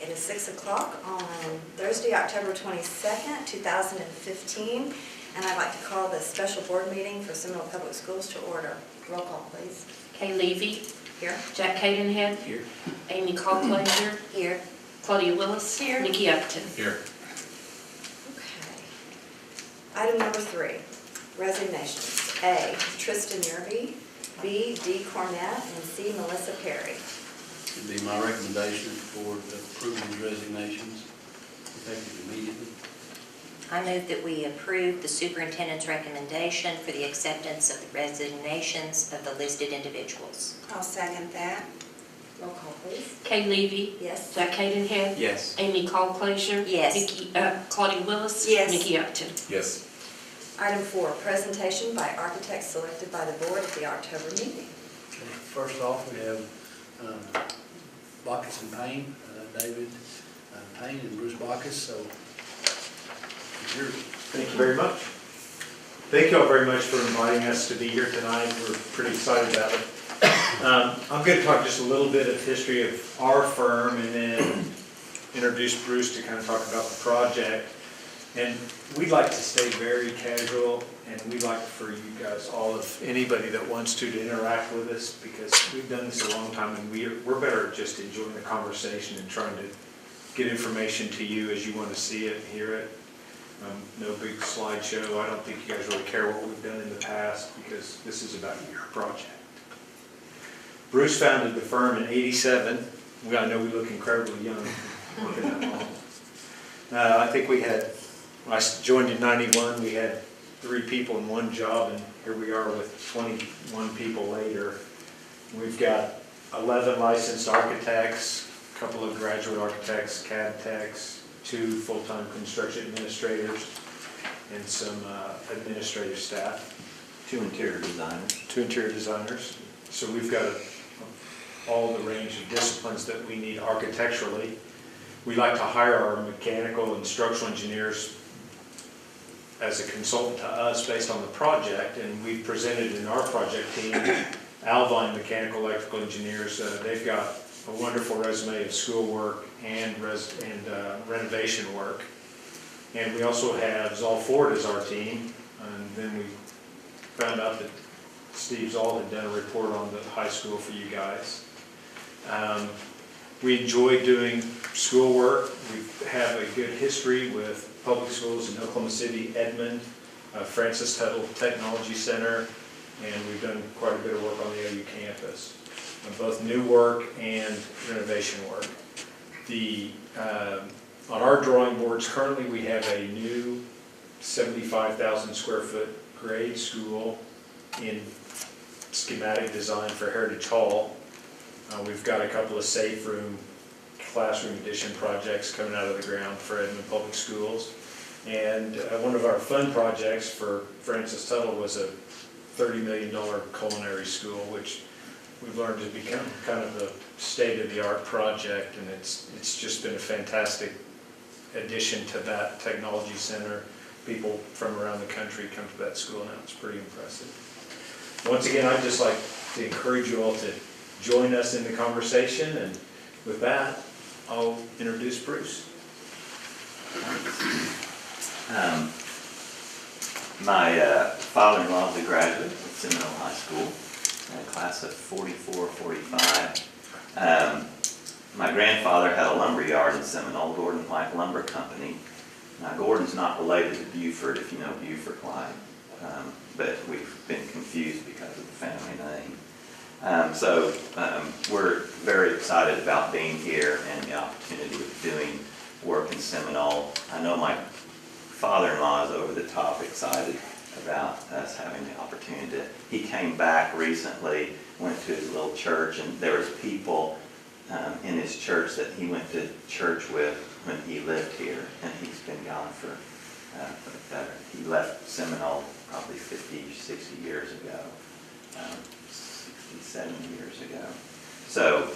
It is 6 o'clock on Thursday, October 22nd, 2015, and I'd like to call the special board meeting for Seminole Public Schools to order. Roll call, please. Kay Levy. Here. Jack Cadenhead. Here. Amy Colclaser. Here. Claudia Willis. Here. Nikki Upton. Here. Okay. Item number 3, resignations. A, Tristan Yerby. B, D, Cornett. And C, Melissa Perry. It'd be my recommendation for approving these resignations effective immediately. I move that we approve the superintendent's recommendation for the acceptance of the resignations of the listed individuals. I'll second that. Roll call, please. Kay Levy. Yes. Jack Cadenhead. Yes. Amy Colclaser. Yes. Claudia Willis. Yes. Nikki Upton. Yes. Item 4, presentation by architects selected by the board at the October meeting. Okay. First off, we have Bacchus and Payne, David Payne and Bruce Bacchus. So, it's yours. Thank you very much. Thank you all very much for inviting us to be here tonight. We're pretty excited about it. I'm going to talk just a little bit of history of our firm and then introduce Bruce to kind of talk about the project. And we'd like to stay very casual, and we'd like for you guys, all of anybody that wants to interact with us, because we've done this a long time, and we're better at just enjoying the conversation and trying to get information to you as you want to see it and hear it. No big slideshow. I don't think you guys really care what we've done in the past, because this is about your project. Bruce founded the firm in '87. I know we look incredibly young. Working that long. I think we had. When I joined in '91, we had 3 people in one job, and here we are with 21 people later. We've got 11 licensed architects, a couple of graduate architects, CAD techs, 2 full-time construction administrators, and some administrative staff. 2 interior designers. 2 interior designers. So we've got all the range of disciplines that we need architecturally. We like to hire our mechanical and structural engineers as a consultant to us based on the project, and we presented in our project team, Alvine Mechanical Electrical Engineers. They've got a wonderful resume of schoolwork and renovation work. And we also have Zoll Ford as our team, and then we found out that Steve Zoll had done a report on the high school for you guys. We enjoy doing schoolwork. We have a good history with public schools in Oklahoma City, Edmond, Francis Tuttle Technology Center, and we've done quite a bit of work on the OU campus, both new work and renovation work. On our drawing boards currently, we have a new 75,000 square foot grade school in schematic design for Heritage Hall. We've got a couple of safe room, classroom addition projects coming out of the ground for Edmond Public Schools. And one of our fun projects for Francis Tuttle was a $30 million culinary school, which we've learned has become kind of the state-of-the-art project, and it's just been a fantastic addition to that technology center. People from around the country come to that school now. It's pretty impressive. Once again, I'd just like to encourage you all to join us in the conversation, and with that, I'll introduce Bruce. My father-in-law is a graduate of Seminole High School, class of 44, 45. My grandfather had a lumber yard in Seminole, Gordon White Lumber Company. Now, Gordon's not related to Buford, if you know Buford White, but we've been confused because of the family name. We're very excited about being here and the opportunity of doing work in Seminole. I know my father-in-law is over the top excited about us having the opportunity. He came back recently, went to his little church, and there was people in his church that he went to church with when he lived here, and he's been gone for better. He left Seminole probably 50, 60 years ago. 7 years ago. So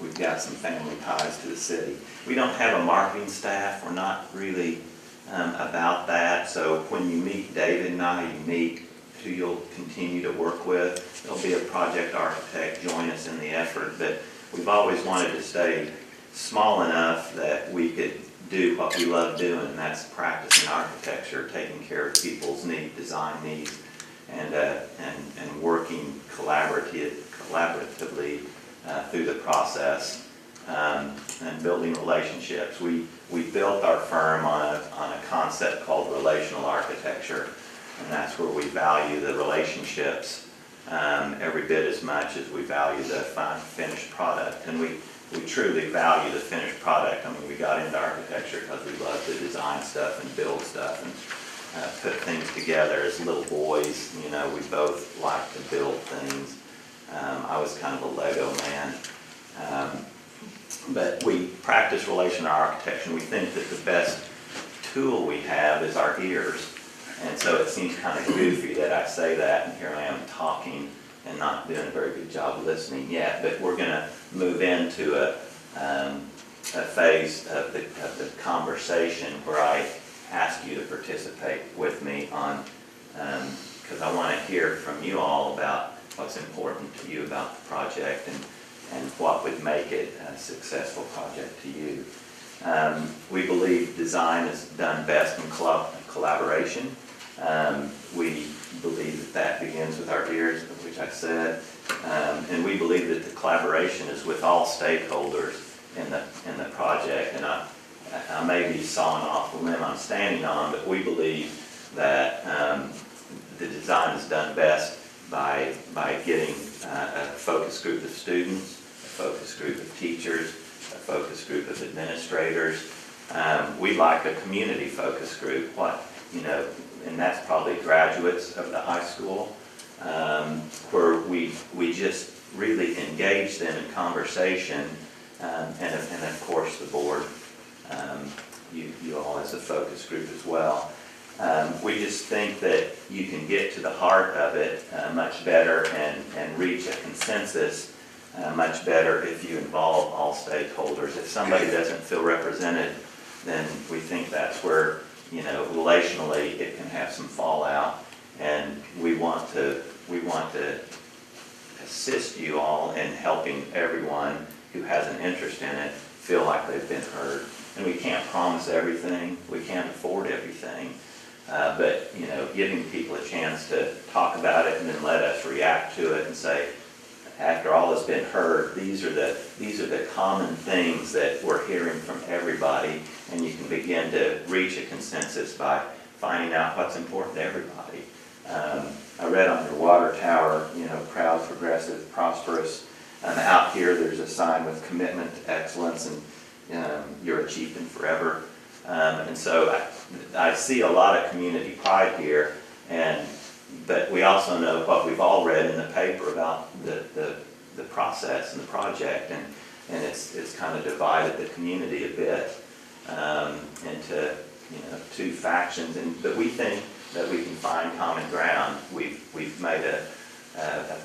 we've got some family ties to the city. We don't have a marketing staff. We're not really about that. So when you meet David and I, you meet who you'll continue to work with. There'll be a project architect join us in the effort, but we've always wanted to stay small enough that we could do what we love doing, and that's practicing architecture, taking care of people's needs, design needs, and working collaboratively through the process, and building relationships. We built our firm on a concept called relational architecture, and that's where we value the relationships every bit as much as we value the finished product. And we truly value the finished product. I mean, we got into architecture because we love to design stuff and build stuff and put things together. As little boys, you know, we both liked to build things. I was kind of a Lego man. But we practice relational architecture, and we think that the best tool we have is our ears. And so it seems kind of goofy that I say that, and here I am talking and not doing a very good job listening yet. But we're going to move into a phase of the conversation where I ask you to participate with me on, because I want to hear from you all about what's important to you about the project and what would make it a successful project to you. We believe design is done best in collaboration. We believe that begins with our ears, which I said, and we believe that the collaboration is with all stakeholders in the project. And I may be sawing off the limb I'm standing on, but we believe that the design is done best by getting a focus group of students, a focus group of teachers, a focus group of administrators. We like a community focus group, and that's probably graduates of the high school, where we just really engage them in conversation, and of course the board, you all as a focus group as well. We just think that you can get to the heart of it much better and reach a consensus much better if you involve all stakeholders. If somebody doesn't feel represented, then we think that's where, relationally it can have some fallout, and we want to assist you all in helping everyone who has an interest in it feel like they've been heard. And we can't promise everything, we can't afford everything, but giving people a chance to talk about it and then let us react to it and say, after all has been heard, these are the common things that we're hearing from everybody, and you can begin to reach a consensus by finding out what's important to everybody. I read on your water tower, proud, progressive, prosperous. Out here there's a sign with commitment to excellence and you're achieving forever. And so I see a lot of community pride here, but we also know what we've all read in the paper about the process and the project, and it's kind of divided the community a bit into two factions. But we think that we can find common ground. We've made a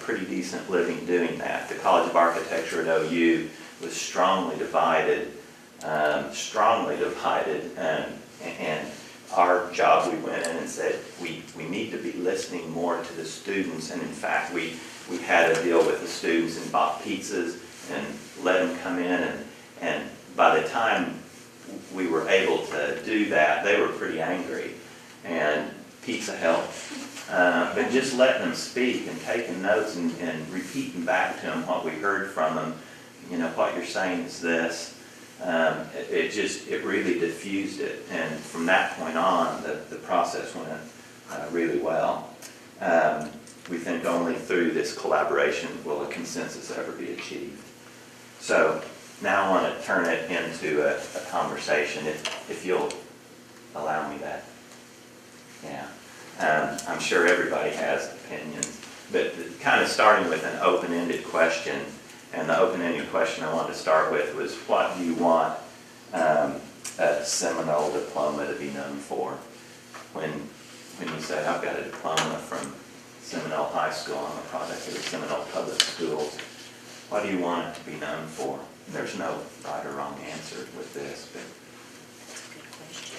pretty decent living doing that. The College of Architecture at OU was strongly divided, and our job, we went in and said, we need to be listening more to the students. And in fact, we had a deal with the students and bought pizzas and let them come in. And by the time we were able to do that, they were pretty angry. And pizza helped. But just letting them speak and taking notes and repeating back to them what we heard from them, what you're saying is this. It really diffused it, and from that point on, the process went really well. We think only through this collaboration will a consensus ever be achieved. So now I want to turn it into a conversation, if you'll allow me that. Yeah. I'm sure everybody has opinions, but kind of starting with an open-ended question. And the open-ended question I wanted to start with was, what do you want a Seminole diploma to be known for? When you say, I've got a diploma from Seminole High School, I'm a product of the Seminole Public Schools, what do you want it to be known for? And there's no right or wrong answer with this, but That's a good question.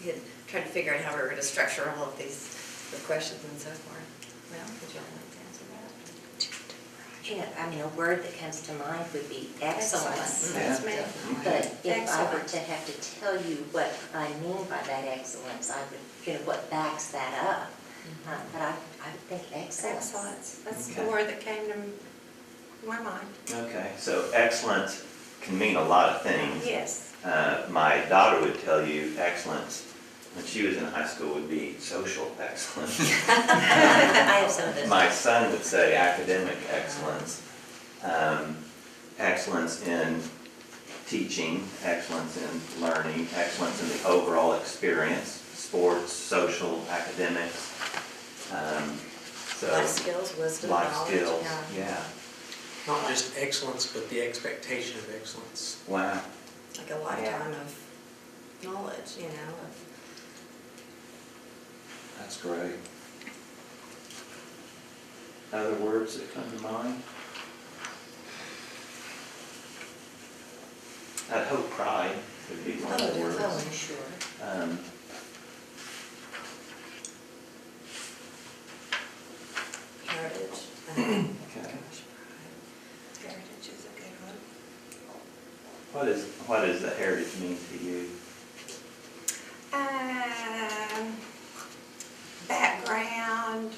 We had tried to figure out how we were going to structure all of the questions and so forth. Well, would you all like to answer that? You know, I mean, a word that comes to mind would be excellence. That's me. But if I were Excellent. to have to tell you what I mean by that excellence, I would, what backs that up. But I would think excellence. Excellence, that's the Okay. word that came to my mind. Okay, so excellence can mean a lot of things. Yes. My daughter would tell you excellence, when she was in high school, would be social excellence. I have some of those. My son would say academic excellence, excellence in teaching, excellence in learning, excellence in the overall experience, sports, social, academics. So Life skills, wisdom, life knowledge. skills, Yeah. yeah. Not just excellence, but the expectation of excellence. Wow. Like a lifetime of knowledge, you know, of That's great. Other words that come to mind? I'd hope pride would be one of the words. Oh, I'm sure. Um, heritage. Okay. Gosh, Heritage is a good one. What does the heritage mean to you? Background,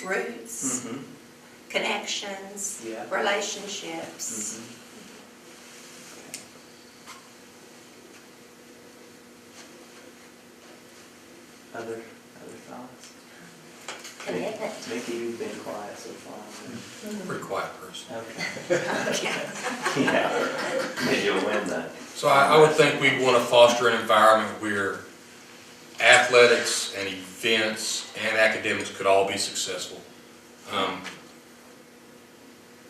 roots, connections, Yeah. relationships. Other thoughts? Commitment. Mickey, you've been quiet so far. I'm a pretty quiet person. Okay. Yeah. Maybe you'll win that. So I would think we want to foster an environment where athletics and events and academics could all be successful.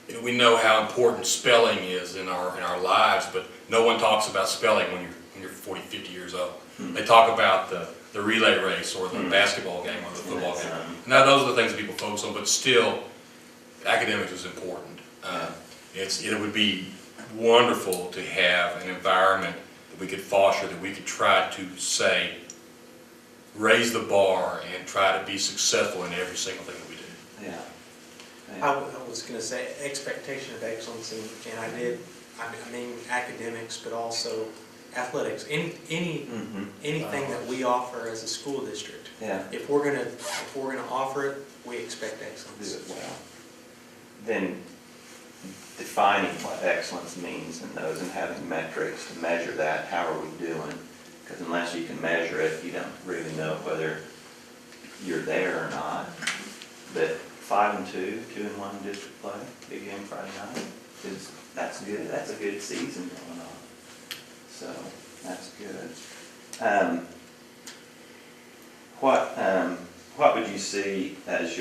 You know, we know how important spelling is in our lives, but no one talks about spelling when you're 40, 50 years old. They talk about the relay race or the basketball game or the football game. Now those are the things that people focus on, but still, academics is important. It would be wonderful to have an environment that we could foster, that we could try to say, raise the bar and try to be successful in every single thing that we do. Yeah. I was going to say expectation of excellence, and I mean academics, but also athletics. Anything that we offer as a school district. Yeah. If we're gonna offer it, we expect Do excellence. it well. Then defining what excellence means in those and having metrics to measure that, how are we doing? Because unless you can measure it, you don't really know whether you're there or not. But 5-2, 2-1 district play, big game Friday night, that's good. That's a good season going on. So that's good. What would you see as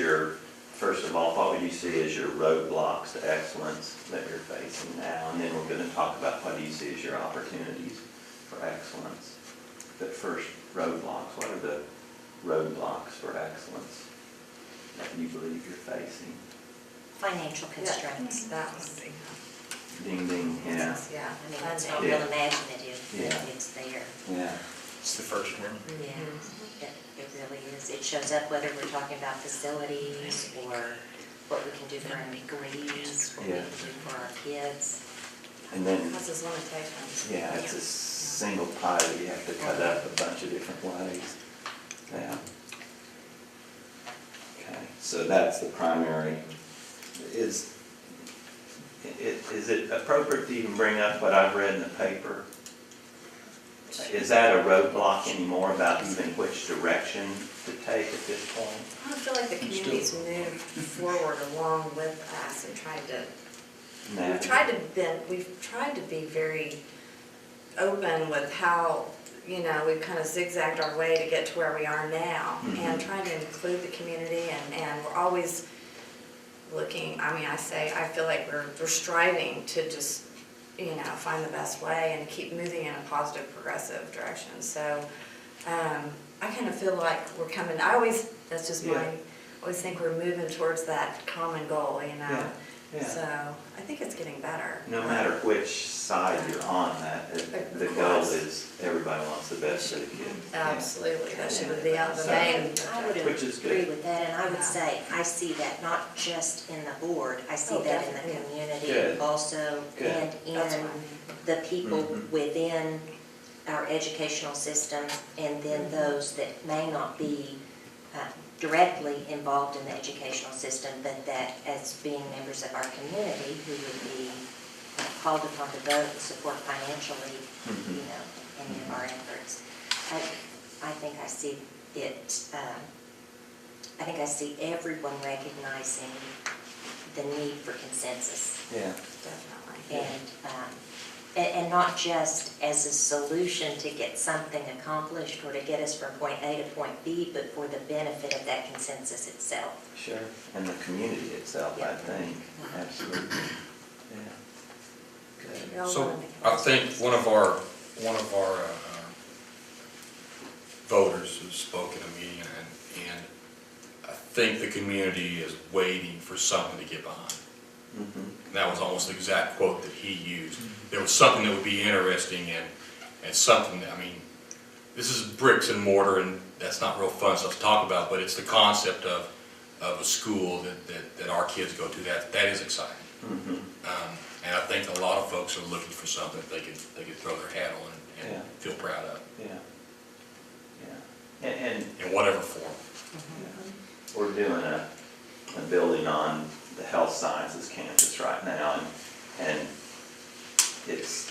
first of all, what would you see as your roadblocks to excellence that you're facing now? And then we're going to talk about what do you see as your opportunities for excellence. But first, roadblocks. What are the roadblocks for excellence that you believe you're facing? Financial constraints. that was big. Ding, ding, yeah. Yeah. I mean, it's not funding. real imaginative, Yeah. but it's there. Yeah. It's the first one. Yeah, it really is. It shows up whether we're talking about facilities or what we can do for our employees, what we Yeah. can do for our kids. And then, Causes limitations. yeah, it's a single pie that you have to cut up a bunch of different ways. Yeah. Okay, so that's the primary. Is it appropriate to even bring up what I've read in the paper? Is that a roadblock anymore about even which direction to take at this point? I feel like the community's moved forward along with us and we've tried to be very open with how, we've kind of zigzagged our way to get to where we are now, and trying to include the community, and we're always looking, I feel like we're striving to just, find the best way and keep moving in a positive, progressive direction. So, I kind of feel like we're coming, that's just Yeah. I always think we're moving towards that common goal, Yeah. Yeah. So I think it's getting better. No matter which side you're on, the goal is everybody wants the best for the kids. Absolutely, that should be the So- main. I would Which is agree good. with that, and I would Yeah. say, I see that not just in the board, I see Oh, that in the definitely. community Good. also, Good. and That's in what I mean. the people Mhm. within our educational system, and then those that may not be directly involved in the educational system, but that as being members of our community who would be called upon to vote and support financially, Mhm. you know, any of our efforts. I think I see it, I think I see everyone recognizing the need for consensus. Yeah. Definitely. And not just as a solution to get something accomplished or to get us from point A to point B, but for the benefit of that consensus itself. Sure. And the community itself, I Yeah. think, absolutely. Yeah. Good. Y'all So wanna make a I motion? think one of our voters who spoke in a meeting, and I think the community is waiting for something to get behind. Mhm. And that was almost the exact quote that he used. There was something that would be interesting and something that, I mean, this is bricks and mortar, and that's not real fun stuff to talk about, but it's the concept of a school that our kids go to. That is exciting. Mhm. And I think a lot of folks are looking for something that they could throw their hat on and Yeah. feel proud of, Yeah. Yeah. And in whatever form. we're doing a building on the health sciences campus right now, and it's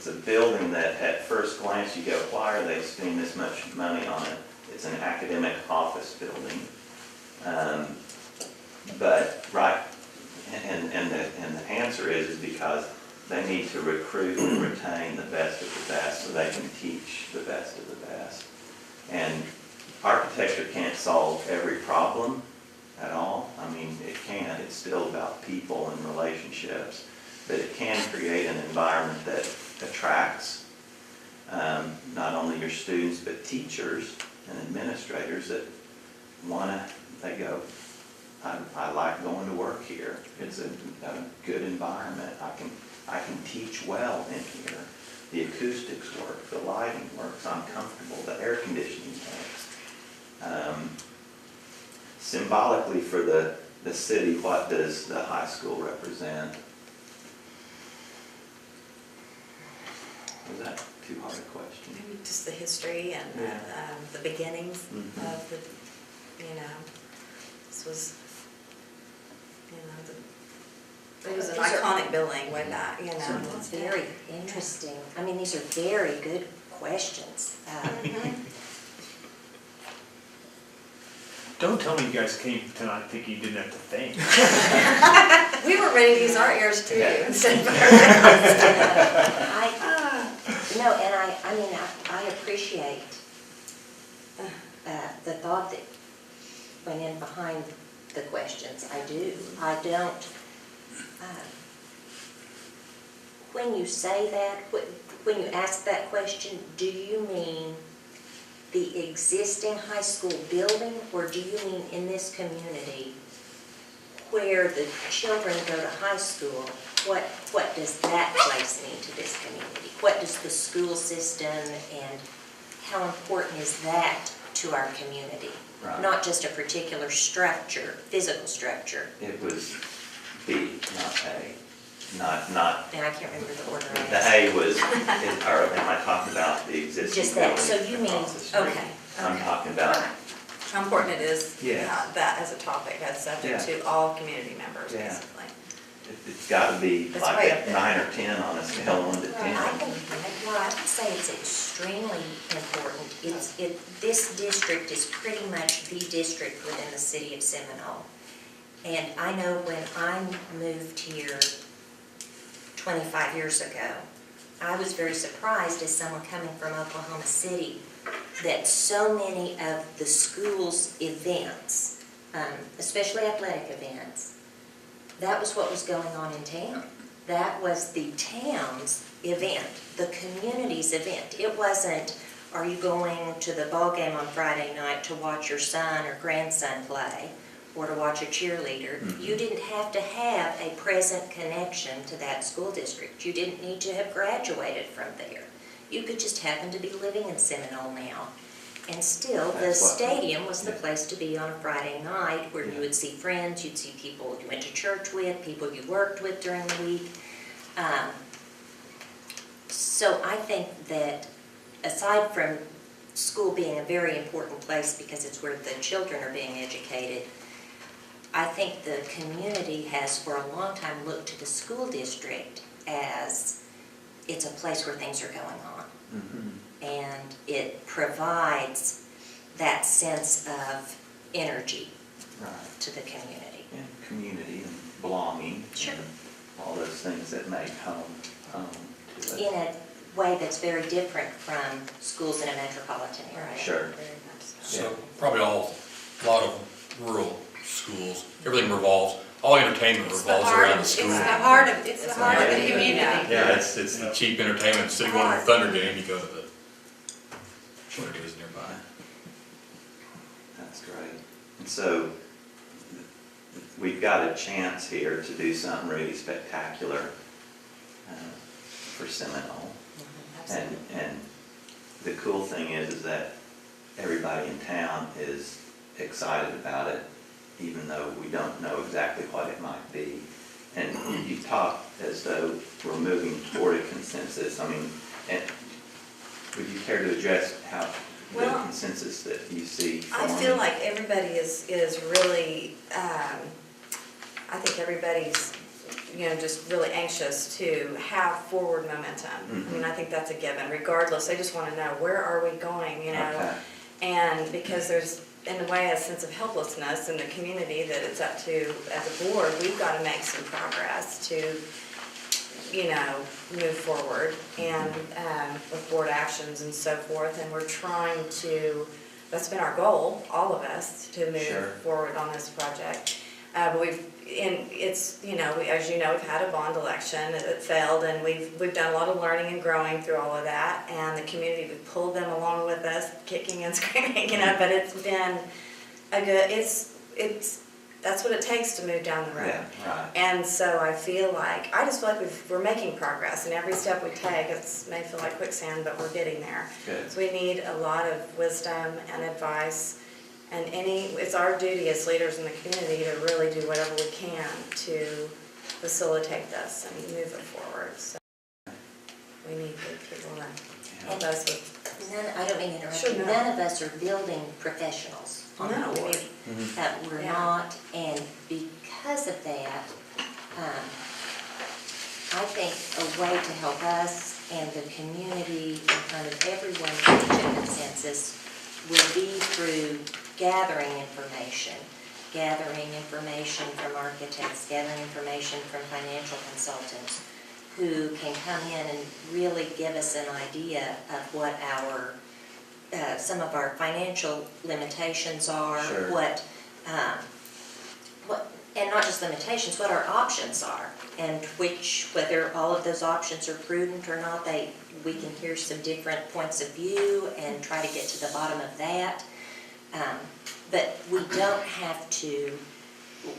a building that at first glance you go, why are they spending this much money on it? It's an academic office building. But right, and the answer is because they need to recruit and retain the best of the best so they can teach the best of the best. And architecture can't solve every problem at all. I mean, it can't. It's still about people and relationships. But it can create an environment that attracts not only your students, but teachers and administrators that they go, I like going to work here. It's a good environment. I can teach well in here. The acoustics work, the lighting works, I'm comfortable, the air conditioning works. Symbolically for the city, what does the high school represent? Was that too hard a question? Maybe just the history and Yeah. the beginnings Mhm. of the, this was, it was an These are- iconic building way back, It's very interesting. I mean, these are very good questions. Don't tell me you guys came tonight thinking you didn't have to think. We were ready to use our ears too. Yeah. instead of our No, and I mean, I appreciate the thought that went in behind the questions. I do. I don't, when you say that, when you ask that question, do you mean the existing high school building, or do you mean in this community where the children go to high school, what does that place mean to this community? What does the school system, and how important is that to our community? Right. Not just a particular structure, physical structure. It was B, not A. Not, And I can't remember the order I the asked. A was, or am I talking about the existing Just that, building so you mean, across the street? okay, I'm okay. talking about, How important it is, Yeah. that as a topic, as subject Yeah. to all community members, Yeah. basically. it's gotta be It's like way up a there. 9 or 10 on a scale of 1 to 10. I would say it's extremely important. This district is pretty much the district within the city of Seminole. And I know when I moved here 25 years ago, I was very surprised as someone coming from Oklahoma City that so many of the school's events, especially athletic events, that was what was going on in town. That was the town's event, the community's event. It wasn't, are you going to the ball game on Friday night to watch your son or grandson play? or to watch a cheerleader. You didn't have to have a present connection to that school district. You didn't need to have graduated from there. You could just happen to be living in Seminole now. And still, the That's what- stadium was the yeah. place to be on a Friday night, where you would see friends, you'd see people you went to church with, people you worked with during the week. So I think that aside from school being a very important place because it's where the children are being educated, I think the community has for a long time looked to the school district as it's a place where things are going on. And it provides that sense of energy Right. to the community. And community and belonging. Sure. And all those things that make home to it. In a way that's very different from schools in a metropolitan area. Right. Sure. Very much so. So probably a lot of rural schools, everything revolves, all entertainment revolves around the school. It's the heart of the community. Yeah, it's the cheap entertainment. Instead of going to a Thunder game, you go to the, what it is nearby. That's great. And so we've got a chance here to do something really spectacular for Seminole. And the cool thing is that everybody in town is excited about it, even though we don't know exactly what it might be. And you talk as though we're moving toward a consensus. I mean, and would you care to address how the Well, consensus that you see I forming? feel like everybody is really, I think everybody's, just really anxious to have forward momentum. I mean, I think that's a given, regardless. They just want to know, where are we going, Okay. And because there's, in a way, a sense of helplessness in the community that it's up to, as a board, we've got to make some progress to, move forward and with board actions and so forth. And we're trying to, that's been our goal, all of us, to move Sure. forward on this project. But as you know, we've had a bond election that failed, and we've done a lot of learning and growing through all of that. And the community, we've pulled them along with us, kicking and screaming, but it's been a good, that's what it takes to move down the road. Yeah, right. And so I just feel like we're making progress, and every step we take, it may feel like quicksand, but we're getting there. Good. So we need a lot of wisdom and advice, and it's our duty as leaders in the community to really do whatever we can to facilitate this and move it forward. So we need good people to help us with. I don't mean to interrupt Sure, you. no. None of us are building professionals on No, the board. We're Yeah. not, and because of that, I think a way to help us and the community and kind of everyone reach a consensus will be through gathering information from architects, gathering information from financial consultants who can come in and really give us an idea of what some of our financial limitations are, Sure. what, and not just limitations, what our options are, and whether all of those options are prudent or not. We can hear some different points of view and try to get to the bottom of that. But we don't have to,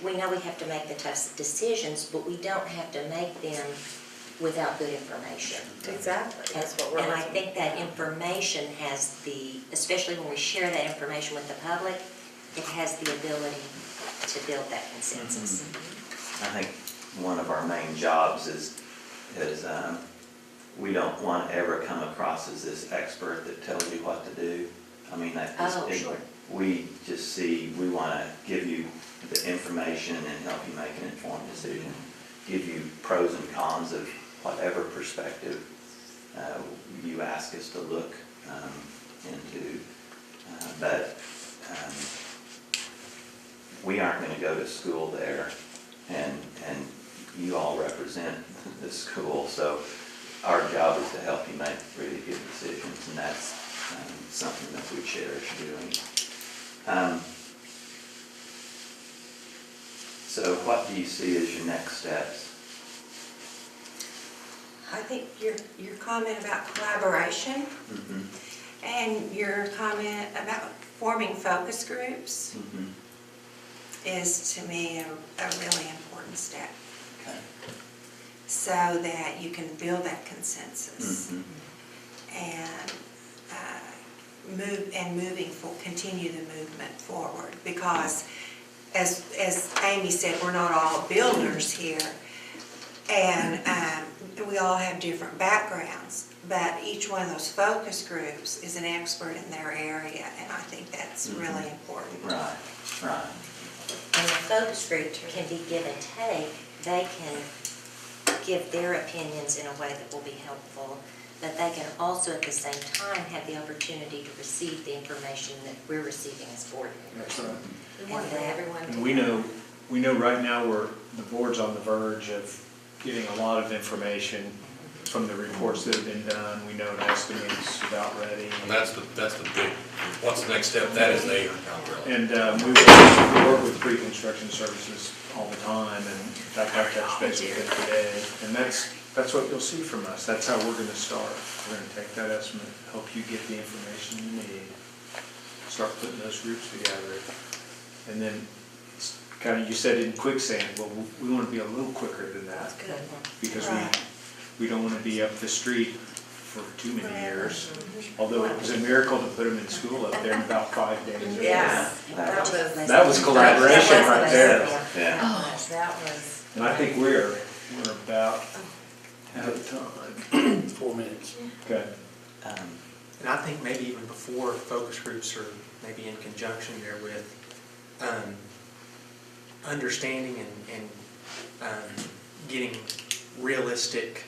we know we have to make the tough decisions, but we don't have to make them without good information. Exactly, that's what we're And I looking think that information has especially when we share that information with the public, it has the ability to build that consensus. I think one of our main jobs is we don't want to ever come across as this expert that tells you what to do. I mean, Sure. we just we want to give you the information and help you make an informed decision, give you pros and cons of whatever perspective you ask us to look into. But we aren't going to go to school there, and you all represent the school, so our job is to help you make really good decisions, and that's something that we cherish doing. So what do you see as your next steps? I think your comment about collaboration and your comment about forming focus groups is to me a really important step, Okay. so that you can build that consensus Mhm. and continue the movement forward. Because as Amy said, we're not all builders here, and we all have different backgrounds, but each one of those focus groups is an expert in their area, and I think that's really important. Right, right. And the focus group can be give and take. They can give their opinions in a way that will be helpful, but they can also at the same time have the opportunity to receive the information that we're receiving as board members. That's right. We want everyone to. And we know right now the board's on the verge of getting a lot of information from the reports that have been done. We know an estimate's about ready. And that's the big, what's the next step? That is the umbrella. And we work with pre-construction services all the time, and in fact, I touched base with them today. And that's what you'll see from us. That's how we're gonna start. We're gonna take that estimate, help you get the information you need, start putting those groups together. And then, it's kind of, you said in quicksand, well, we wanna be a little quicker than that. That's good. Because Right. we don't wanna be up the street for too many years. Although it was a miracle to put them in school up there in about 5 days. Yes, Yeah. That was collaboration right there. Yeah. Gosh, that was. And I think we're about out of time. 4 minutes. Okay. And I think maybe even before focus groups, or maybe in conjunction there with understanding and getting realistic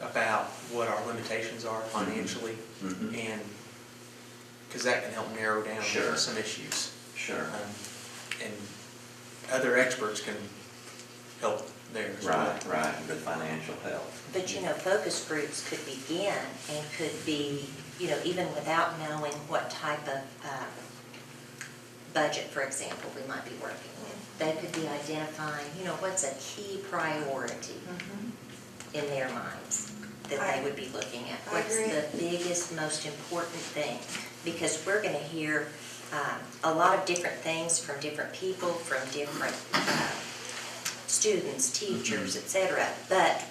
about what our limitations are financially, Mhm. and, because that can help narrow down Sure. some issues. Sure. And other experts can help there as well. Right, right, the financial help. But, focus groups could begin and could be, even without knowing what type of budget, for example, we might be working with. They could be identifying, what's a key priority in their minds that they would be looking at. I What's agree. the biggest, most important thing? Because we're going to hear a lot of different things from different people, from different students, teachers, etc. But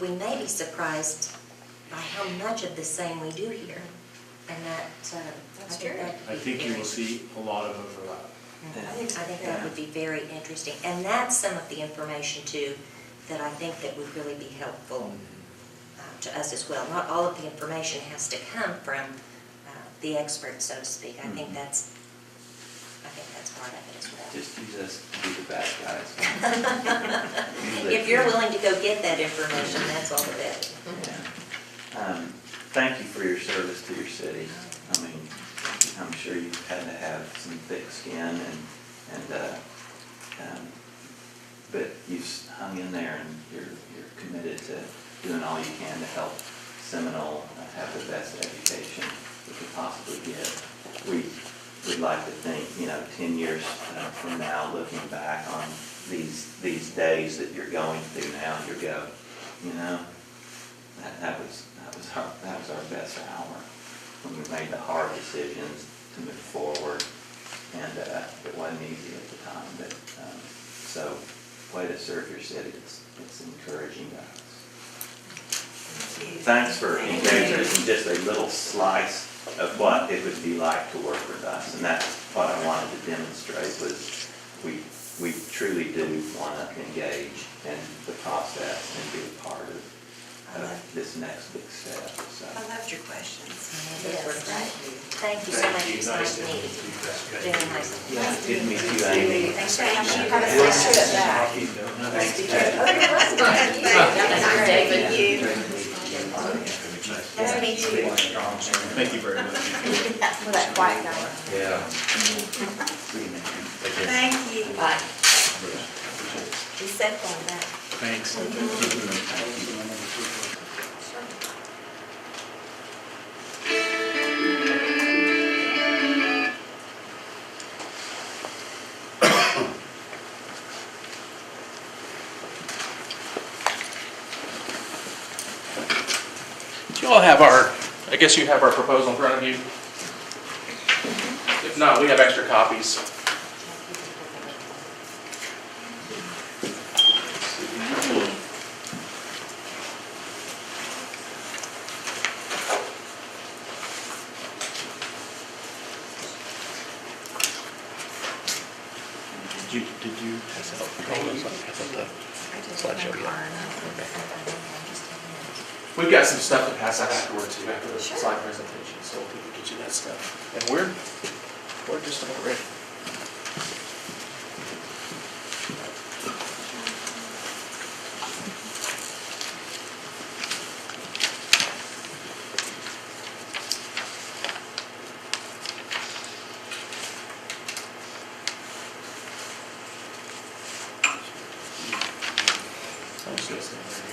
we may be surprised by how much of the same we do here. And That's true. I think you will see a lot of overlap. I think that would be very interesting. And that's some of the information too that I think that would really be helpful to us as well. Not all of the information has to come from the experts, so to speak. I think that's part of it as well. Just use us to be the bad guys. If you're willing to go get that information, that's all the better. Yeah. Thank you for your service to your city. I mean, I'm sure you've had to have some thick skin, but you've hung in there, and you're committed to doing all you can to help Seminole have the best education we could possibly get. We'd like to think, 10 years from now, looking back on these days that you're going through now, you go, that was our best hour, when we made the hard decisions to move forward, and it wasn't easy at the time, but so way to serve your city. It's encouraging to us. Thanks for engaging us in just a little slice of what it would be like to work with us, and that's what I wanted to demonstrate, was we truly do want to engage in the process and be a part of this next big step. So. I loved your questions. Yes, thank you so much. It's nice to meet you. Very nice. Yeah, good to meet you, Amy. Thanks for having me. Have a nice trip back. Thanks. Nice to meet you. Thank you very much. With that quiet guy. Yeah. Thank you. Bye. Be safe on that. Thanks. You all have I guess you have our proposal in front of you. If not, we have extra copies. Did you pass out? Slideshow, yeah. We've got some stuff to pass out afterward too, after the slide presentation, so we can get you that stuff. And we're just about ready. I'm just gonna stand right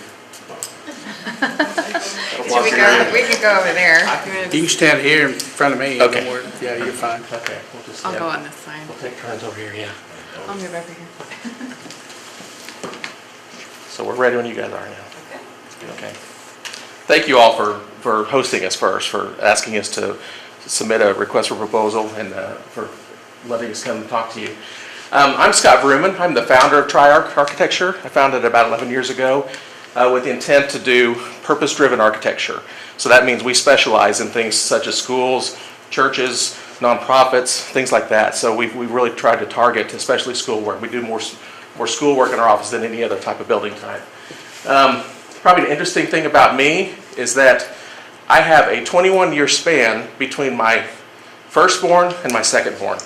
here. We could go over there. You can stand here in front of me. Okay. Yeah, you're fine. Okay, we'll just I'll stand. go on this side. We'll take turns over here, yeah. I'll move over here. So we're ready when you guys are now. Okay. Thank you all for hosting us first, for asking us to submit a request for proposal and for letting us come and talk to you. I'm Scott Vrooman. I'm the founder of Tri-Arc Architecture. I founded it about 11 years ago with the intent to do purpose-driven architecture. So that means we specialize in things such as schools, churches, nonprofits, things like that. So we've really tried to target especially schoolwork. We do more schoolwork in our office than any other type of building type. Probably an interesting thing about me is that I have a 21-year span between my firstborn and my secondborn.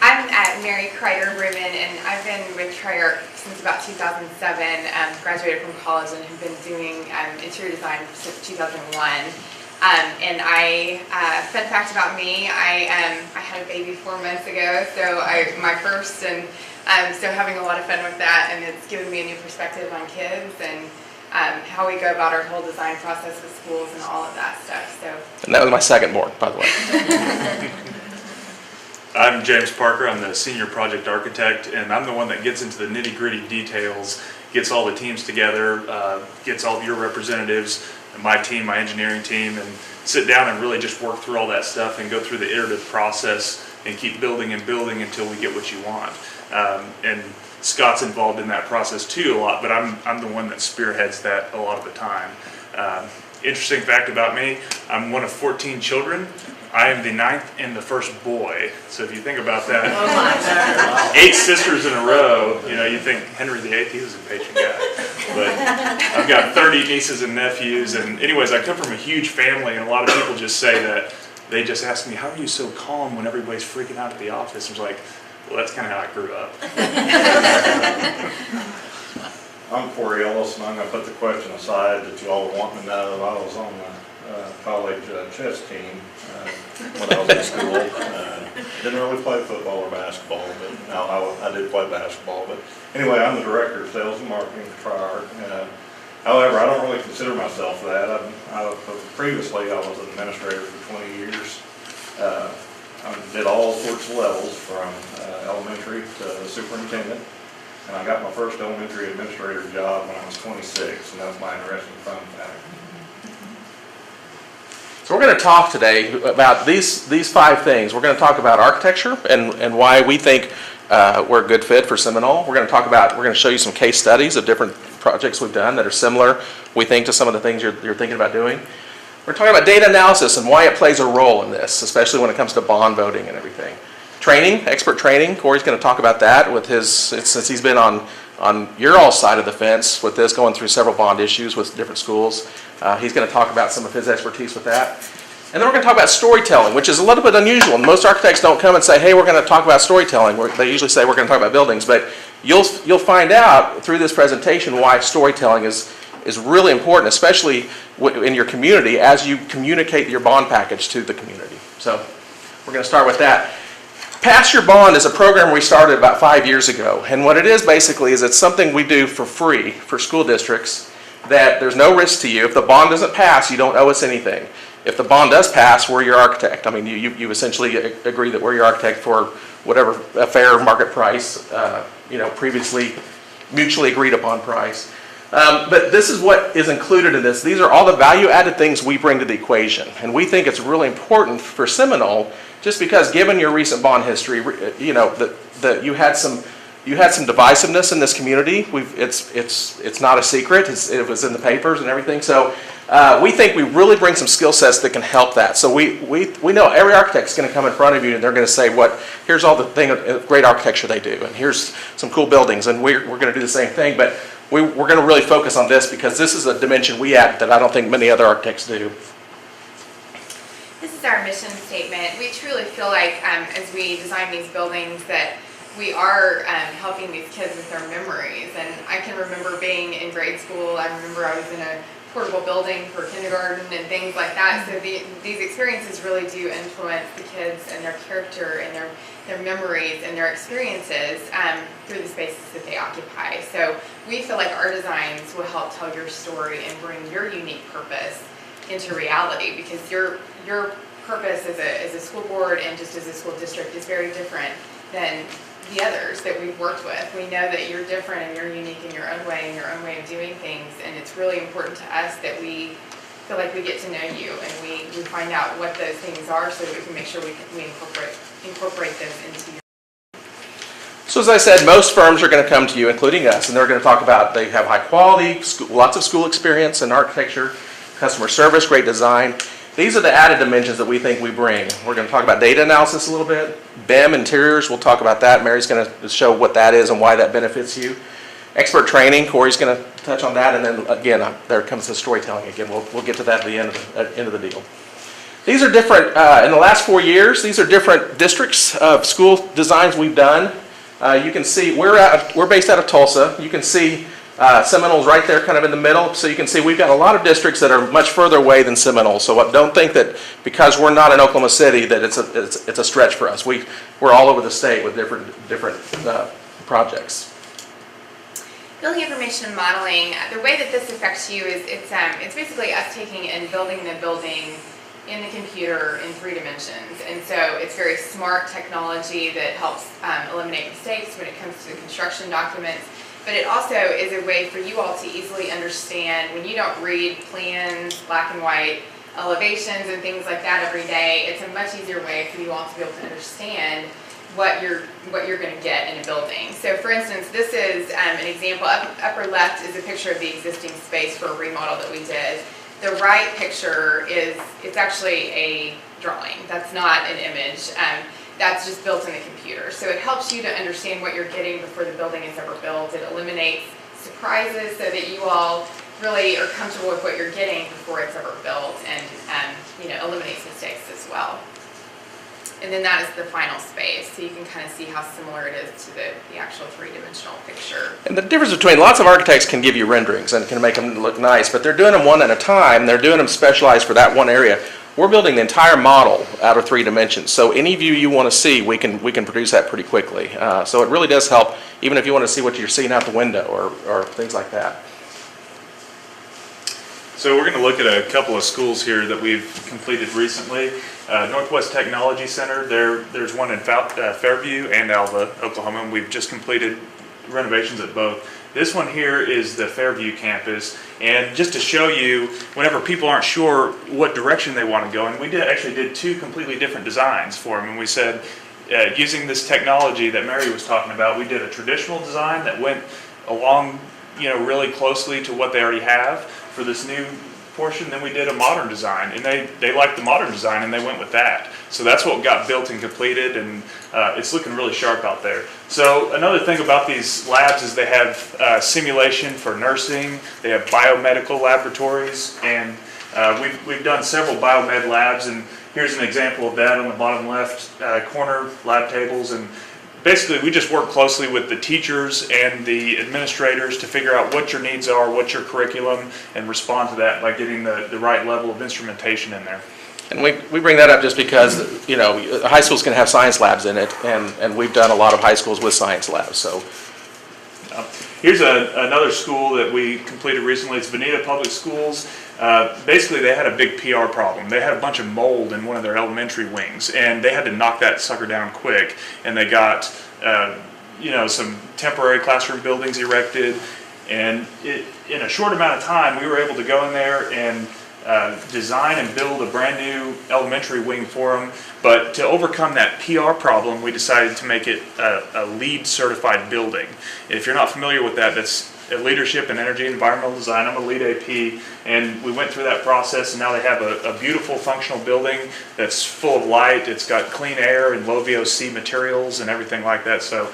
I'm Mary Kreider-Bruman, and I've been with Tri-Arc since about 2007. Graduated from college and have been doing interior design since 2001. And fun fact about me, I had a baby 4 months ago, so my first, and so having a lot of fun with that, and it's given me a new perspective on kids and how we go about our whole design process with schools and all of that stuff. So. And that was my secondborn, by the way. I'm James Parker. I'm the senior project architect, and I'm the one that gets into the nitty-gritty details, gets all the teams together, gets all of your representatives, and my team, my engineering team, and sit down and really just work through all that stuff and go through the iterative process and keep building and building until we get what you want. And Scott's involved in that process too a lot, but I'm the one that spearheads that a lot of the time. Interesting fact about me, I'm one of 14 children. I am the 9th and the first boy. So if you think about that, 8 sisters in a row, you think Henry VIII, he was a patient guy. But I've got 30 nieces and nephews. And anyways, I come from a huge family, and a lot of people just say that, they just ask me, how are you so calm when everybody's freaking out at the office? I was like, well, that's kind of how I grew up. I'm Corey Ellis, and I'm going to put the question aside that you all want to know. I was on the college chess team when I was in school. Didn't really play football or basketball, but no, I did play basketball. But anyway, I'm the director of sales and marketing for Tri-Arc. However, I don't really consider myself that. Previously, I was an administrator for 20 years. I did all sorts of levels from elementary to superintendent. And I got my first elementary administrator job when I was 26, and that's my interesting fun fact. So we're going to talk today about these 5 things. We're going to talk about architecture and why we think we're a good fit for Seminole. We're going to show you some case studies of different projects we've done that are similar, we think, to some of the things you're thinking about doing. We're talking about data analysis and why it plays a role in this, especially when it comes to bond voting and everything. Training, expert training. Corey's going to talk about that with since he's been on your all side of the fence with this, going through several bond issues with different schools. He's going to talk about some of his expertise with that. And then we're going to talk about storytelling, which is a little bit unusual. Most architects don't come and say, hey, we're going to talk about storytelling. They usually say we're going to talk about buildings, but you'll find out through this presentation why storytelling is really important, especially in your community as you communicate your bond package to the community. So we're going to start with that. Pass Your Bond is a program we started about 5 years ago. And what it is basically is it's something we do for free for school districts that there's no risk to you. If the bond doesn't pass, you don't owe us anything. If the bond does pass, we're your architect. I mean, you essentially agree that we're your architect for whatever a fair market price, previously mutually agreed upon price. But this is what is included in this. These are all the value-added things we bring to the equation. And we think it's really important for Seminole, just because given your recent bond history, you know, that you had some divisiveness in this community. It's not a secret. It was in the papers and everything. So we think we really bring some skill sets that can help that. So we know every architect's going to come in front of you and they're going to say, here's all the great architecture they do, and here's some cool buildings, and we're going to do the same thing. But we're going to really focus on this because this is a dimension we add that I don't think many other architects do. This is our mission statement. We truly feel like as we design these buildings that we are helping these kids with their memories. And I can remember being in grade school. I remember I was in a portable building for kindergarten and things like that. So these experiences really do influence the kids and their character and their memories and their experiences through the spaces that they occupy. So we feel like our designs will help tell your story and bring your unique purpose into reality, because your purpose as a school board and just as a school district is very different than the others that we've worked with. We know that you're different and you're unique in your own way and your own way of doing things, and it's really important to us that we feel like we get to know you and we find out what those things are so that we can make sure we incorporate those into your. So as I said, most firms are going to come to you, including us, and they're going to talk about they have high quality, lots of school experience in architecture, customer service, great design. These are the added dimensions that we think we bring. We're going to talk about data analysis a little bit. BIM interiors, we'll talk about that. Mary's going to show what that is and why that benefits you. Expert training, Corey's going to touch on that. And then again, there comes the storytelling again. We'll get to that at the end of the deal. These are different, in the last 4 years, these are different districts of school designs we've done. You can see, we're based out of Tulsa. You can see Seminole's right there kind of in the middle, so you can see we've got a lot of districts that are much further away than Seminole. So don't think that because we're not in Oklahoma City that it's a stretch for us. We're all over the state with different projects. Building information and modeling, the way that this affects you is it's basically us taking and building the building in the computer in 3 dimensions. And so it's very smart technology that helps eliminate mistakes when it comes to the construction documents. But it also is a way for you all to easily understand when you don't read plans, black and white elevations and things like that every day. It's a much easier way for you all to be able to understand what you're going to get in a building. So for instance, this is an example. Upper left is a picture of the existing space for a remodel that we did. The right picture it's actually a drawing. That's not an image. That's just built in the computer. So it helps you to understand what you're getting before the building is ever built. It eliminates surprises so that you all really are comfortable with what you're getting before it's ever built, and eliminates mistakes as well. And then that is the final space. So you can kind of see how similar it is to the actual 3-dimensional picture. And the difference between, lots of architects can give you renderings and can make them look nice, but they're doing them one at a time. They're doing them specialized for that one area. We're building the entire model out of 3 dimensions. So any view you want to see, we can produce that pretty quickly. So it really does help, even if you want to see what you're seeing out the window or things like that. So we're going to look at a couple of schools here that we've completed recently. Northwest Technology Center, there's one in Fairview and Alva, Oklahoma, and we've just completed renovations at both. This one here is the Fairview campus, and just to show you, whenever people aren't sure what direction they want to go, and we actually did 2 completely different designs for them, and we said, using this technology that Mary was talking about, we did a traditional design that went along, really closely to what they already have for this new portion. Then we did a modern design, and they liked the modern design and they went with that. So that's what got built and completed, and it's looking really sharp out there. So another thing about these labs is they have simulation for nursing, they have biomedical laboratories, and we've done several biomed labs, and here's an example of that on the bottom left corner, lab tables. And basically, we just work closely with the teachers and the administrators to figure out what your needs are, what's your curriculum, and respond to that by getting the right level of instrumentation in there. And we bring that up just because, high schools can have science labs in it, and we've done a lot of high schools with science labs. So here's another school that we completed recently. It's Veneta Public Schools. Basically, they had a big PR problem. They had a bunch of mold in one of their elementary wings, and they had to knock that sucker down quick. And they got, some temporary classroom buildings erected, And in a short amount of time, we were able to go in there and design and build a brand new elementary wing for them. But to overcome that PR problem, we decided to make it a LEED certified building. If you're not familiar with that, that's Leadership in Energy and Environmental Design. I'm a LEED AP, and we went through that process, and now they have a beautiful functional building that's full of light. It's got clean air and low VOC materials and everything like that. So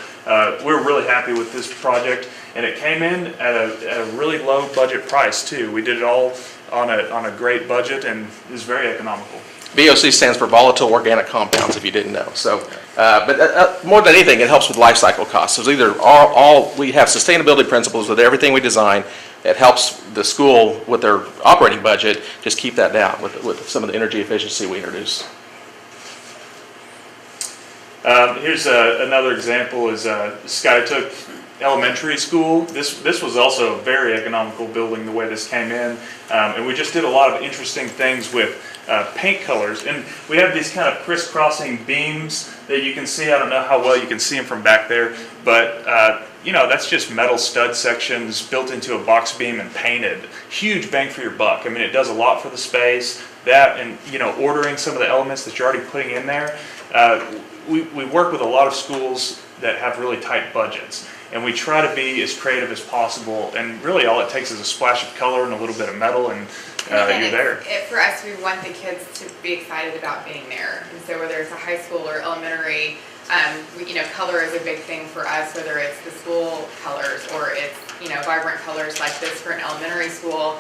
we're really happy with this project, and it came in at a really low budget price too. We did it all on a great budget, and is very economical. VOC stands for volatile organic compounds, if you didn't know. So, but more than anything, it helps with life cycle costs. So either we have sustainability principles with everything we design. It helps the school with their operating budget just keep that down with some of the energy efficiency we introduce. Here's another example is Skytook Elementary School. This was also a very economical building the way this came in. And we just did a lot of interesting things with paint colors. And we have these kind of crisscrossing beams that you can see. I don't know how well you can see them from back there, but you know, that's just metal stud sections built into a box beam and painted. Huge bang for your buck. I mean, it does a lot for the space. That, and you know, ordering some of the elements that you're already putting in there. We work with a lot of schools that have really tight budgets, and we try to be as creative as possible, and really all it takes is a splash of color and a little bit of metal, and you're there. For us, we want the kids to be excited about being there, and so whether it's a high school or elementary, you know, color is a big thing for us, whether it's the school colors or it's, you know, vibrant colors like this for an elementary school.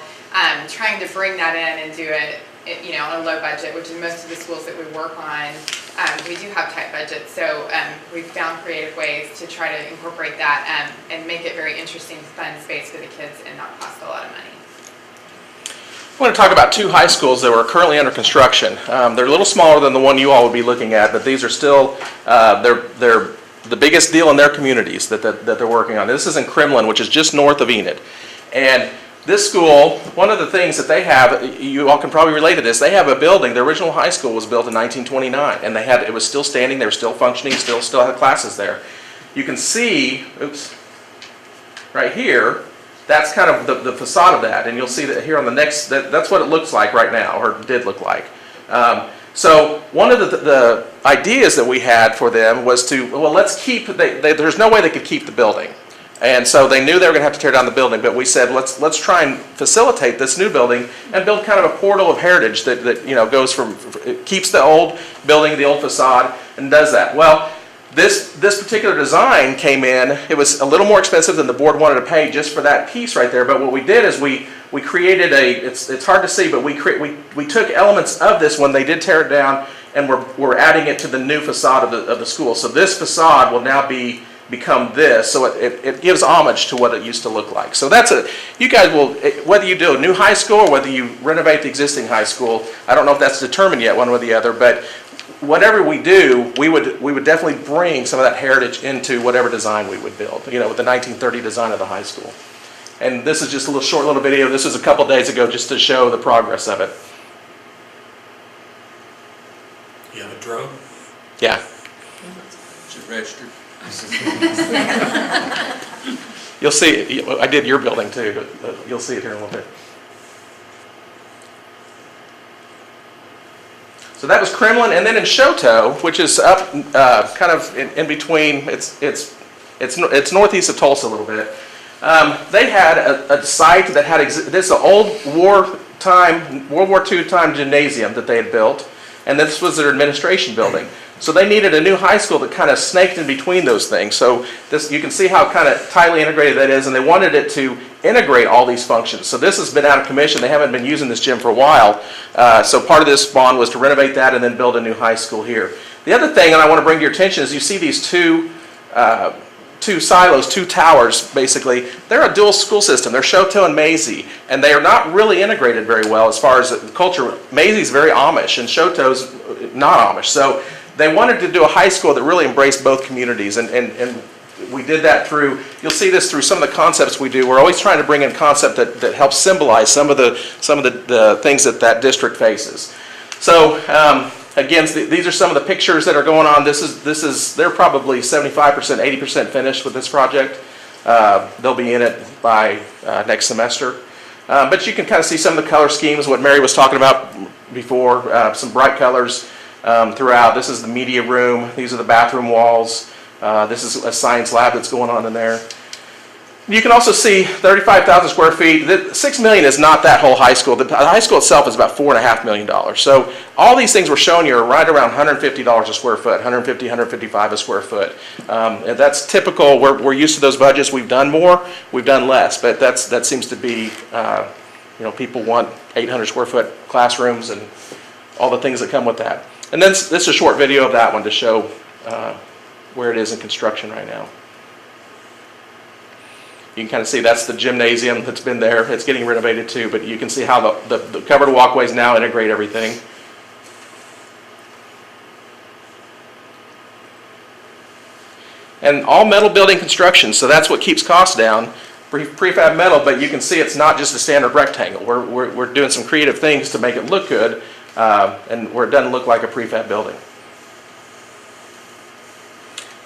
Trying to bring that in and do it, you know, on a low budget, which in most of the schools that we work on, we do have tight budgets. So we've found creative ways to try to incorporate that and make it very interesting, fun space for the kids and not cost a lot of money. I want to talk about two high schools that are currently under construction. They're a little smaller than the one you all would be looking at, but these are still, they're the biggest deal in their communities that they're working on. This is in Kremlin, which is just north of Enid. And this school, one of the things that they have, you all can probably relate to this, they have a building, the original high school was built in 1929, and it was still standing, they were still functioning, still had classes there. You can see, oops, right here, that's kind of the facade of that, and you'll see that here on the next, that's what it looks like right now, or did look like. So one of the ideas that we had for them was to, well, let's keep, there's no way they could keep the building. And so they knew they were going to have to tear down the building, but we said, let's try and facilitate this new building and build kind of a portal of heritage that you know, goes from, it keeps the old building, the old facade, and does that. Well, this particular design came in, it was a little more expensive than the board wanted to pay just for that piece right there, but what we did is we created it's hard to see, but we took elements of this when they did tear it down, and we're adding it to the new facade of the school. So this facade will now become this, so it gives homage to what it used to look like. So that's you guys will, whether you do a new high school or whether you renovate the existing high school, I don't know if that's determined yet one way or the other, but whatever we do, we would definitely bring some of that heritage into whatever design we would build, you know, with the 1930 design of the high school. And this is just a short little video. This was a couple days ago just to show the progress of it. You have a drone? Yeah. Is it registered? You'll see, I did your building too, but you'll see it here in a little bit. So that was Kremlin, and then in Shoto, which is up kind of in between, it's northeast of Tulsa a little bit. They had a site that had, this is an old World War II time gymnasium that they had built, and this was their administration building. So they needed a new high school that kind of snaked in between those things. So this, you can see how kind of tightly integrated that is, and they wanted it to integrate all these functions. So this has been out of commission. They haven't been using this gym for a while. So part of this bond was to renovate that and then build a new high school here. The other thing, and I want to bring to your attention, is you see these two silos, two towers, basically. They're a dual school system. They're Shoto and Maisie, and they are not really integrated very well as far as the culture. Maisie's very Amish, and Shoto's not Amish. So they wanted to do a high school that really embraced both communities, and we did that through, you'll see this through some of the concepts we do. We're always trying to bring in concept that helps symbolize some of the things that district faces. So again, these are some of the pictures that are going on. They're probably 75%, 80% finished with this project. They'll be in it by next semester. But you can kind of see some of the color schemes, what Mary was talking about before, some bright colors throughout. This is the media room. These are the bathroom walls. This is a science lab that's going on in there. You can also see 35,000 square feet. The $6 million is not that whole high school. The high school itself is about $4.5 million. So all these things we're showing you are right around $150 a square foot, $150, $155 a square foot. And that's typical. We're used to those budgets. We've done more, we've done less, but that seems to be, people want 800 square foot classrooms and all the things that come with that. And then this is a short video of that one to show where it is in construction right now. You can kind of see that's the gymnasium that's been there. It's getting renovated too, but you can see how the covered walkways now integrate everything. And all metal building construction, so that's what keeps costs down. Prefab metal, but you can see it's not just a standard rectangle. We're doing some creative things to make it look good, and where it doesn't look like a prefab building.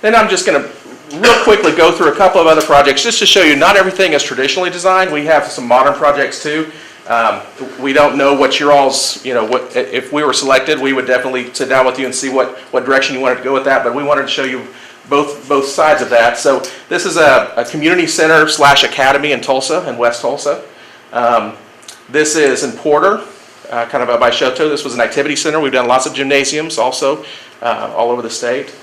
Then I'm just going to real quickly go through a couple of other projects just to show you not everything is traditionally designed. We have some modern projects too. We don't know what your all's, if we were selected, we would definitely sit down with you and see what direction you wanted to go with that, but we wanted to show you both sides of that. So this is a community center / academy in Tulsa, in West Tulsa. This is in Porter, kind of up by Choteau. This was an activity center. We've done lots of gymnasiums also all over the state.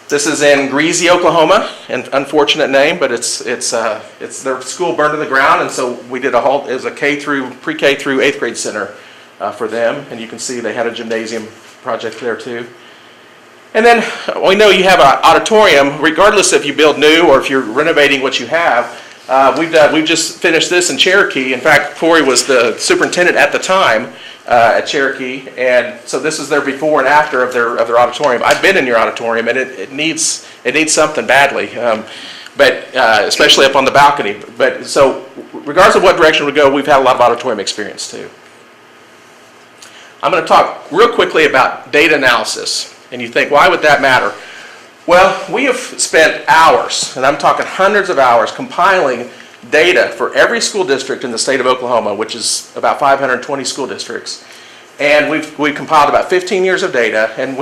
This is in Greasy, Oklahoma, an unfortunate name, but it's their school burned to the ground, and so we did it was a pre-K through 8th grade center for them, and you can see they had a gymnasium project there too. And then we know you have an auditorium, regardless if you build new or if you're renovating what you have. We've just finished this in Cherokee. In fact, Corey was the superintendent at the time at Cherokee, and so this is their before and after of their auditorium. I've been in your auditorium, and it needs something badly, but especially up on the balcony. But so, regardless of what direction we go, we've had a lot of auditorium experience too. I'm going to talk real quickly about data analysis. And you think, why would that matter? Well, we have spent hours, and I'm talking hundreds of hours, compiling data for every school district in the state of Oklahoma, which is about 520 school districts. And we've compiled about 15 years of data, and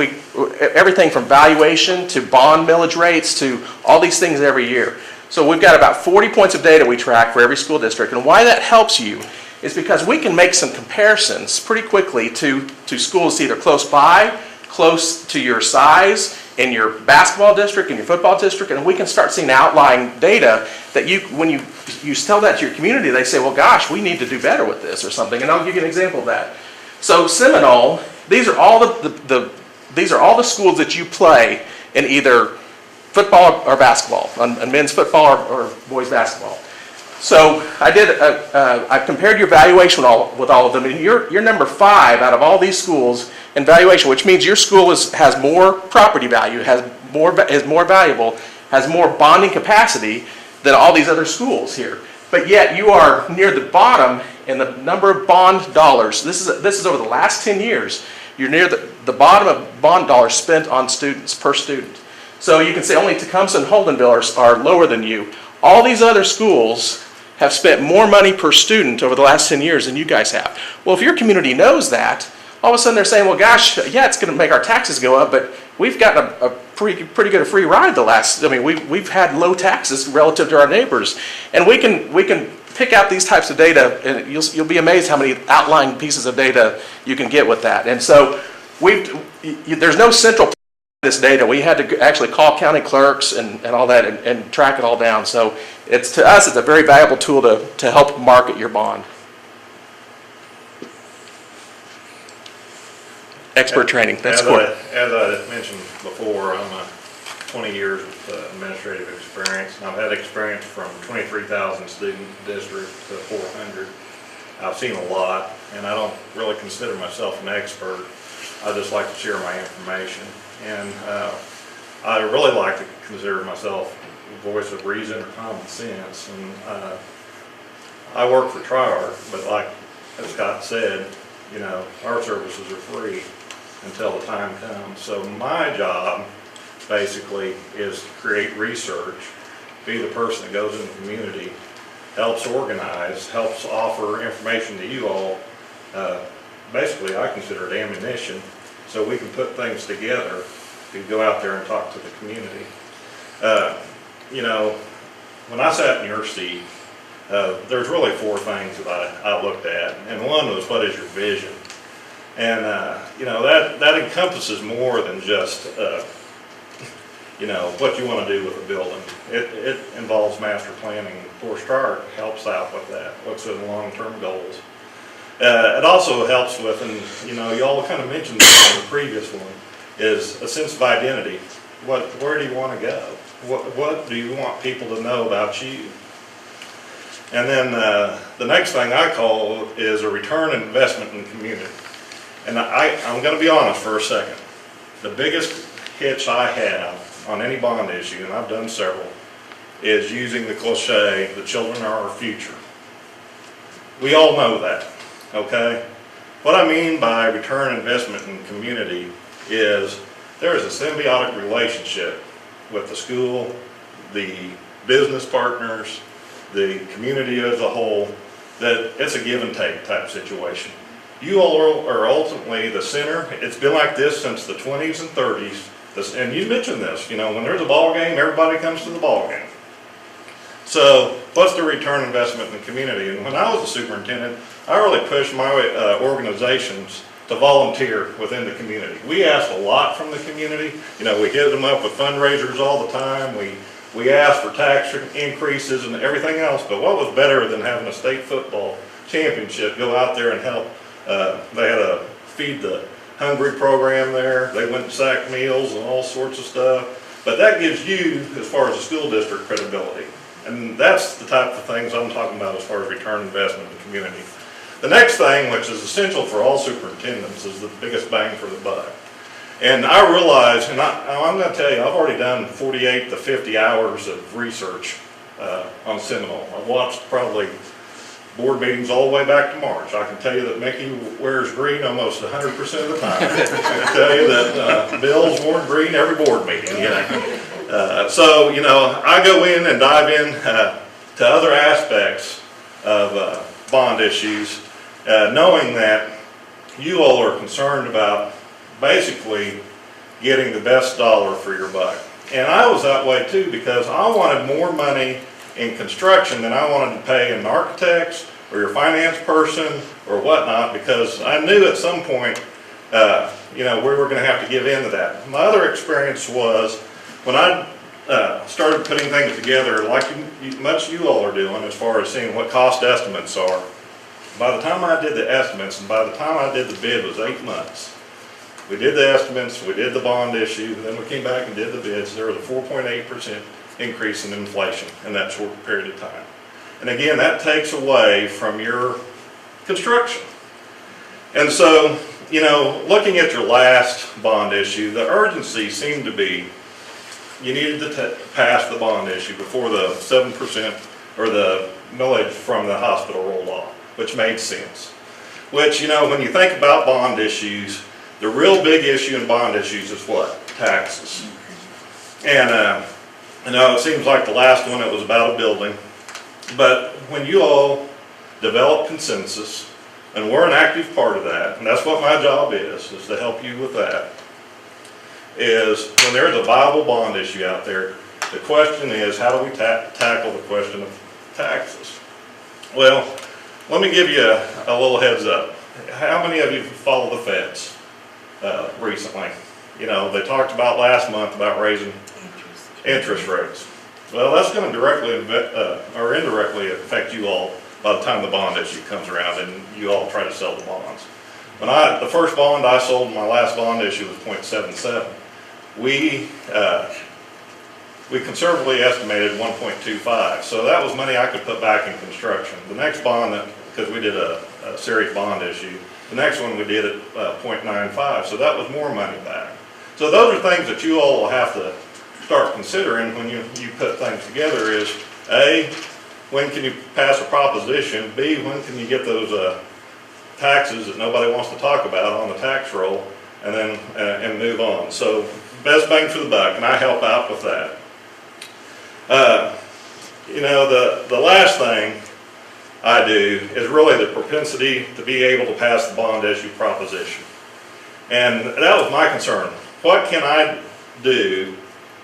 everything from valuation to bond millage rates to all these things every year. So we've got about 40 points of data we track for every school district. And why that helps you is because we can make some comparisons pretty quickly to schools either close by, close to your size in your basketball district, in your football district, and we can start seeing outlying data that when you tell that to your community, they say, well, gosh, we need to do better with this or something. And I'll give you an example of that. So Seminole, these are all the schools that you play in either football or basketball, on men's football or boys basketball. So I compared your valuation with all of them, and you're number 5 out of all these schools in valuation, which means your school has more property value, is more valuable, has more bonding capacity than all these other schools here. But yet you are near the bottom in the number of bond dollars. This is over the last 10 years. You're near the bottom of bond dollars spent on students per student. So you can say only Tecumseh and Holdenville are lower than you. All these other schools have spent more money per student over the last 10 years than you guys have. Well, if your community knows that, all of a sudden they're saying, well, gosh, yeah, it's going to make our taxes go up, but we've gotten a pretty good a free ride we've had low taxes relative to our neighbors. And we can pick out these types of data, and you'll be amazed how many outlying pieces of data you can get with that. And so there's no central this data. We had to actually call county clerks and all that and track it all down. So to us, it's a very valuable tool to help market your bond. Expert training, that's cool. As I mentioned before, I'm 20 years of administrative experience, and I've had experience from 23,000 student district to 400. I've seen a lot, and I don't really consider myself an expert. I just like to share my information. And I really like to consider myself a voice of reason or common sense. And I work for Tri-Arc, but like as Scott said, our services are free until the time comes. So my job basically is to create research be the person that goes in the community, helps organize, helps offer information to you all. Basically, I consider it ammunition, so we can put things together to go out there and talk to the community. You know, when I sat in your seat, there's really 4 things that I looked at, and one was, what is your vision? And, you know, that encompasses more than just, you know, what you want to do with a building. It involves master planning. Of course, START helps out with that, looks at long-term goals. It also helps with, and, you know, y'all kind of mentioned this in the previous one, is a sense of identity. Where do you want to go? What do you want people to know about you? And then the next thing I call is a return on investment in the community. And I'm going to be honest for a second. The biggest hitch I have on any bond issue, and I've done several, is using the cliche, the children are our future. We all know that, okay? What I mean by return on investment in the community is there is a symbiotic relationship with the school, the business partners, the community as a whole, that it's a give and take type situation. You all are ultimately the center. It's been like this since the 20s and 30s. And you mentioned this, you know, when there's a ball game, everybody comes to the ball game. So what's the return investment in the community? And when I was a superintendent, I really pushed my organizations to volunteer within the community. We asked a lot from the community. You know, we hit them up with fundraisers all the time. We asked for tax increases and everything else, but what was better than having a state football championship go out there and help? They had a Feed the Hungry program there. They went and sacked meals and all sorts of stuff. But that gives you, as far as the school district, credibility. And that's the type of things I'm talking about as far as return investment in the community. The next thing, which is essential for all superintendents, is the biggest bang for the buck. And I realize, and I'm going to tell you, I've already done 48 to 50 hours of research on Seminole. I've watched probably board meetings all the way back to March. I can tell you that Mickey wears green almost 100% of the time. I can tell you that Bill's worn green every board meeting. You know? So, you know, I go in and dive in to other aspects of bond issues, knowing that you all are concerned about basically getting the best dollar for your buck. And I was that way too, because I wanted more money in construction than I wanted to pay an architect or your finance person or whatnot, because I knew at some point, you know, we were going to have to give in to that. My other experience was when I started putting things together, like much you all are doing as far as seeing what cost estimates are. By the time I did the estimates and by the time I did the bid was 8 months. We did the estimates, we did the bond issue, and then we came back and did the bids. There was a 4.8% increase in inflation in that short period of time. And again, that takes away from your construction. And so, you know, looking at your last bond issue, the urgency seemed to be you needed to pass the bond issue before the 7% or the millage from the hospital rolled off, which made sense. Which, you know, when you think about bond issues, the real big issue in bond issues is what? Taxes. And, you know, it seems like the last one, it was about a building. But when you all develop consensus, and we're an active part of that, and that's what my job is to help you with that, is when there's a viable bond issue out there, the question is, how do we tackle the question of taxes? Well, let me give you a little heads up. How many of you follow the feds recently? You know, they talked about last month about raising interest rates. Well, that's going to directly or indirectly affect you all by the time the bond issue comes around and you all try to sell the bonds. When the first bond I sold in my last bond issue was 0.77. We conservatively estimated 1.25, so that was money I could put back in construction. The next bond, because we did a series bond issue, the next one we did at 0.95, so that was more money back. So those are things that you all will have to start considering when you put things together is, A, when can you pass a proposition? B, when can you get those taxes that nobody wants to talk about on the tax roll, and then and move on. So best bang for the buck, and I help out with that. You know, the last thing I do is really the propensity to be able to pass the bond issue proposition. And that was my concern. What can I do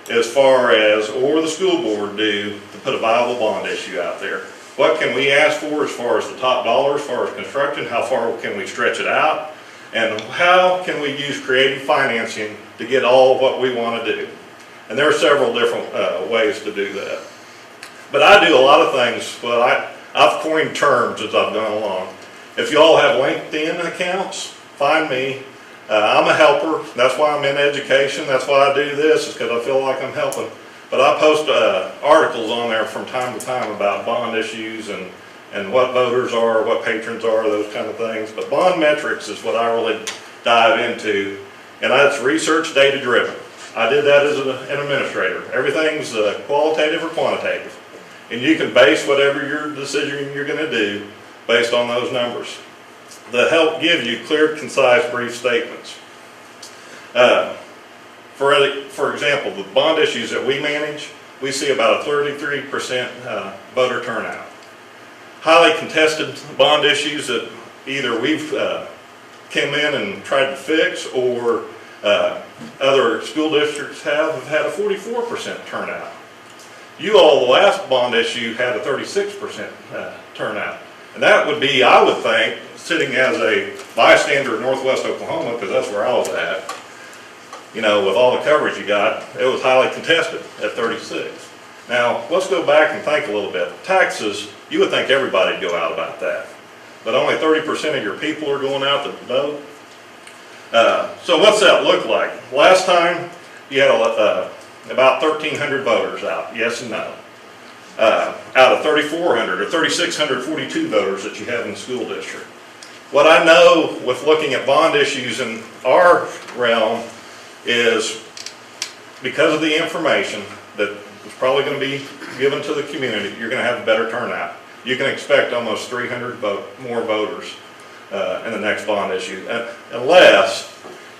as far as, or the school board do, to put a viable bond issue out there? What can we ask for as far as the top dollar, as far as construction? How far can we stretch it out? And how can we use creative financing to get all what we want to do? And there are several different ways to do that. But I do a lot of things, well, I've coined terms as I've gone along. If you all have LinkedIn accounts, find me. I'm a helper. That's why I'm in education. That's why I do this, is because I feel like I'm helping. But I post articles on there from time to time about bond issues and what voters are, what patrons are, those kind of things. But bond metrics is what I really dive into. And that's research data driven. I did that as an administrator. Everything's qualitative or quantitative. And you can base whatever your decision you're going to do based on those numbers that help give you clear, concise, brief statements. For example, the bond issues that we manage, we see about a 33% voter turnout. Highly contested bond issues that either we've come in and tried to fix, or other school districts have had a 44% turnout. You all, the last bond issue, had a 36% turnout. And that would be, I would think, sitting as a bystander in Northwest Oklahoma, because that's where I was at, you know, with all the coverage you got, it was highly contested at 36. Now, let's go back and think a little bit. Taxes, you would think everybody'd go out about that. But only 30% of your people are going out to vote. So what's that look like? Last time, you had about 1,300 voters out, yes and no. Out of 3,400 or 3,642 voters that you have in the school district. What I know with looking at bond issues in our realm is, because of the information that is probably going to be given to the community, you're going to have a better turnout. You can expect almost 300 more voters in the next bond issue, unless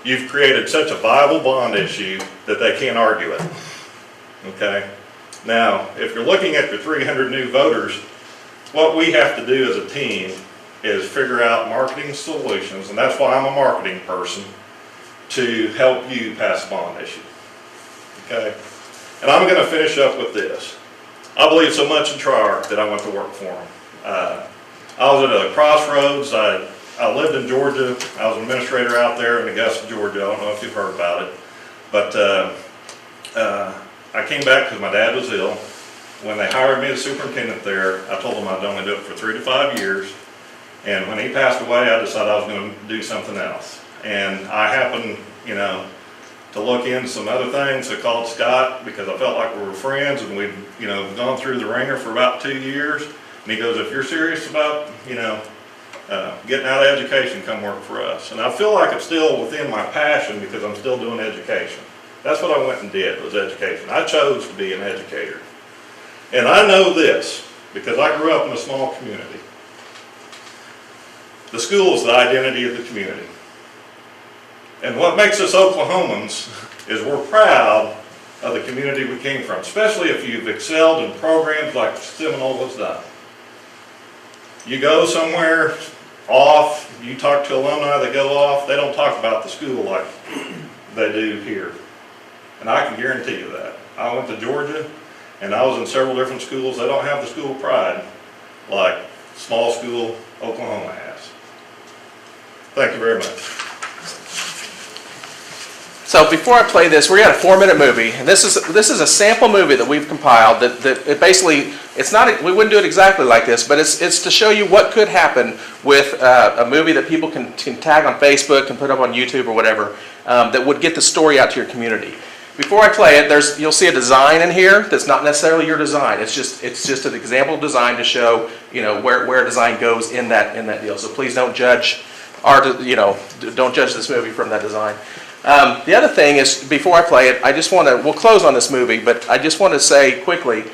you've created such a viable bond issue that they can't argue it. Okay? Now, if you're looking at the 300 new voters, what we have to do as a team is figure out marketing solutions, and that's why I'm a marketing person, to help you pass a bond issue. Okay? And I'm going to finish up with this. I believe so much in Tri-Arc that I went to work for them. I was at a crossroads. I lived in Georgia. I was an administrator out there in Augusta, Georgia. I don't know if you've heard about it. But I came back because my dad was ill. When they hired me as superintendent there, I told them I'd only do it for 3 to 5 years. And when he passed away, I decided I was going to do something else. And I happened, you know, to look into some other things. I called Scott because I felt like we were friends, and we'd, you know, gone through the ringer for about 2 years. And he goes, if you're serious about, you know, getting out of education, come work for us. And I feel like it's still within my passion because I'm still doing education. That's what I went and did, was education. I chose to be an educator. And I know this because I grew up in a small community. The school is the identity of the community. And what makes us Oklahomans is we're proud of the community we came from, especially if you've excelled in programs like Seminole has done. You go somewhere off, you talk to alumni that go off, they don't talk about the school like they do here. And I can guarantee you that. I went to Georgia, and I was in several different schools. They don't have the school pride like small school Oklahoma has. Thank you very much. So before I play this, we got a 4-minute movie, and this is a sample movie that we've compiled. That it basically, it's not, we wouldn't do it exactly like this, but it's to show you what could happen with a movie that people can tag on Facebook and put up on YouTube or whatever, that would get the story out to your community. Before I play it, you'll see a design in here that's not necessarily your design. It's just an example design to show, you know, where design goes in that deal. So please don't judge don't judge this movie from that design. The other thing is, before I play it, we'll close on this movie, but I just want to say quickly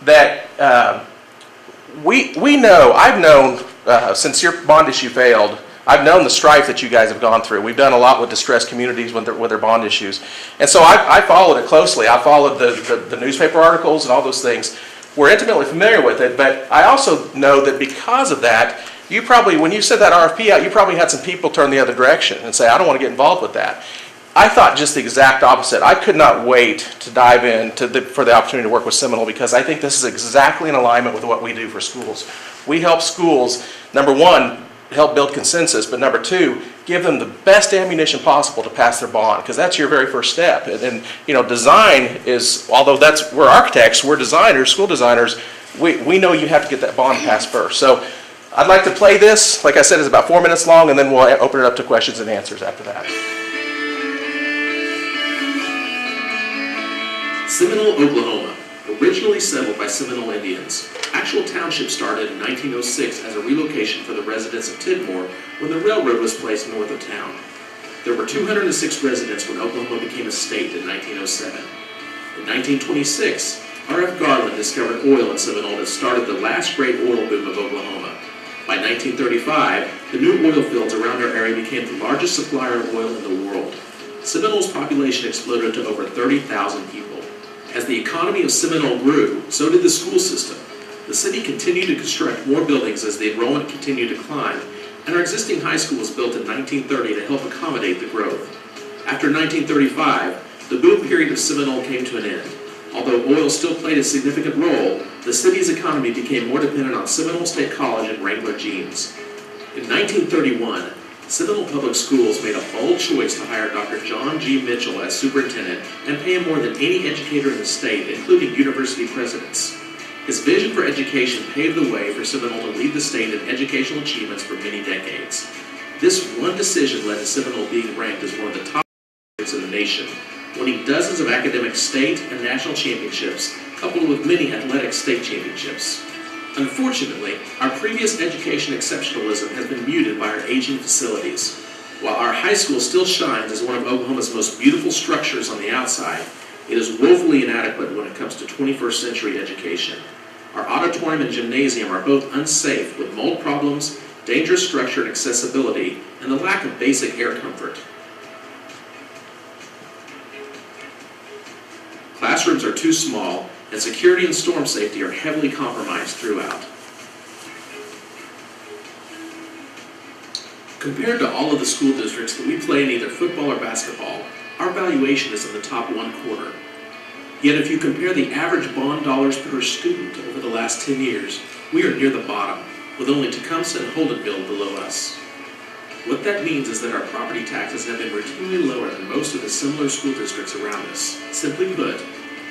that I've known since your bond issue failed, I've known the strife that you guys have gone through. We've done a lot with distressed communities with their bond issues. And so I followed it closely. I followed the newspaper articles and all those things. we're intimately familiar with it, but I also know that because of that, you probably, when you sent that RFP out, you probably had some people turn the other direction and say, I don't want to get involved with that. I thought just the exact opposite. I could not wait to dive in for the opportunity to work with Seminole, because I think this is exactly in alignment with what we do for schools. We help schools, number one, help build consensus, but number two, give them the best ammunition possible to pass their bond, because that's your very first step. And you know, design is, although we're architects, we're designers, school designers, we know you have to get that bond passed first. So I'd like to play this. Like I said, it's about 4 minutes long, and then we'll open it up to questions and answers after that. Seminole, Oklahoma, originally settled by Seminole Indians. Actual township started in 1906 as a relocation for the residents of Tidmore when the railroad was placed north of town. There were 206 residents when Oklahoma became a state in 1907. In 1926, R.F. Garland discovered oil in Seminole that started the last great oil boom of Oklahoma. By 1935, the new oil fields around our area became the largest supplier of oil in the world. Seminole's population exploded to over 30,000 people. As the economy of Seminole grew, so did the school system. The city continued to construct more buildings as the enrollment continued to climb, and our existing high school was built in 1930 to help accommodate the growth. After 1935, the boom period of Seminole came to an end. Although oil still played a significant role, the city's economy became more dependent on Seminole State College and Wrangler jeans. In 1931, Seminole Public Schools made a bold choice to hire Dr. John G. Mitchell as superintendent and pay him more than any educator in the state, including university presidents. His vision for education paved the way for Seminole to lead the state in educational achievements for many decades. This one decision led to Seminole being ranked as one of the top schools in the nation, winning dozens of academic state and national championships, coupled with many athletic state championships. Unfortunately, our previous education exceptionalism has been muted by our aging facilities. While our high school still shines as one of Oklahoma's most beautiful structures on the outside, it is woefully inadequate when it comes to 21st century education. Our auditorium and gymnasium are both unsafe, with mold problems, dangerous structure and accessibility, and the lack of basic air comfort. Classrooms are too small, and security and storm safety are heavily compromised throughout. Compared to all of the school districts that we play in either football or basketball, our valuation is in the top 1/4. Yet if you compare the average bond dollars per student over the last 10 years, we are near the bottom, with only Tecumseh and Holdenville below us. What that means is that our property taxes have been routinely lower than most of the similar school districts around us. Simply put,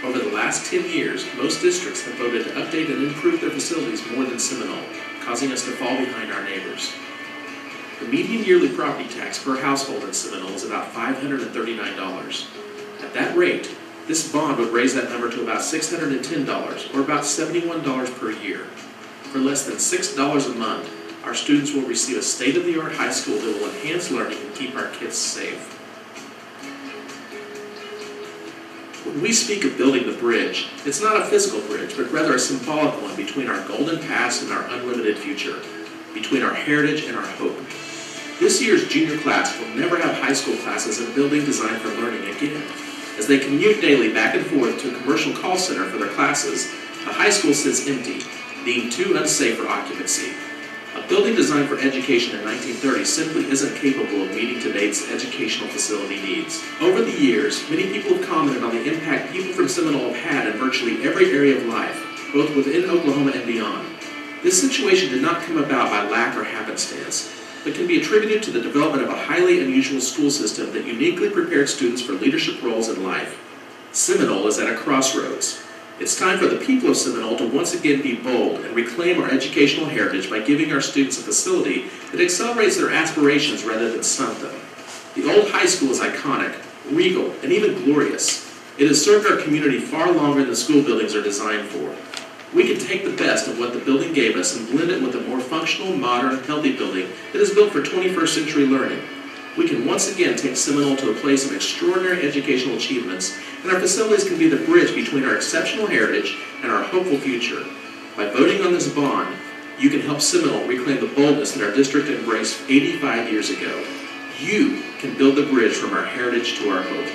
over the last 10 years, most districts have voted to update and improve their facilities more than Seminole, causing us to fall behind our neighbors. The median yearly property tax per household in Seminole is about $539. At that rate, this bond would raise that number to about $610, or about $71 per year. For less than $6 a month, our students will receive a state-of-the-art high school that will enhance learning and keep our kids safe. When we speak of building the bridge, it's not a physical bridge, but rather a symbolic one between our golden past and our unlimited future, between our heritage and our hope. This year's junior class will never have high school classes in a building designed for learning again. As they commute daily back and forth to a commercial call center for their classes, the high school sits empty, deemed too unsafe for occupancy. A building designed for education in 1930 simply isn't capable of meeting today's educational facility needs. Over the years, many people have commented on the impact people from Seminole have had in virtually every area of life, both within Oklahoma and beyond. This situation did not come about by lack or happenstance, but can be attributed to the development of a highly unusual school system that uniquely prepared students for leadership roles in life. Seminole is at a crossroads. It's time for the people of Seminole to once again be bold and reclaim our educational heritage by giving our students a facility that accelerates their aspirations rather than stunt them. The old high school is iconic, regal, and even glorious. It has served our community far longer than school buildings are designed for. We can take the best of what the building gave us and blend it with a more functional, modern, healthy building that is built for 21st century learning. We can once again take Seminole to a place of extraordinary educational achievements, and our facilities can be the bridge between our exceptional heritage and our hopeful future. By voting on this bond, you can help Seminole reclaim the boldness that our district embraced 85 years ago. You can build the bridge from our heritage to our hope.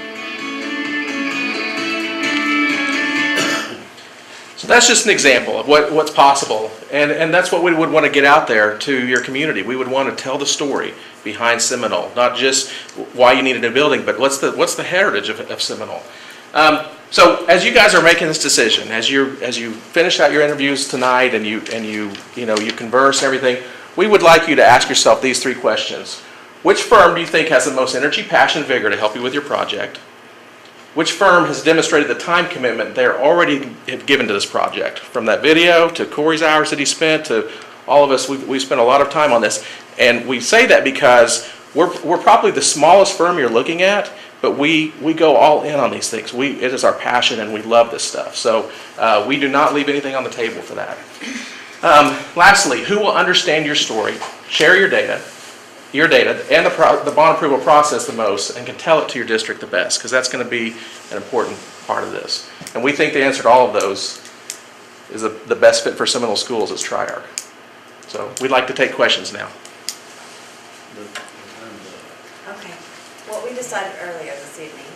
So that's just an example of what's possible. And that's what we would want to get out there to your community. We would want to tell the story behind Seminole, not just why you need a new building, but what's the heritage of Seminole. So as you guys are making this decision, as you finish out your interviews tonight and you converse and everything, we would like you to ask yourself these 3 questions. Which firm do you think has the most energy, passion, vigor to help you with your project? Which firm has demonstrated the time commitment they're already have given to this project? From that video to Corey's hours that he spent to all of us, we've spent a lot of time on this. And we say that because we're probably the smallest firm you're looking at, but we go all in on these things. It is our passion and we love this stuff. So we do not leave anything on the table for that. Lastly, who will understand your story, share your data and the bond approval process the most, and can tell it to your district the best, because that's going to be an important part of this. And we think the answer to all of those is the best fit for Seminole Schools is Triarch. So we'd like to take questions now. Okay. What we decided earlier this evening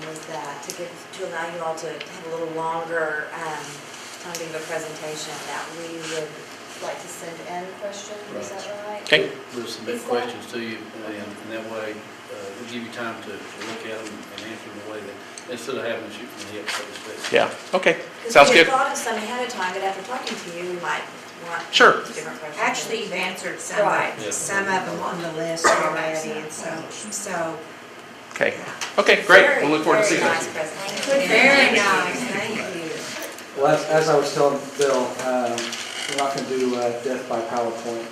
was that to allow you all to have a little longer time to give a presentation, that we would like to send in questions. Is that right? Okay. We'll submit questions to you, and that way we'll give you time to look at them and answer them the way that, instead of having to shoot from the hip, so to speak. Yeah, okay. Sounds good. Because we had thought of some ahead of time, but after talking to you, we might want different questions. Actually, you've answered some, some of them on the list already, and so. Okay. Okay, great. We'll look forward to seeing you. Very nice presentation. Very nice, thank you. Well, as I was telling Bill, we're not going to do death by PowerPoint.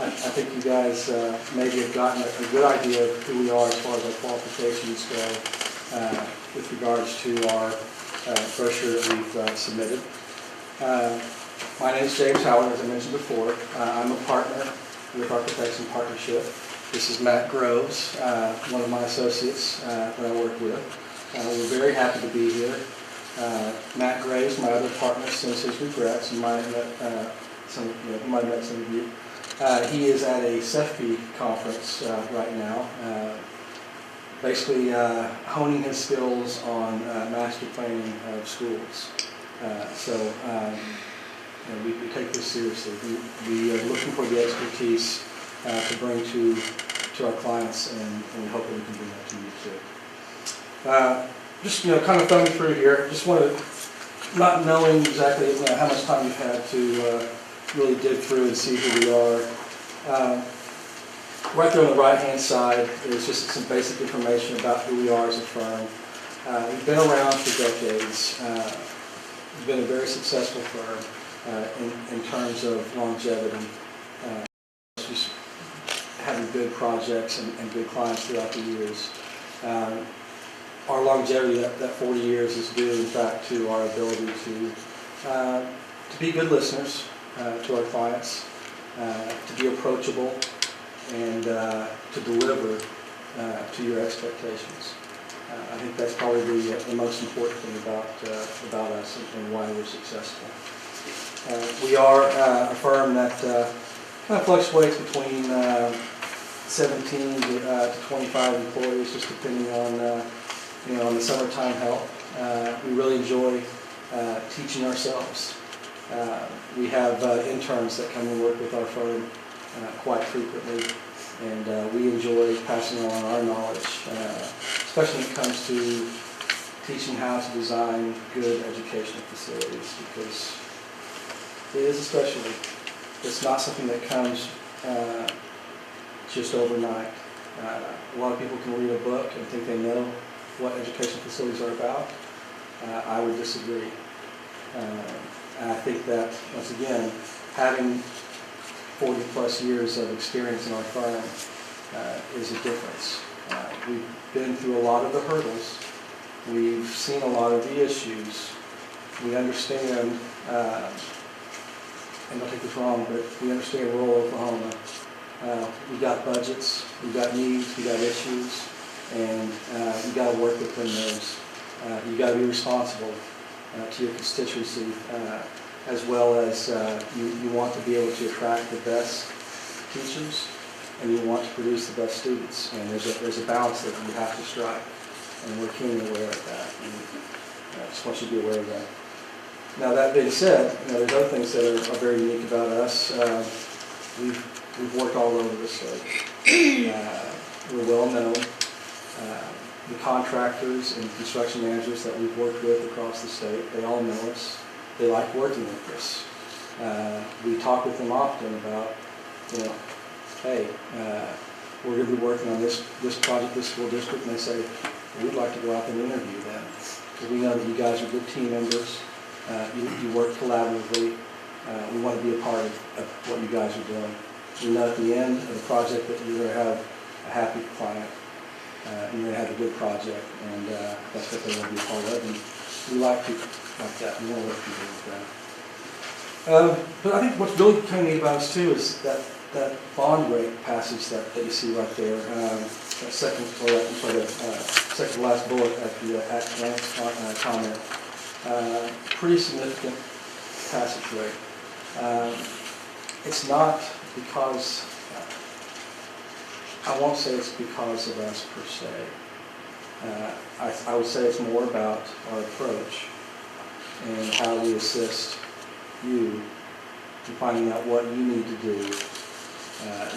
I think you guys maybe have gotten a good idea of who we are as far as our qualifications go with regards to our brochure that we've submitted. My name is James Howard, as I mentioned before. I'm a partner with Architects in Partnership. This is Matt Groves, one of my associates that I work with. We're very happy to be here. Matt Graves, my other partner, sends his regrets. You might have met some of you. He is at a CEFP conference right now, basically honing his skills on master planning of schools. We take this seriously. We are looking for the expertise to bring to our clients, and we hope that we can bring that to you too. Just kind of thumbing through here. Just wanted, not knowing exactly how much time you've had to really dig through and see who we are. Right there on the right-hand side is just some basic information about who we are as a firm. We've been around for decades. We've been a very successful firm in terms of longevity. Just having good projects and good clients throughout the years. Our longevity, that 40 years, is due in fact to our ability to be good listeners to our clients, to be approachable, and to deliver to your expectations. I think that's probably the most important thing about us and why we're successful. We are a firm that kind of fluctuates between 17 to 25 employees, just depending on on the summertime help. We really enjoy teaching ourselves. We have interns that come and work with our firm quite frequently, and we enjoy passing on our knowledge, especially when it comes to teaching how to design good educational facilities, because it is a specialty. It's not something that comes just overnight. A lot of people can read a book and think they know what education facilities are about. I would disagree. And I think that, once again, having 40 plus years of experience in our firm is a difference. We've been through a lot of the hurdles. We've seen a lot of the issues. We understand, and don't take this wrong, but we understand rural Oklahoma. We've got budgets, we've got needs, we've got issues, and you've got to work within those. You've got to be responsible to your constituency, as well as you want to be able to attract the best teachers, and you want to produce the best students. And there's a balance that you have to strike, and we're keenly aware of that. And I just want you to be aware of that. Now, that being said, there's other things that are very unique about us. We've worked all over the state. We're well known. The contractors and construction managers that we've worked with across the state, they all know us. They like working with us. We talk with them often about, hey, we're going to be working on this project, this school district, and they say, we'd like to go out and interview them. Because we know that you guys are good team members. You work collaboratively. We want to be a part of what you guys are doing. We know at the end of the project that you're going to have a happy client. And you're going to have a good project, and that's what they want to be a part of. And we like people like that. We want to work people with that. But I think what's really kind of neat about us too is that bond rate passage that you see right there. That second to last bullet at the at-glance comment. Pretty significant passage rate. It's not because, I won't say it's because of us per se. I would say it's more about our approach and how we assist you in finding out what you need to do,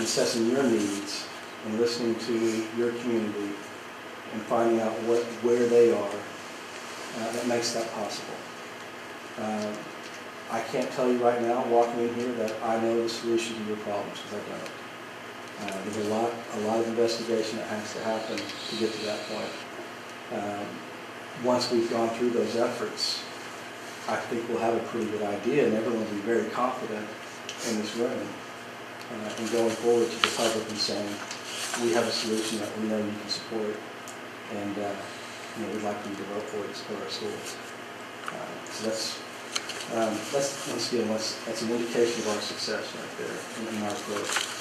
assessing your needs, and listening to your community, and finding out where they are that makes that possible. I can't tell you right now, walking in here, that I know the solution to your problems, because I don't. There's a lot of investigation that has to happen to get to that point. Once we've gone through those efforts, I think we'll have a pretty good idea, and everyone will be very confident in this room and going forward to the public and saying, we have a solution that we know you can support, and we'd like you to vote for it for our schools. So that's an indication of our success right there in our approach.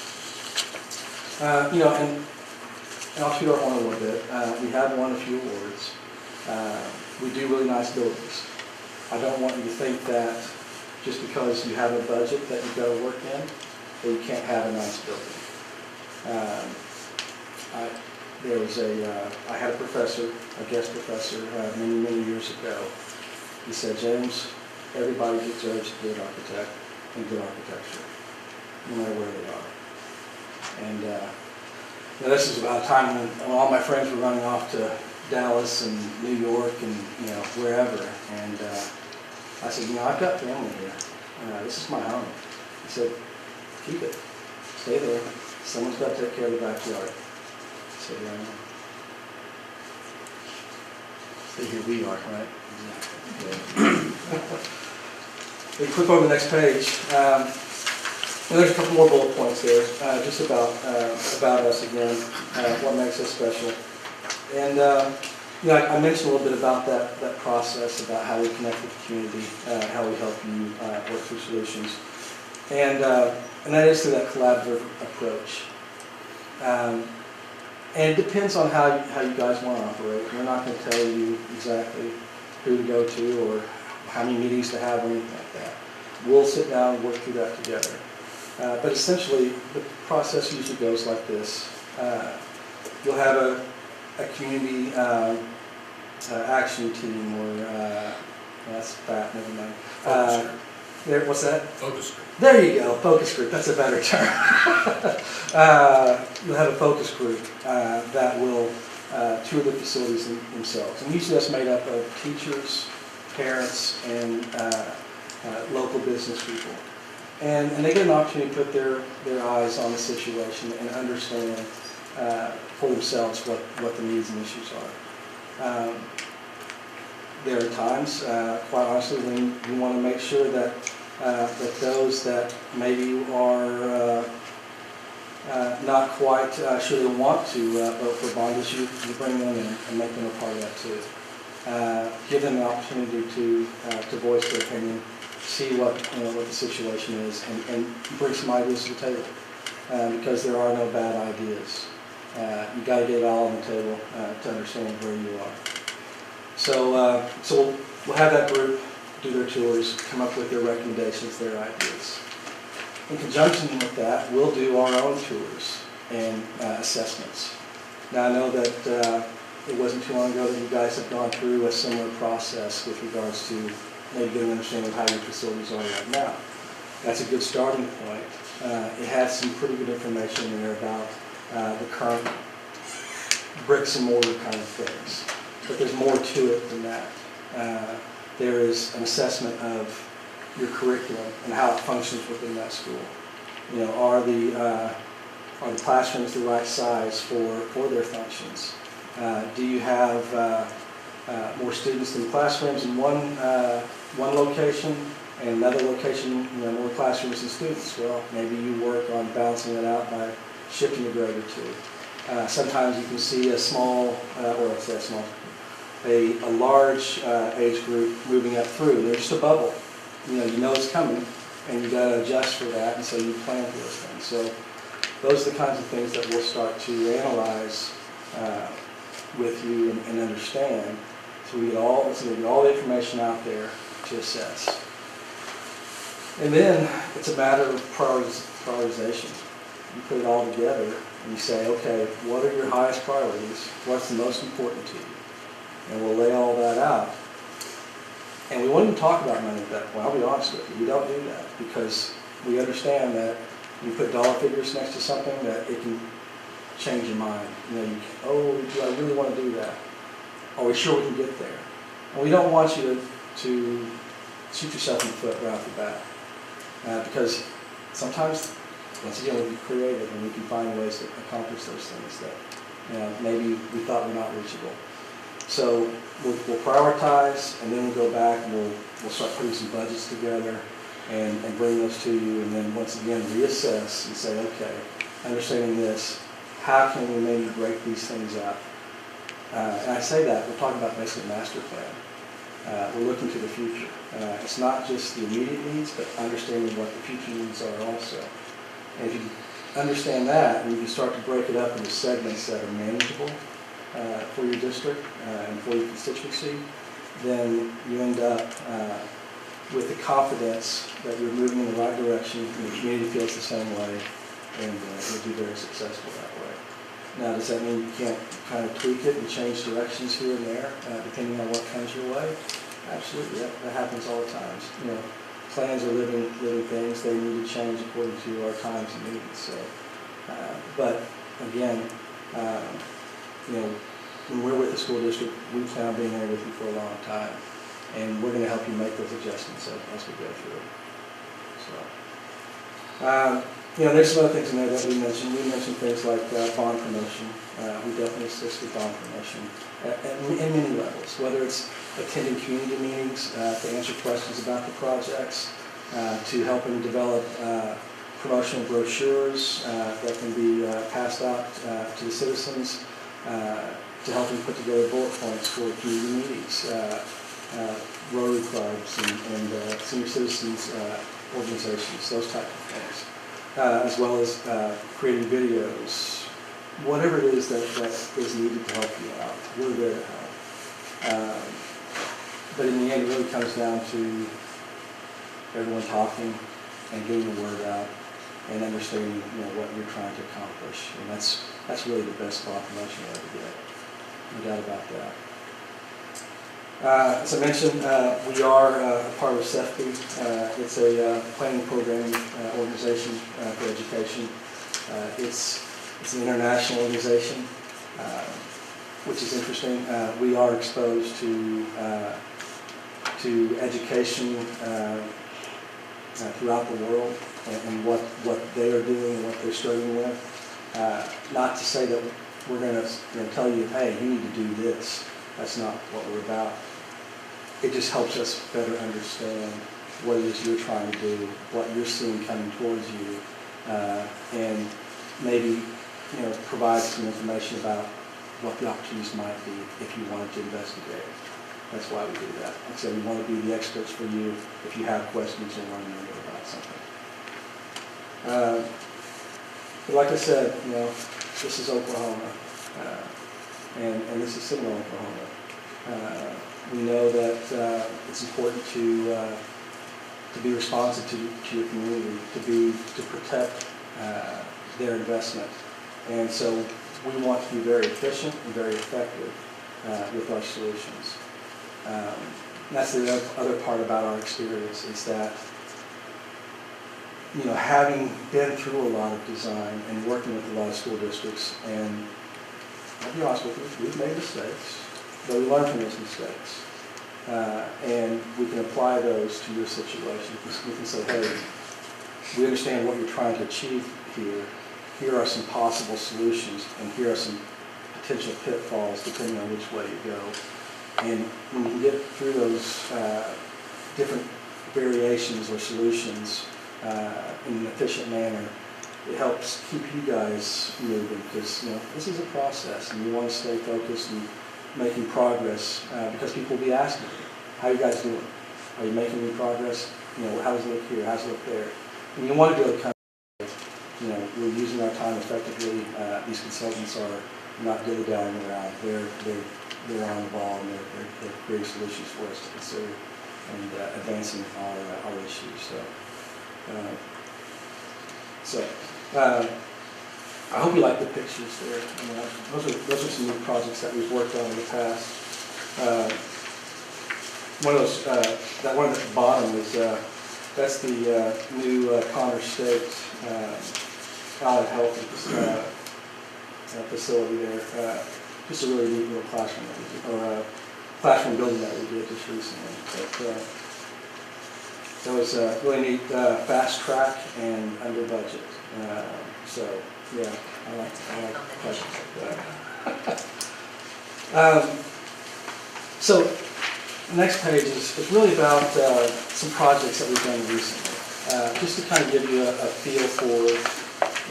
And I'll toot our horn a little bit. We have won a few awards. We do really nice buildings. I don't want you to think that just because you have a budget that you've got to work in, that you can't have a nice building. I had a professor, a guest professor, many years ago. He said, James, everybody deserves a good architect and good architecture, no matter where they are. And this is about a time when all my friends were running off to Dallas and New York and wherever. And I said, I've got family here. This is my home. He said, keep it. Stay there. Someone's got to take care of the backyard. I said, yeah, I know. So here we are, right? We click on the next page. And there's a couple more bullet points there, just about us again, what makes us special. And I mentioned a little bit about that process, about how we connect with the community, how we help you work through solutions, and that is through that collaborative approach. And it depends on how you guys want to operate. We're not going to tell you exactly who to go to or how many meetings to have or anything like that. We'll sit down and work through that together. But essentially, the process usually goes like this. You'll have a community action team, or that's fat, never mind. What's that? Focus group. There you go, focus group, that's a better term. You'll have a focus group that will tour the facilities themselves. And usually that's made up of teachers, parents, and local business people. And they get an opportunity to put their eyes on the situation and understand for themselves what the needs and issues are. There are times, quite honestly, when you want to make sure that those that maybe are not quite sure they want to vote for bond issue, you bring them in and make them a part of that too. Give them the opportunity to voice their opinion, see what the situation is, and bring some ideas to the table, because there are no bad ideas. You got to get it all on the table to understand where you are. So we'll have that group do their tours, come up with their recommendations, their ideas. In conjunction with that, we'll do our own tours and assessments. Now I know that it wasn't too long ago that you guys have gone through a similar process with regards to maybe get an understanding of how your facilities are right now. That's a good starting point. It has some pretty good information in there about the current bricks and mortar kind of things. But there's more to it than that. There is an assessment of your curriculum and how it functions within that school. You know, are the classrooms the right size for their functions? Do you have more students in classrooms in one location and another location, you know, more classrooms and students? Well, maybe you work on balancing it out by shifting a grade or two. Sometimes you can see a small, or I say a small, a large age group moving up through. There's just a bubble. You know it's coming, and you got to adjust for that, and so you plan for those things. So those are the kinds of things that we'll start to analyze with you and understand. So we get all the information out there to assess. And then it's a matter of prioritization. You put it all together and you say, okay, what are your highest priorities? What's the most important to you? And we'll lay all that out. And we won't even talk about money at that point. I'll be honest with you. We don't do that because we understand that you put dollar figures next to something that it can change your mind. You know, you can, oh, do I really want to do that? Are we sure we can get there? And we don't want you to shoot yourself in the foot right off the bat. Because sometimes, once again, we'll be creative and we can find ways to accomplish those things that maybe we thought were not reachable. So we'll prioritize, and then we'll go back and we'll start putting some budgets together and bring those to you, and then once again reassess and say, okay, understanding this, how can we maybe break these things up? And I say that, we're talking about basically a master plan. We're looking to the future. It's not just the immediate needs, but understanding what the future needs are also. And if you understand that, and you can start to break it up into segments that are manageable for your district and for your constituency, then you end up with the confidence that you're moving in the right direction, and the community feels the same way, and you'll be very successful that way. Now, does that mean you can't kind of tweak it and change directions here and there, depending on what comes your way? Absolutely, that happens all the time. You know, plans are living things. They need to change according to our times and needs. So, but again, you know, when we're with the school district, we plan on being there with you for a long time, and we're going to help you make those adjustments as we go through. So, you know, there's some other things in there that we mentioned. We mentioned things like bond promotion. We definitely assist with bond promotion at many levels, whether it's attending community meetings to answer questions about the projects, to helping develop promotional brochures that can be passed out to the citizens, to helping put together bullet points for community meetings, Rotary clubs and senior citizens organizations, those type of things. As well as creating videos, whatever it is that is needed to help you out. We're there to help. But in the end, it really comes down to everyone talking and getting the word out and understanding, you know, what you're trying to accomplish. And that's really the best bond promotion you'll ever get. No doubt about that. As I mentioned, we are a part of CEFP. It's a planning programming organization for education. It's an international organization, which is interesting. We are exposed to education throughout the world and what they are doing and what they're struggling with. Not to say that we're going to tell you, hey, you need to do this. That's not what we're about. It just helps us better understand what it is you're trying to do, what you're seeing coming towards you, and maybe provide some information about what the opportunities might be if you wanted to investigate. That's why we do that. Like I said, we want to be the experts for you if you have questions or want to know more about something. But like I said, this is Oklahoma, and this is Seminole, Oklahoma. We know that it's important to be responsive to your community, to protect their investment, and so we want to be very efficient and very effective with our solutions. And that's the other part about our experience is that, you know, having been through a lot of design and working with a lot of school districts, and I'll be honest with you, we've made mistakes, but we learn from those mistakes. And we can apply those to your situation. We can say, hey, we understand what you're trying to achieve here. Here are some possible solutions, and here are some potential pitfalls depending on which way you go. And when you can get through those different variations or solutions in an efficient manner, it helps keep you guys moving, because you know this is a process, and you want to stay focused and making progress because people will be asking you, how are you guys doing? Are you making any progress? You know, how does it look here? How does it look there? And you want to be able to come, you know, we're using our time effectively. These consultants are not dilly-dallying around. They're on the ball, and they're creating solutions for us to consider and advancing our issues. I hope you like the pictures there. Those are some new projects that we've worked on in the past. One of those, that one at the bottom is that's the new Connor State Allied Health facility there. Just a really neat little classroom classroom building that we did just recently. But, that was really neat, fast track and under budget. So yeah, I like projects like that. So the next page is really about some projects that we've done recently, just to kind of give you a feel for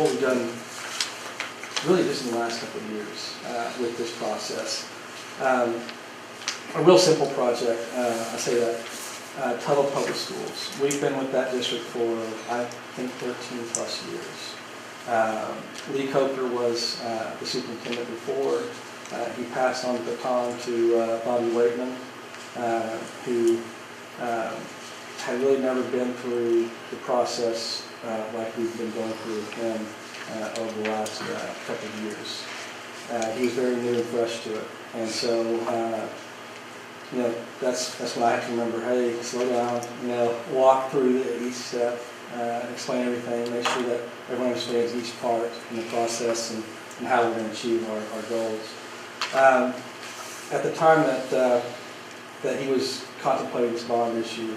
what we've done really just in the last couple of years with this process. A real simple project, I say that, Tuttle Public Schools. We've been with that district for, I think, 13 plus years. Lee Coker was the superintendent before. He passed on the baton to Bobby Waitman, who had really never been through the process like we've been going through with him over the last couple of years. He was very new and fresh to it. And so, you know, that's when I have to remember, hey, slow down, you know, walk through each step, explain everything, make sure that everyone understands each part in the process and how we're going to achieve our goals. At the time that he was contemplating this bond issue,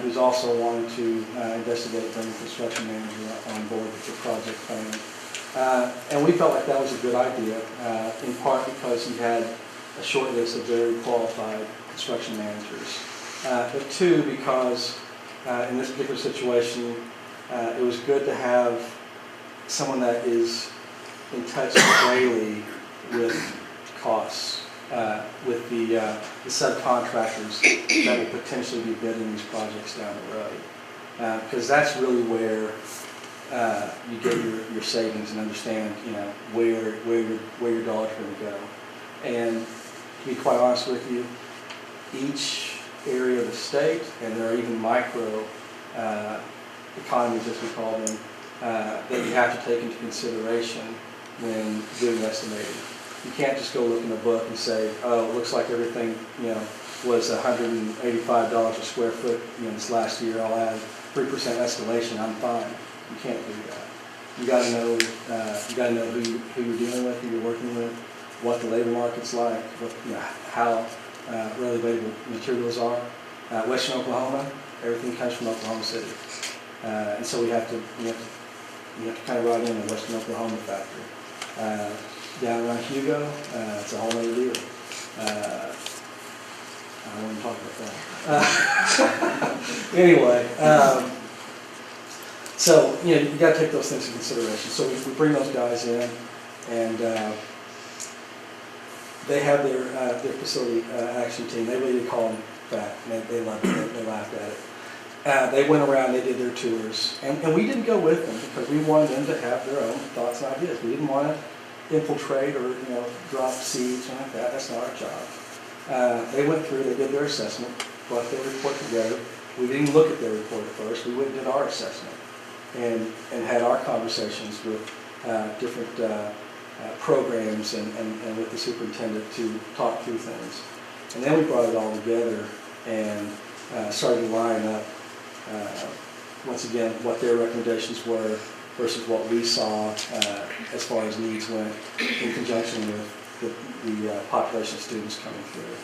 he was also wanting to investigate bringing a construction manager on board with the project planning. And we felt like that was a good idea, in part because he had a short list of very qualified construction managers. But two, because in this particular situation, it was good to have someone that is in touch daily with costs, with the subcontractors that will potentially be bidding these projects down the road. Because that's really where you get your savings and understand, you know, where your dollars are going to go. And to be quite honest with you, each area of the state, and there are even micro economies, as we call them, that you have to take into consideration when doing estimating. You can't just go look in a book and say, oh, it looks like everything, you know, was $185 a square foot, you know, this last year. I'll add 3% escalation. I'm fine. You can't do that. You got to know. You got to know who you're dealing with, who you're working with, what the labor market's like, what, you know, how readily available materials are. Western Oklahoma, everything comes from Oklahoma City, and so we have to kind of ride in the Western Oklahoma factory. Down around Hugo, it's a whole other deal. I don't want to talk about that. Anyway, so you know, you got to take those things into consideration. So we bring those guys in, and they have their facility action team. They really call them fat. They loved it. They laughed at it. They went around. They did their tours, and we didn't go with them because we wanted them to have their own thoughts and ideas. We didn't want to infiltrate or, you know, drop seeds or like that. That's not our job. They went through, they did their assessment, brought their report together. We didn't look at their report at first. We went and did our assessment and had our conversations with different programs and with the superintendent to talk through things. And then we brought it all together and started to line up, once again, what their recommendations were versus what we saw as far as needs went in conjunction with the population of students coming through.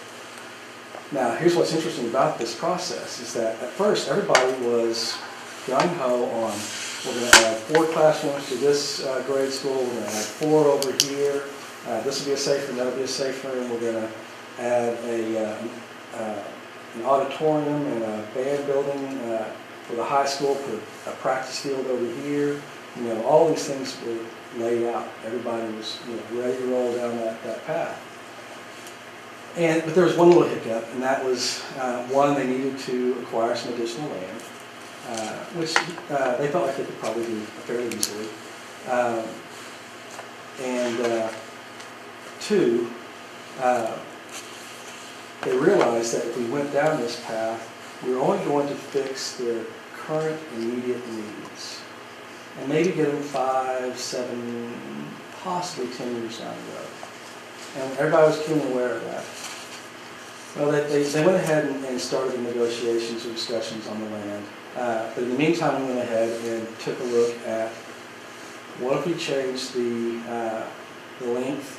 Now, here's what's interesting about this process is that at first everybody was gung-ho on, we're going to add 4 classrooms to this grade school, we're going to add 4 over here, this will be a safe room, that'll be a safe room, we're going to add an auditorium and a band building for the high school, put a practice field over here. You know, all these things were laid out. Everybody was, you know, ready to roll down that path. But there was one little hiccup, and that was, one, they needed to acquire some additional land, which they felt like they could probably do fairly easily. Two, they realized that if we went down this path, we were only going to fix their current immediate needs, and maybe get them 5, 7, possibly 10 years down the road. And everybody was keenly aware of that. Well, they went ahead and started the negotiations or discussions on the land. But in the meantime, we went ahead and took a look at what if we changed the length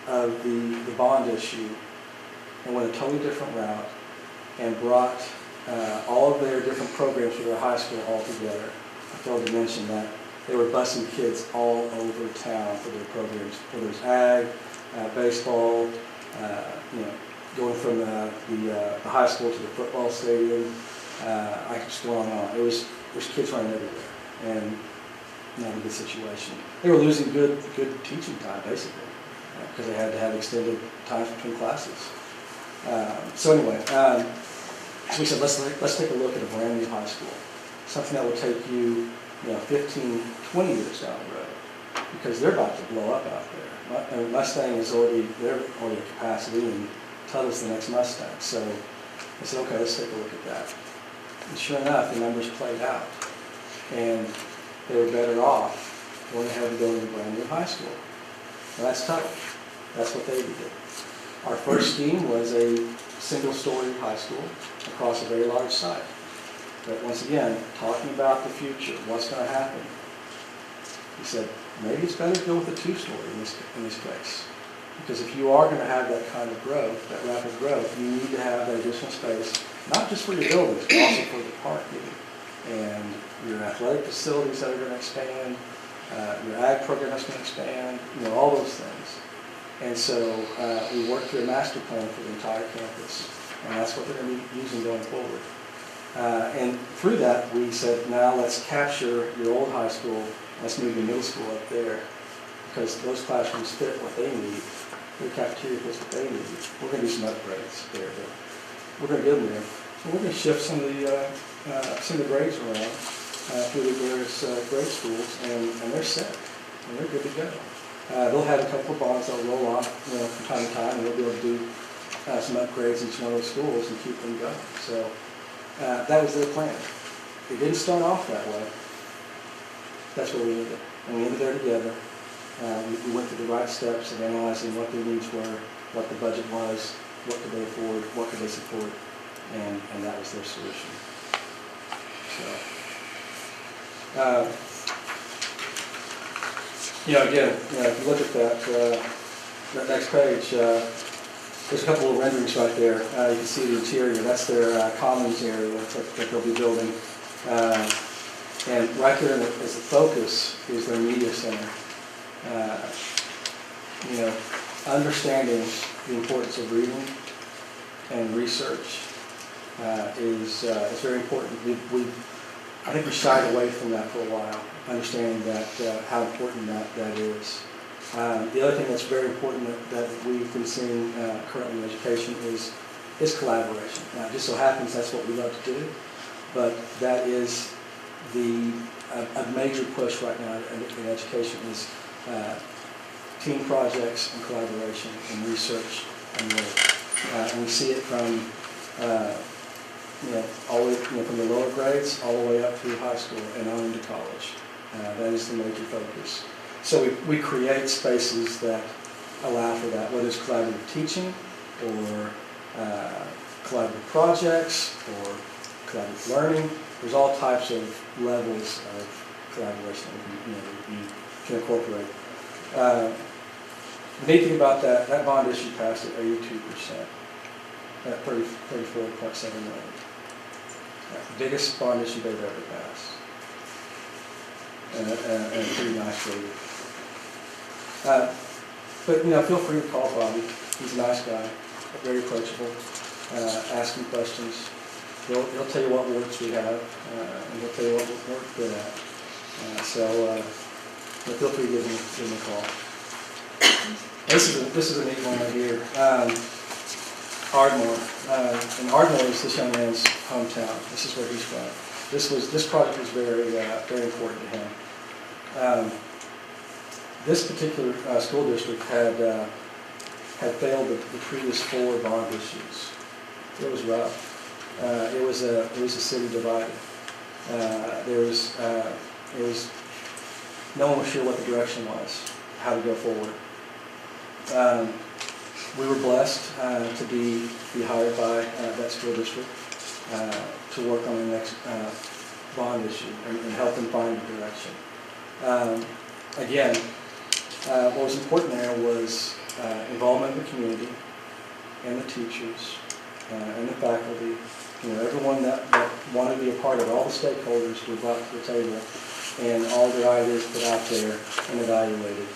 of the bond issue and went a totally different route and brought all of their different programs for their high school all together. I failed to mention that they were busing kids all over town for their programs, whether it's ag, baseball, you know, going from the high school to the football stadium. I could just go on and on. There's kids running everywhere, and not a good situation. They were losing good teaching time, basically, because they had to have extended times between classes. So anyway, we said, let's take a look at a brand new high school, something that will take you, 15, 20 years down the road, because they're about to blow up out there. Mustang is already at capacity, and Tuttle's the next Mustang. So I said, okay, let's take a look at that. And sure enough, the numbers played out, and they were better off going ahead and building a brand new high school. Now that's Tuttle. That's what they did. Our first scheme was a single-story high school across a very large site. But once again, talking about the future, what's going to happen, he said, maybe it's better to go with a 2-story in this case. Because if you are going to have that kind of growth, that rapid growth, you need to have that additional space, not just for your buildings, but also for the parking and your athletic facilities that are going to expand, your ag program that's going to expand, all those things. And so we worked through a master plan for the entire campus, and that's what they're going to be using going forward. And through that, we said, now let's capture your old high school, let's move your middle school up there, because those classrooms fit what they need. Their cafeteria fits what they need. We're going to do some upgrades there, but we're going to get them there. So we're going to shift some of the grades around through the various grade schools, and they're set, and they're good to go. They'll have a couple of bonds that'll roll off, from time to time, and they'll be able to do some upgrades in each one of those schools and keep them going. So that was their plan. It didn't start off that way. That's where we ended. And we ended there together. We went through the right steps of analyzing what their needs were, what the budget was, what could they afford, what could they support, and that was their solution. So, again, if you look at that next page, there's a couple of renderings right there. You can see the interior. That's their commons area that they'll be building. And right there as the focus is their media center. Understanding the importance of reading and research is very important. I think we shied away from that for a while, understanding that how important that is. The other thing that's very important that we've been seeing currently in education is collaboration. Now, it just so happens that's what we love to do, but that is a major push right now in education is team projects and collaboration and research and work. And we see it from all the way from the lower grades all the way up through high school and on into college. That is the major focus. So we create spaces that allow for that, whether it's collaborative teaching or collaborative projects or collaborative learning. There's all types of levels of collaboration that you can incorporate. The neat thing about that bond issue passed at 82%, at 34.7 million. Biggest bond issue they've ever passed. And a pretty nice rating. But feel free to call Bobby. He's a nice guy, very approachable. Ask him questions. He'll tell you what warts we have, and he'll tell you what we're good at. So feel free to give him a call. This is a neat one right here. Ardmore. And Ardmore is this young man's hometown. This is where he's from. This project was very important to him. This particular school district had failed the previous 4 bond issues. It was rough. It was a city divided. No one was sure what the direction was, how to go forward. We were blessed to be hired by that school district to work on the next bond issue and help them find a direction. Again, what was important there was involvement in the community and the teachers and the faculty. Everyone that wanted to be a part of it, all the stakeholders were brought to the table and all their ideas put out there and evaluated.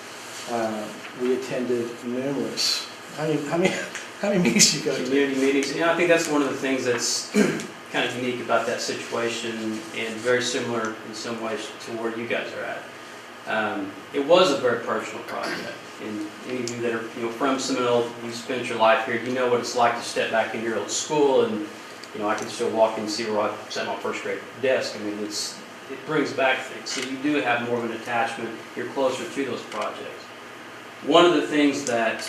We attended numerous. How many meetings did you go to? Community meetings. I think that's one of the things that's kind of unique about that situation and very similar in some ways to where you guys are at. It was a very personal project. And any of you that are from Seminole, you spent your life here, you know what it's like to step back in your old school and I can still walk in and see where I sat my first grade desk. I mean, it brings back things. So you do have more of an attachment. You're closer to those projects. One of the things that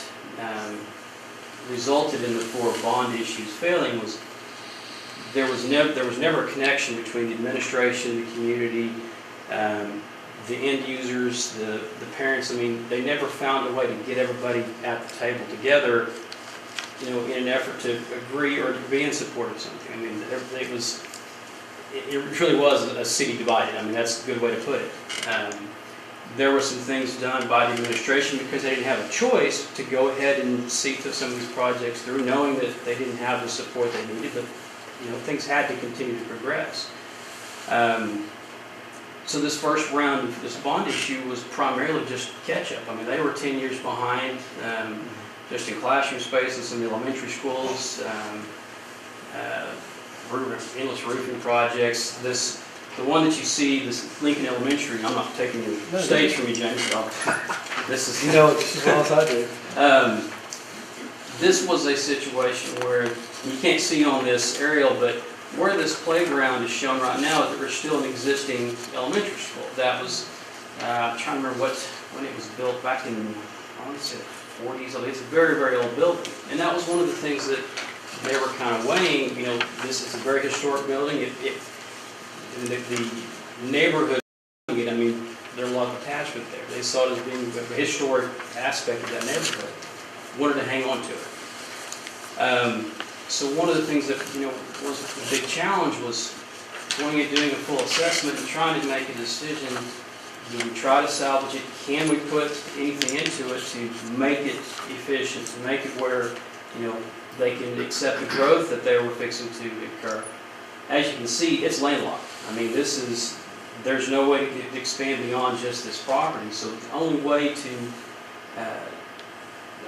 resulted in the 4 bond issues failing was there was never a connection between the administration, the community, the end users, the parents. I mean, they never found a way to get everybody at the table together, in an effort to agree or to be in support of something. I mean, it really was a city divided. I mean, that's a good way to put it. There were some things done by the administration because they didn't have a choice to go ahead and see to some of these projects through, knowing that they didn't have the support they needed, but things had to continue to progress. So this first round of this bond issue was primarily just catch-up. I mean, they were 10 years behind, just in classroom space in some elementary schools, endless roofing projects. The one that you see, this Lincoln Elementary, I'm not taking the stage from you, James, but this is... just as well as I do. This was a situation where, you can't see on this aerial, but where this playground is shown right now, there's still an existing elementary school. That was, I'm trying to remember when it was built, back in, I want to say the 40s. I mean, it's a very, very old building. And that was one of the things that they were kind of weighing. This is a very historic building. The neighborhood, I mean, there's a lot of attachment there. They saw it as being a historic aspect of that neighborhood. Wanted to hang on to it. So one of the things that was a big challenge was going and doing a full assessment and trying to make a decision. Do we try to salvage it? Can we put anything into it to make it efficient, to make it where they can accept the growth that they were fixing to occur? As you can see, it's landlocked. I mean, there's no way to expand beyond just this property. So the only way to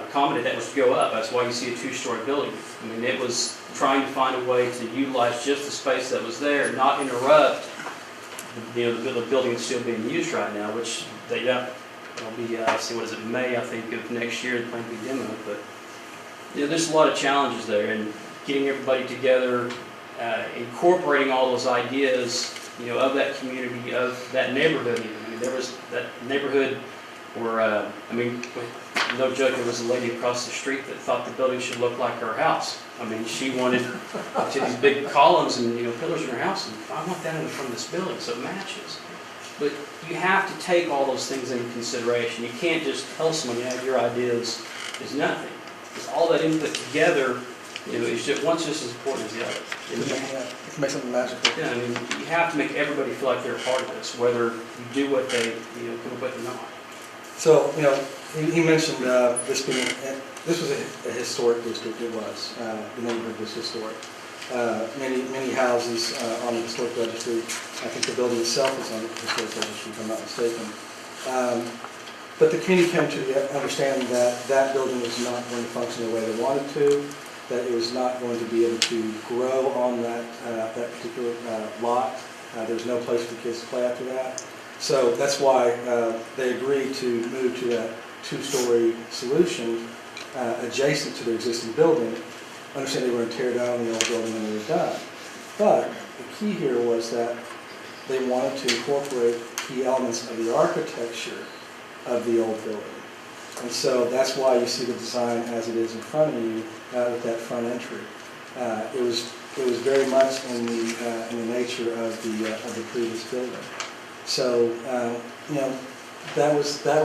accommodate that was to go up. That's why you see a 2-story building. I mean, it was trying to find a way to utilize just the space that was there, not interrupt the building that's still being used right now, which it'll be, May, I think, of next year, the plan to be demoed. But there's a lot of challenges there, and getting everybody together, incorporating all those ideas, of that community, of that neighborhood. I mean, there was that neighborhood where, no joke, there was a lady across the street that thought the building should look like her house. I mean, she wanted to these big columns and pillars in her house, and I want that in the front of this building so it matches. But you have to take all those things into consideration. You can't just tell someone, your idea is nothing. Because all that input together You know, it's just, one's just as important as the other. Yeah, it can make something magical. Yeah, I mean, you have to make everybody feel like they're a part of this, whether you do what they, you know, come up with or not. So, you know, he mentioned this being, this was a historic district, it was. The neighborhood was historic. Many houses on the historic registry. I think the building itself is on the historic registry, if I'm not mistaken. But the community came to the understanding that that building was not going to function the way they wanted to, that it was not going to be able to grow on that particular lot. There's no place for kids to play after that. So that's why they agreed to move to a two-story solution adjacent to their existing building. Understand they were going to tear down the old building when they were done. But the key here was that they wanted to incorporate key elements of the architecture of the old building. And so that's why you see the design as it is in front of you with that front entry. It was very much in the nature of the previous building. So you know, that was the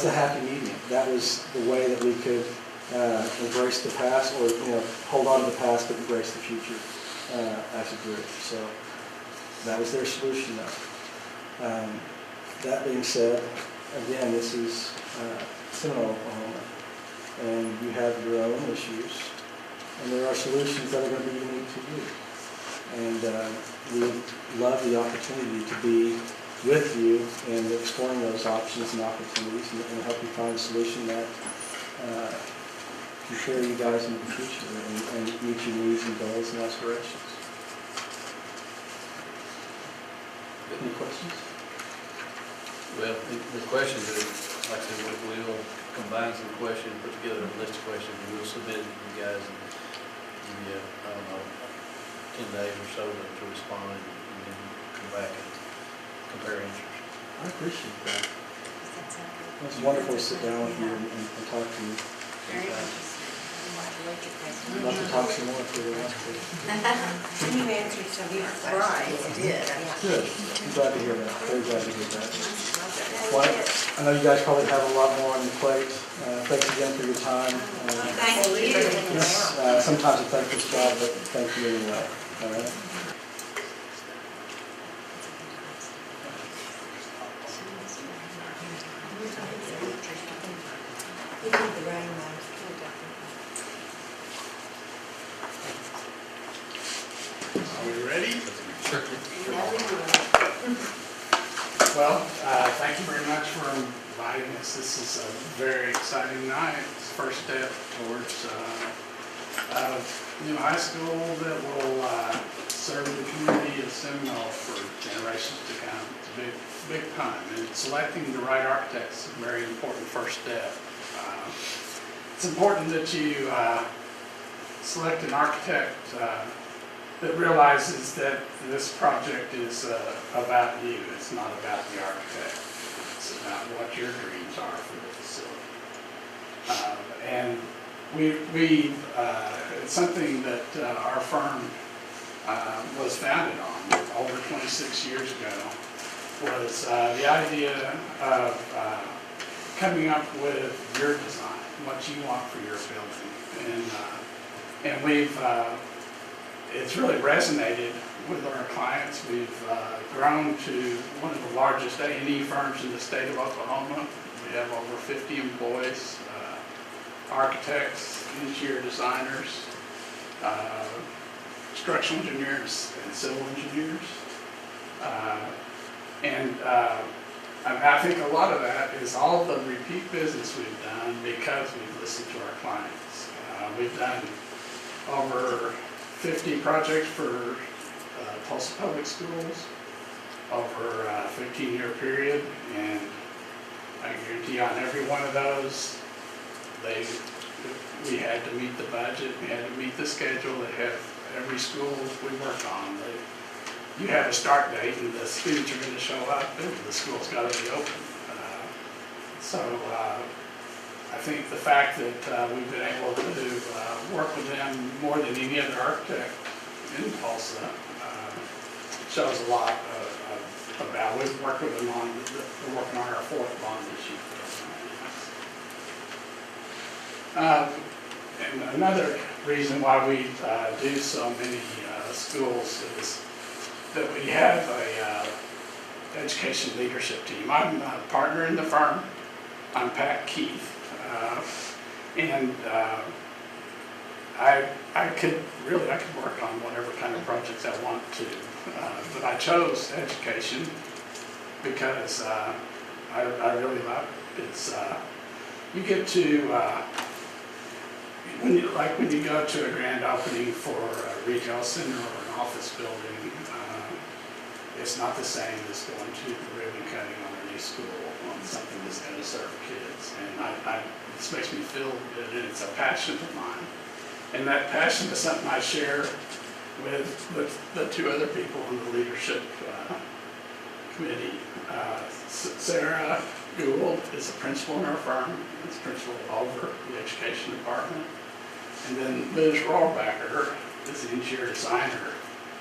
happy medium. That was the way that we could embrace the past, or you know, hold on to the past but embrace the future as a group. So that was their solution though. That being said, again, this is Seminole, Oklahoma, and you have your own issues, and there are solutions that are going to be unique to you. And we would love the opportunity to be with you in exploring those options and opportunities and help you find a solution that can carry you guys into the future and meet your needs and goals and aspirations. Any questions? Well, the questions, like I said, we'll combine some questions, put together a list of questions, and we'll submit it to you guys and give you, I don't know, 10 days or so to respond, and then come back and compare answers. I appreciate that. It's wonderful to sit down with you and talk to you. I'd love to talk some more if you want to. You answered some of our questions. Right, you did. Good. I'm glad to hear that. Very glad to hear that. Well, I know you guys probably have a lot more on your plate. Thanks again for your time. Thank you. Yes, sometimes a thankless job, but thank you anyway. All right. We need the rain though. Are we ready? Sure. Well, thank you very much for inviting us. This is a very exciting night. It's the first step towards new high school that will serve the community of Seminole for generations to come. It's a big time, and selecting the right architect is a very important first step. It's important that you select an architect that realizes that this project is about you. It's not about the architect. It's about what your dreams are for the facility. And it's something that our firm was founded on over 26 years ago, was the idea of coming up with your design, what you want for your building. And we've it's really resonated with our clients. We've grown to one of the largest A&E firms in the state of Oklahoma. We have over 50 employees, architects, interior designers, structural engineers, and civil engineers. I think a lot of that is all the repeat business we've done because we've listened to our clients. We've done over 50 projects for Tulsa Public Schools over a 15-year period, and I guarantee on every one of those, we had to meet the budget, we had to meet the schedule. They have every school we work on. You have a start date, and the students are going to show up, and the school's got to be open. I think the fact that we've been able to work with them more than any other architect in Tulsa shows a lot about. We've worked with them on, we're working on our fourth bond issue. And another reason why we do so many schools is that we have a education leadership team. I'm a partner in the firm. I'm Pat Keith. And I could work on whatever kind of projects I want to. But I chose education because I really love it. It's, you get to, when you go to a grand opening for a retail center or an office building, it's not the same as going to the ribbon cutting on a new school on something that's going to serve kids. And this makes me feel good, and it's a passion of mine. And that passion is something I share with the two other people in the leadership committee. Sarah Gould is a principal in our firm. Is principal over the education department. And then Liz Rohrbacher is the interior designer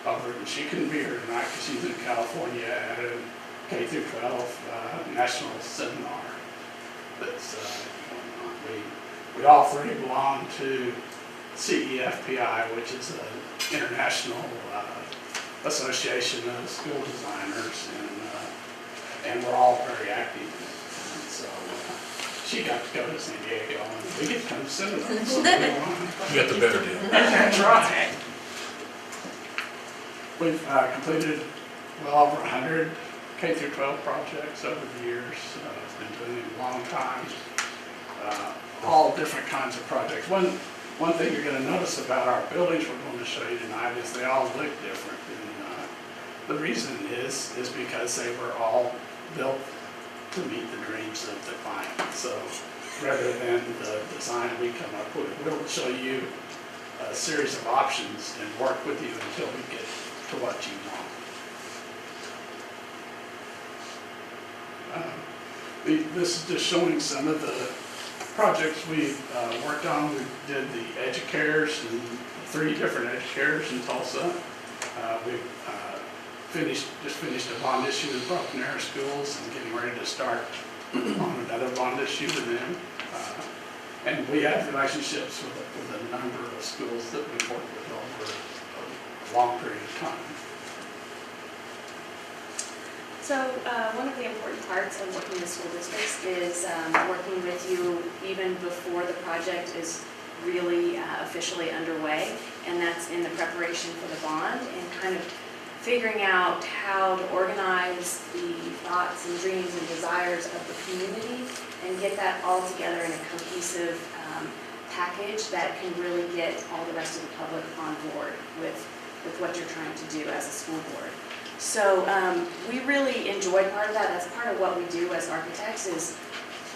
over it. And she couldn't be here tonight because she's in California at a K through 12 national seminar that's going on. We all three belong to CEFPI, which is an international association of school designers, and we're all very active. And so she got to go to San Diego, and we get to come to Seminole. So You got the better deal. that's right. We've completed well over 100 K through 12 projects over the years. It's been doing it a long time. All different kinds of projects. One thing you're going to notice about our buildings we're going to show you tonight is they all look different. And the reason is because they were all built to meet the dreams of the client. So rather than the design we come up with, we'll show you a series of options and work with you until we get to what you want. This is just showing some of the projects we've worked on. We did the EduCares and 3 different EduCares in Tulsa. We've just finished a bond issue with Broken Arrow Schools and getting ready to start on another bond issue with them. And we have relationships with a number of schools that we've worked with over a long period of time. So one of the important parts of working with school districts is working with you even before the project is really officially underway, and that's in the preparation for the bond and kind of figuring out how to organize the thoughts and dreams and desires of the community and get that all together in a cohesive package that can really get all the rest of the public on board with what you're trying to do as a school board. So we really enjoy part of that. That's part of what we do as architects, is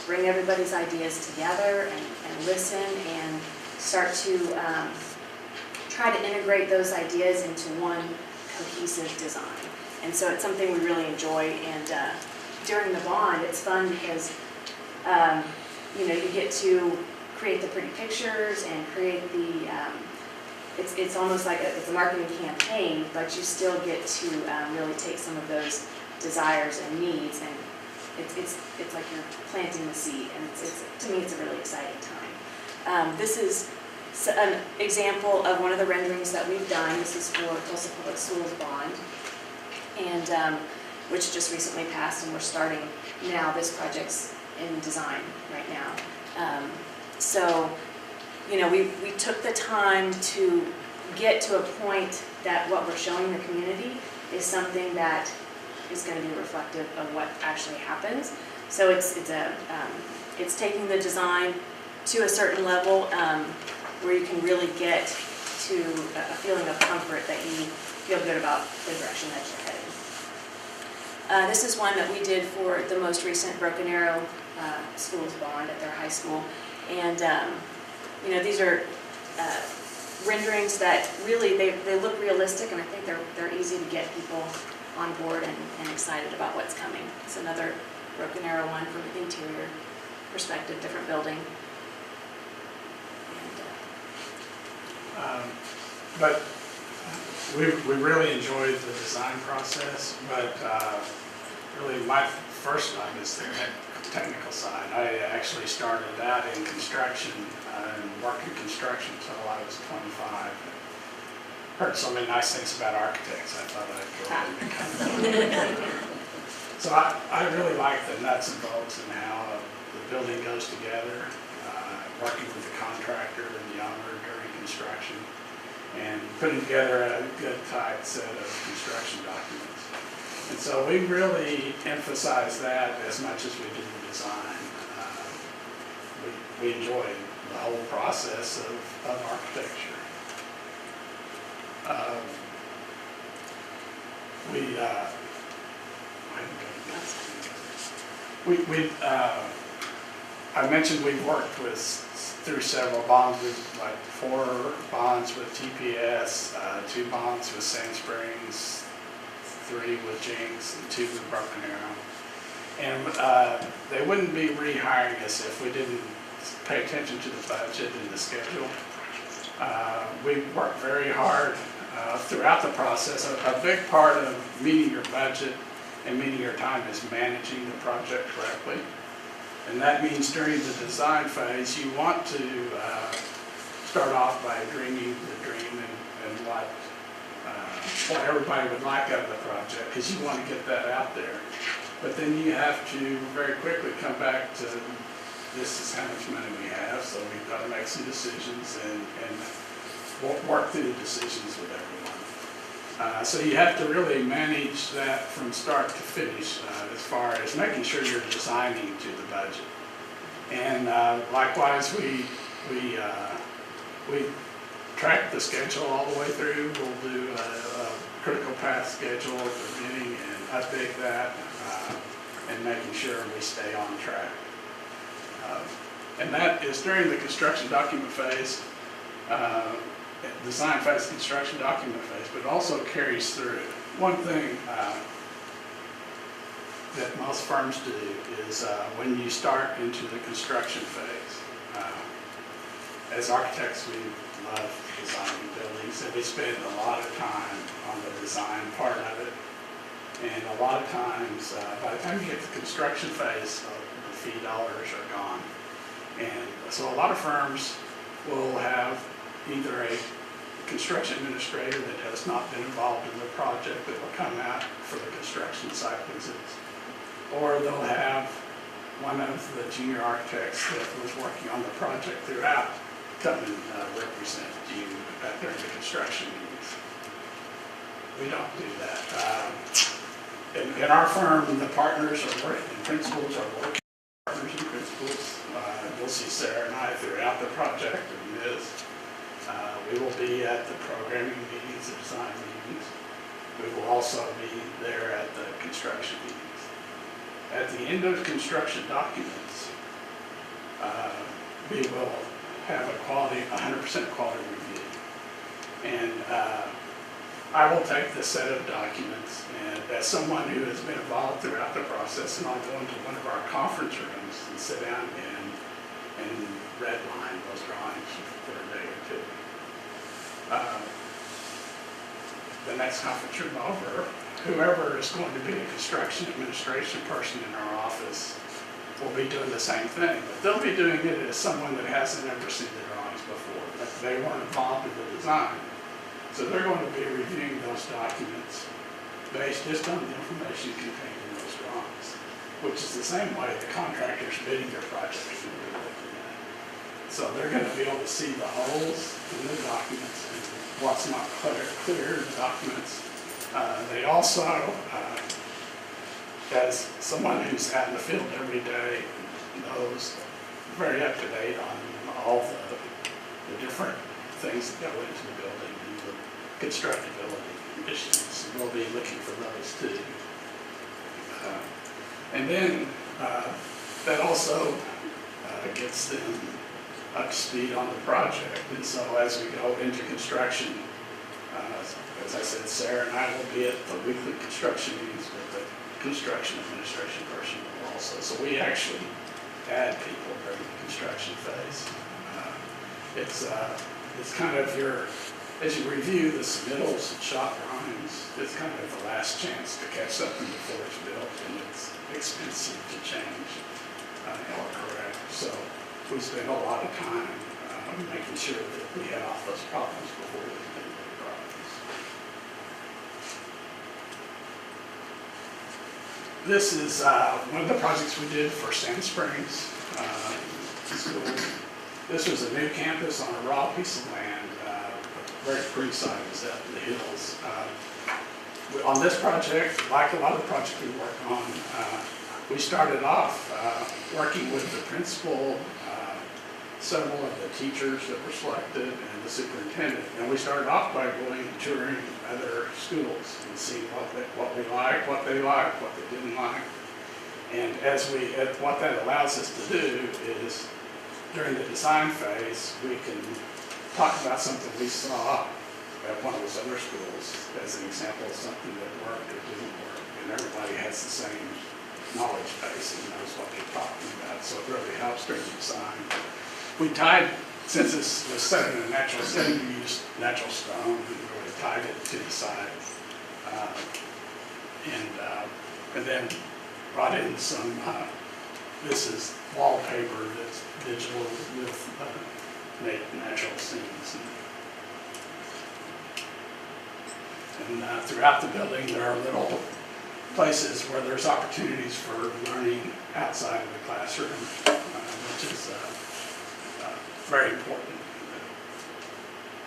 bring everybody's ideas together and listen and start to try to integrate those ideas into one cohesive design. And so it's something we really enjoy. And during the bond, it's fun because you get to create the pretty pictures and create the it's almost like it's a marketing campaign, but you still get to really take some of those desires and needs, and it's like you're planting the seed, and to me it's a really exciting time. This is an example of one of the renderings that we've done. This is for Tulsa Public Schools bond, and which just recently passed, and we're starting now. This project's in design right now. So we took the time to get to a point that what we're showing the community is something that is going to be reflective of what actually happens. So it's taking the design to a certain level where you can really get to a feeling of comfort that you feel good about the direction that you're heading. This is one that we did for the most recent Broken Arrow Schools bond at their high school, and these are renderings that really, they look realistic, and I think they're easy to get people on board and excited about what's coming. It's another Broken Arrow one from an interior perspective, different building. But we really enjoyed the design process, but really my first time is the technical side. I actually started out in construction and worked in construction until I was 25. Heard so many nice things about architects, I thought I'd go and become one. So I really like the nuts and bolts and how the building goes together, working with the contractor and the owner during construction, and putting together a good tight set of construction documents. And so we really emphasize that as much as we do the design. We enjoy the whole process of architecture. I mentioned we've worked through several bonds, like 4 bonds with TPS, 2 bonds with Sand Springs, 3 with Jinx, and 2 with Broken Arrow. And they wouldn't be rehiring us if we didn't pay attention to the budget and the schedule. We worked very hard throughout the process. A big part of meeting your budget and meeting your time is managing the project correctly. And that means during the design phase, you want to start off by dreaming the dream and what everybody would like out of the project, because you want to get that out there. But then you have to very quickly come back to, this is how much money we have, so we've got to make some decisions and work through the decisions with everyone. So you have to really manage that from start to finish as far as making sure you're designing to the budget. And likewise, we track the schedule all the way through. We'll do a critical path schedule at the beginning and update that and making sure we stay on track. And that is during the construction document phase, design phase, construction document phase, but it also carries through. One thing that most firms do is when you start into the construction phase, as architects we love designing buildings, and we spend a lot of time on the design part of it. And a lot of times, by the time you get to the construction phase, the fee dollars are gone. And so a lot of firms will have either a construction administrator that has not been involved in the project that will come out for the construction site visits. Or they'll have one of the junior architects that was working on the project throughout come and represent you during the construction meetings. We don't do that. In our firm, the partners are working, and principals are working, partners and principals. You'll see Sarah and I throughout the project, and Ms. We will be at the programming meetings, the design meetings. We will also be there at the construction meetings. At the end of construction documents, we will have a 100% quality review. And I will take the set of documents, and as someone who has been involved throughout the process, and I'll go into one of our conference rooms and sit down and redline those drawings for a day or two. The next conference room over, whoever is going to be a construction administration person in our office will be doing the same thing, but they'll be doing it as someone that hasn't ever seen the drawings before. Like they weren't involved in the design. So they're going to be reviewing those documents based just on the information contained in those drawings, which is the same way the contractor's bidding their project is going to be looking at. So they're going to be able to see the holes in the documents and what's not clear in the documents. They also, as someone who's out in the field every day, knows very up to date on all the different things that go into the building and the constructability issues. We'll be looking for those too. And then that also gets them up to speed on the project. And so as we go into construction, as I said, Sarah and I will be at the weekly construction meetings with the construction administration person also. So we actually add people during the construction phase. It's kind of as you review the submittals and shop drawings, drawings. It's kind of the last chance to catch something before it's built, and it's expensive to change or correct. So we spent a lot of time making sure that we had off those problems before we did the problems. This is one of the projects we did for Sand Springs School. This was a new campus on a raw piece of land, very pretty site, is up in the hills. On this project, like a lot of the projects we work on, we started off working with the principal, several of the teachers that were selected, and the superintendent. And we started off by going and touring other schools and seeing what we liked, what they liked, what they didn't like. And what that allows us to do is, during the design phase, we can talk about something we saw at one of those other schools as an example of something that worked or didn't work. And everybody has the same knowledge base and knows what you're talking about, so it really helps during the design. We tied, since this was set in a natural setting, we used natural stone and really tied it to the side. And then brought in some, this is wallpaper that's digital with natural scenes. And throughout the building, there are little places where there's opportunities for learning outside of the classroom, which is very important.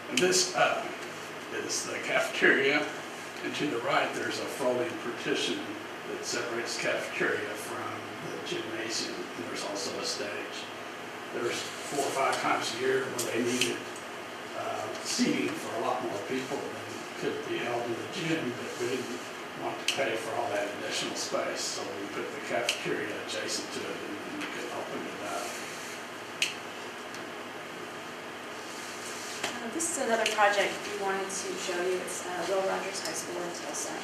And this is the cafeteria, and to the right there's a folding partition that separates cafeteria from the gymnasium, and there's also a stage. There's 4 or 5 times a year where they needed seating for a lot more people than could be held in the gym, but we didn't want to pay for all that additional space, so we put the cafeteria adjacent to it, and then we could open it up. This is another project we wanted to show you. It's Will Rogers High School in Tulsa.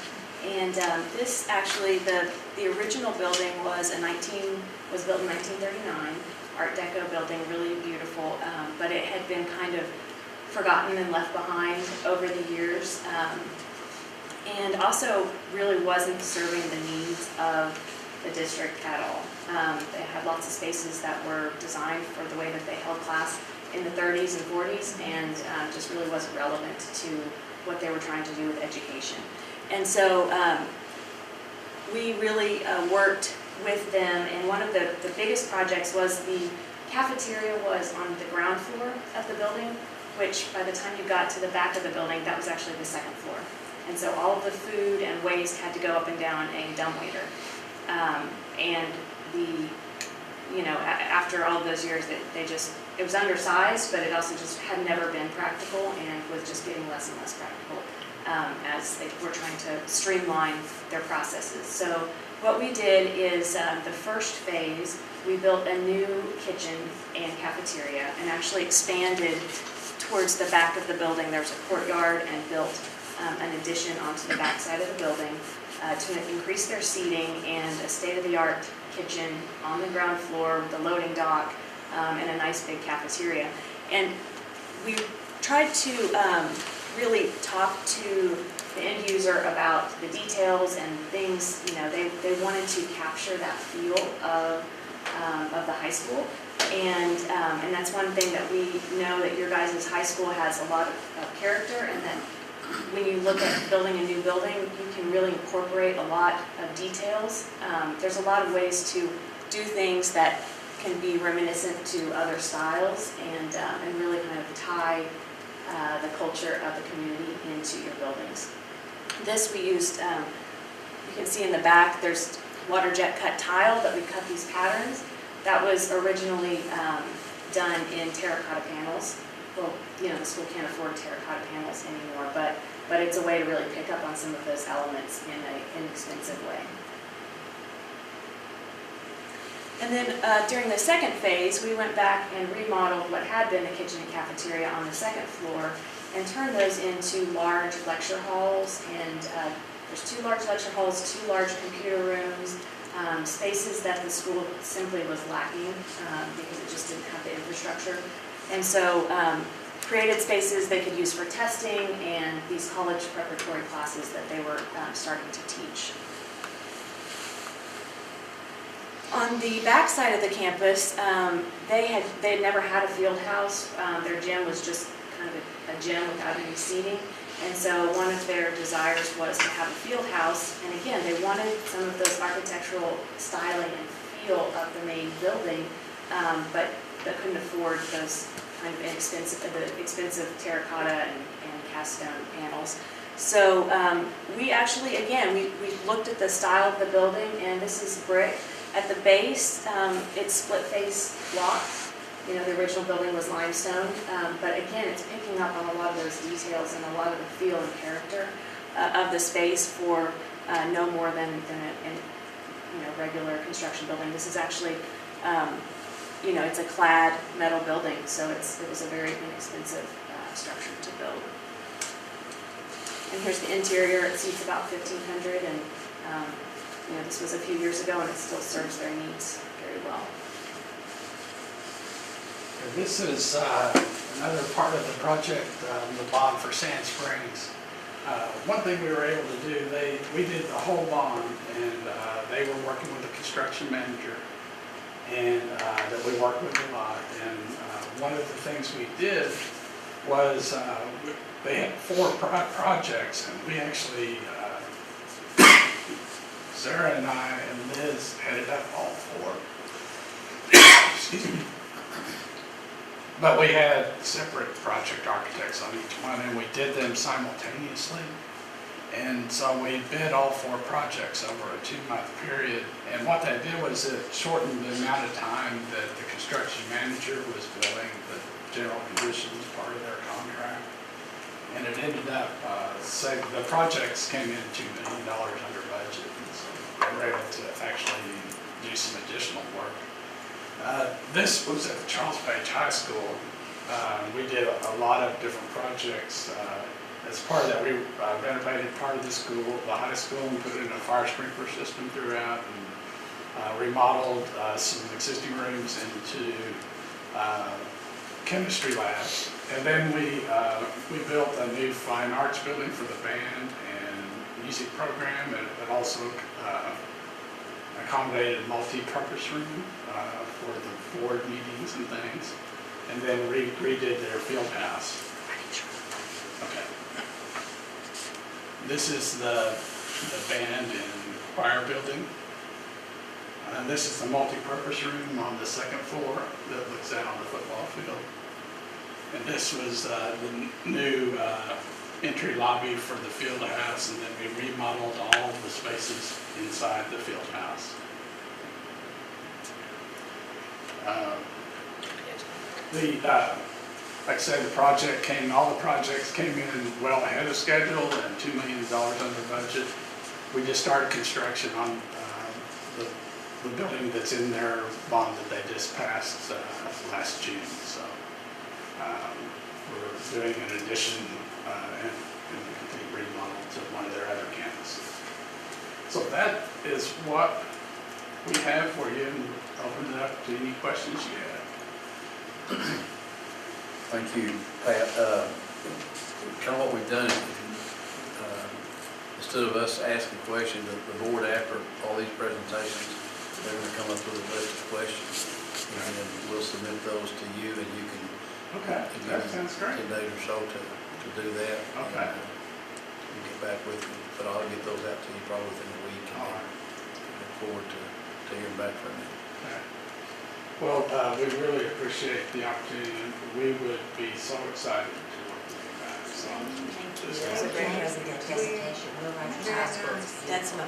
And this actually, the original building was built in 1939, Art Deco building, really beautiful, but it had been kind of forgotten and left behind over the years, and also really wasn't serving the needs of the district at all. They had lots of spaces that were designed for the way that they held class in the 30s and 40s, and just really wasn't relevant to what they were trying to do with education. And so we really worked with them, and one of the biggest projects was the cafeteria was on the ground floor of the building, which by the time you got to the back of the building, that was actually the second floor. And so all of the food and waste had to go up and down a dumbwaiter. And after all of those years, it was undersized, but it also just had never been practical and was just getting less and less practical as they were trying to streamline their processes. So what we did is the first phase, we built a new kitchen and cafeteria and actually expanded towards the back of the building. There was a courtyard, and built an addition onto the back side of the building to increase their seating, and a state-of-the-art kitchen on the ground floor with a loading dock and a nice big cafeteria. And we tried to really talk to the end user about the details and things. They wanted to capture that feel of the high school. And that's one thing that we know, that your guys' high school has a lot of character, and that when you look at building a new building, you can really incorporate a lot of details. There's a lot of ways to do things that can be reminiscent to other styles, and really kind of tie the culture of the community into your buildings. This we used, you can see in the back, there's water jet cut tile that we cut these patterns. That was originally done in terracotta panels. Well, the school can't afford terracotta panels anymore, but it's a way to really pick up on some of those elements in an inexpensive way. And then during the second phase, we went back and remodeled what had been a kitchen and cafeteria on the second floor and turned those into large lecture halls. And there's 2 large lecture halls, 2 large computer rooms, spaces that the school simply was lacking because it just didn't have the infrastructure. And so created spaces they could use for testing and these college preparatory classes that they were starting to teach. On the back side of the campus, they had never had a field house. Their gym was just kind of a gym without any seating. And so one of their desires was to have a field house. And again, they wanted some of those architectural styling and feel of the main building, but couldn't afford those kind of expensive terracotta and cast stone panels. So we actually, again, we looked at the style of the building, and this is brick. At the base, it's split face block. You know, the original building was limestone, but again, it's picking up on a lot of those details and a lot of the feel and character of the space for no more than a regular construction building. This is actually, it's a clad metal building, so it was a very inexpensive structure to build. And here's the interior. It seats about 1,500, and this was a few years ago, and it still serves their needs very well. This is another part of the project, the bond for Sand Springs. One thing we were able to do, we did the whole bond, and they were working with the construction manager, and that we worked with a lot. And one of the things we did was they had 4 projects, and we actually, Sarah and I and Liz headed up all 4. Excuse me. But we had separate project architects on each one, and we did them simultaneously. And so we bid all 4 projects over a 2-month period. And what that did was it shortened the amount of time that the construction manager was billing the general conditions part of their contract. And it ended up, the projects came in $2 million under budget. And so we were able to actually do some additional work. This was at Charles Page High School. We did a lot of different projects. As part of that, we renovated part of the school, the high school, and put in a fire sprinkler system throughout, and remodeled some existing rooms into chemistry labs. And then we built a new fine arts building for the band and music program, and it also accommodated a multi-purpose room for the board meetings and things, and then redid their field house. Okay. This is the band and choir building. And this is the multi-purpose room on the 2nd floor that looks out on the football field. And this was the new entry lobby for the field house, and then we remodeled all the spaces inside the field house. Like I said, all the projects came in well ahead of schedule and $2 million under budget. We just started construction on the building that's in their bond that they just passed last June. So we're doing an addition and a complete remodel to one of their other campuses. So that is what we have for you, and open it up to any questions you have. Thank you, Pat. Kind of what we've done is, instead of us asking questions, the board, after all these presentations, they're going to come up with a list of questions, and then we'll submit those to you, and you can. Okay, that sounds great. 10 days or so to do that. Okay. And get back with you, but I'll get those out to you probably within a week. All right. Look forward to hearing back from you. Okay. Well, we really appreciate the opportunity, and we would be so excited to work with you guys. So, That's a great presentation. We'll write your passports. That's an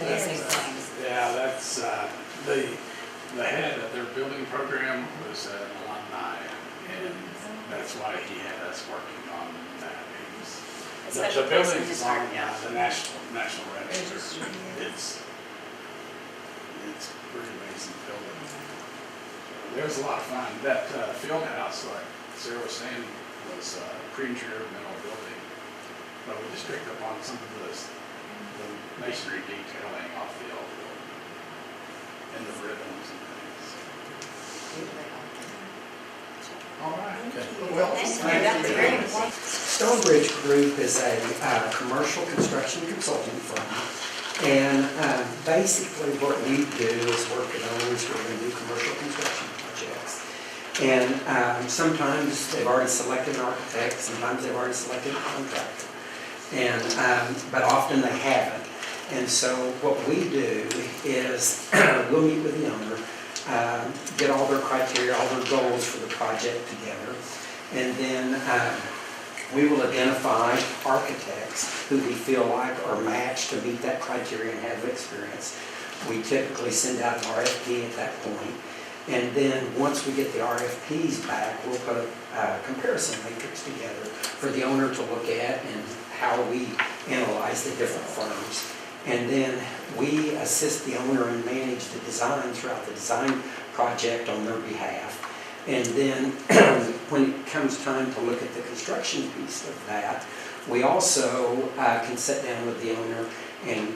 amazing thing. Yeah, that's, the head of their building program was an alumni, and that's why he had us working on that. The building is on the national register. It's a pretty amazing building. It was a lot of fun. That field house, like Sarah was saying, was a pre-engineered metal building, but we just picked up on some of the masonry detailing off the old building and the ribbons and things. All right, okay. Well, that was very important. Stonebridge Group is a commercial construction consulting firm. And basically what we do is work with owners who are going to do commercial construction projects. And sometimes they've already selected an architect, sometimes they've already selected a contractor. But often they haven't. And so what we do is we'll meet with the owner, get all their criteria, all their goals for the project together, and then we will identify architects who we feel like are matched to meet that criteria and have experience. We typically send out an RFP at that point, and then once we get the RFPs back, we'll put a comparison matrix together for the owner to look at and how we analyze the different firms. And then we assist the owner and manage the design throughout the design project on their behalf. And then when it comes time to look at the construction piece of that, we also can sit down with the owner and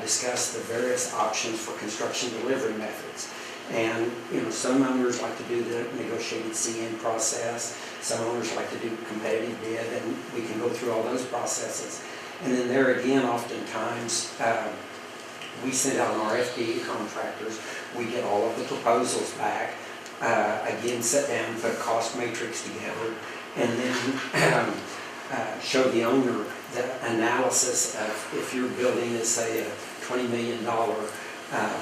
discuss the various options for construction delivery methods. And some owners like to do the negotiated CN process, some owners like to do competitive bid, and we can go through all those processes. And then there again, oftentimes, we send out an RFP to contractors, we get all of the proposals back, again, sit down and put a cost matrix together, and then show the owner the analysis of if you're building, let's say, a $20 million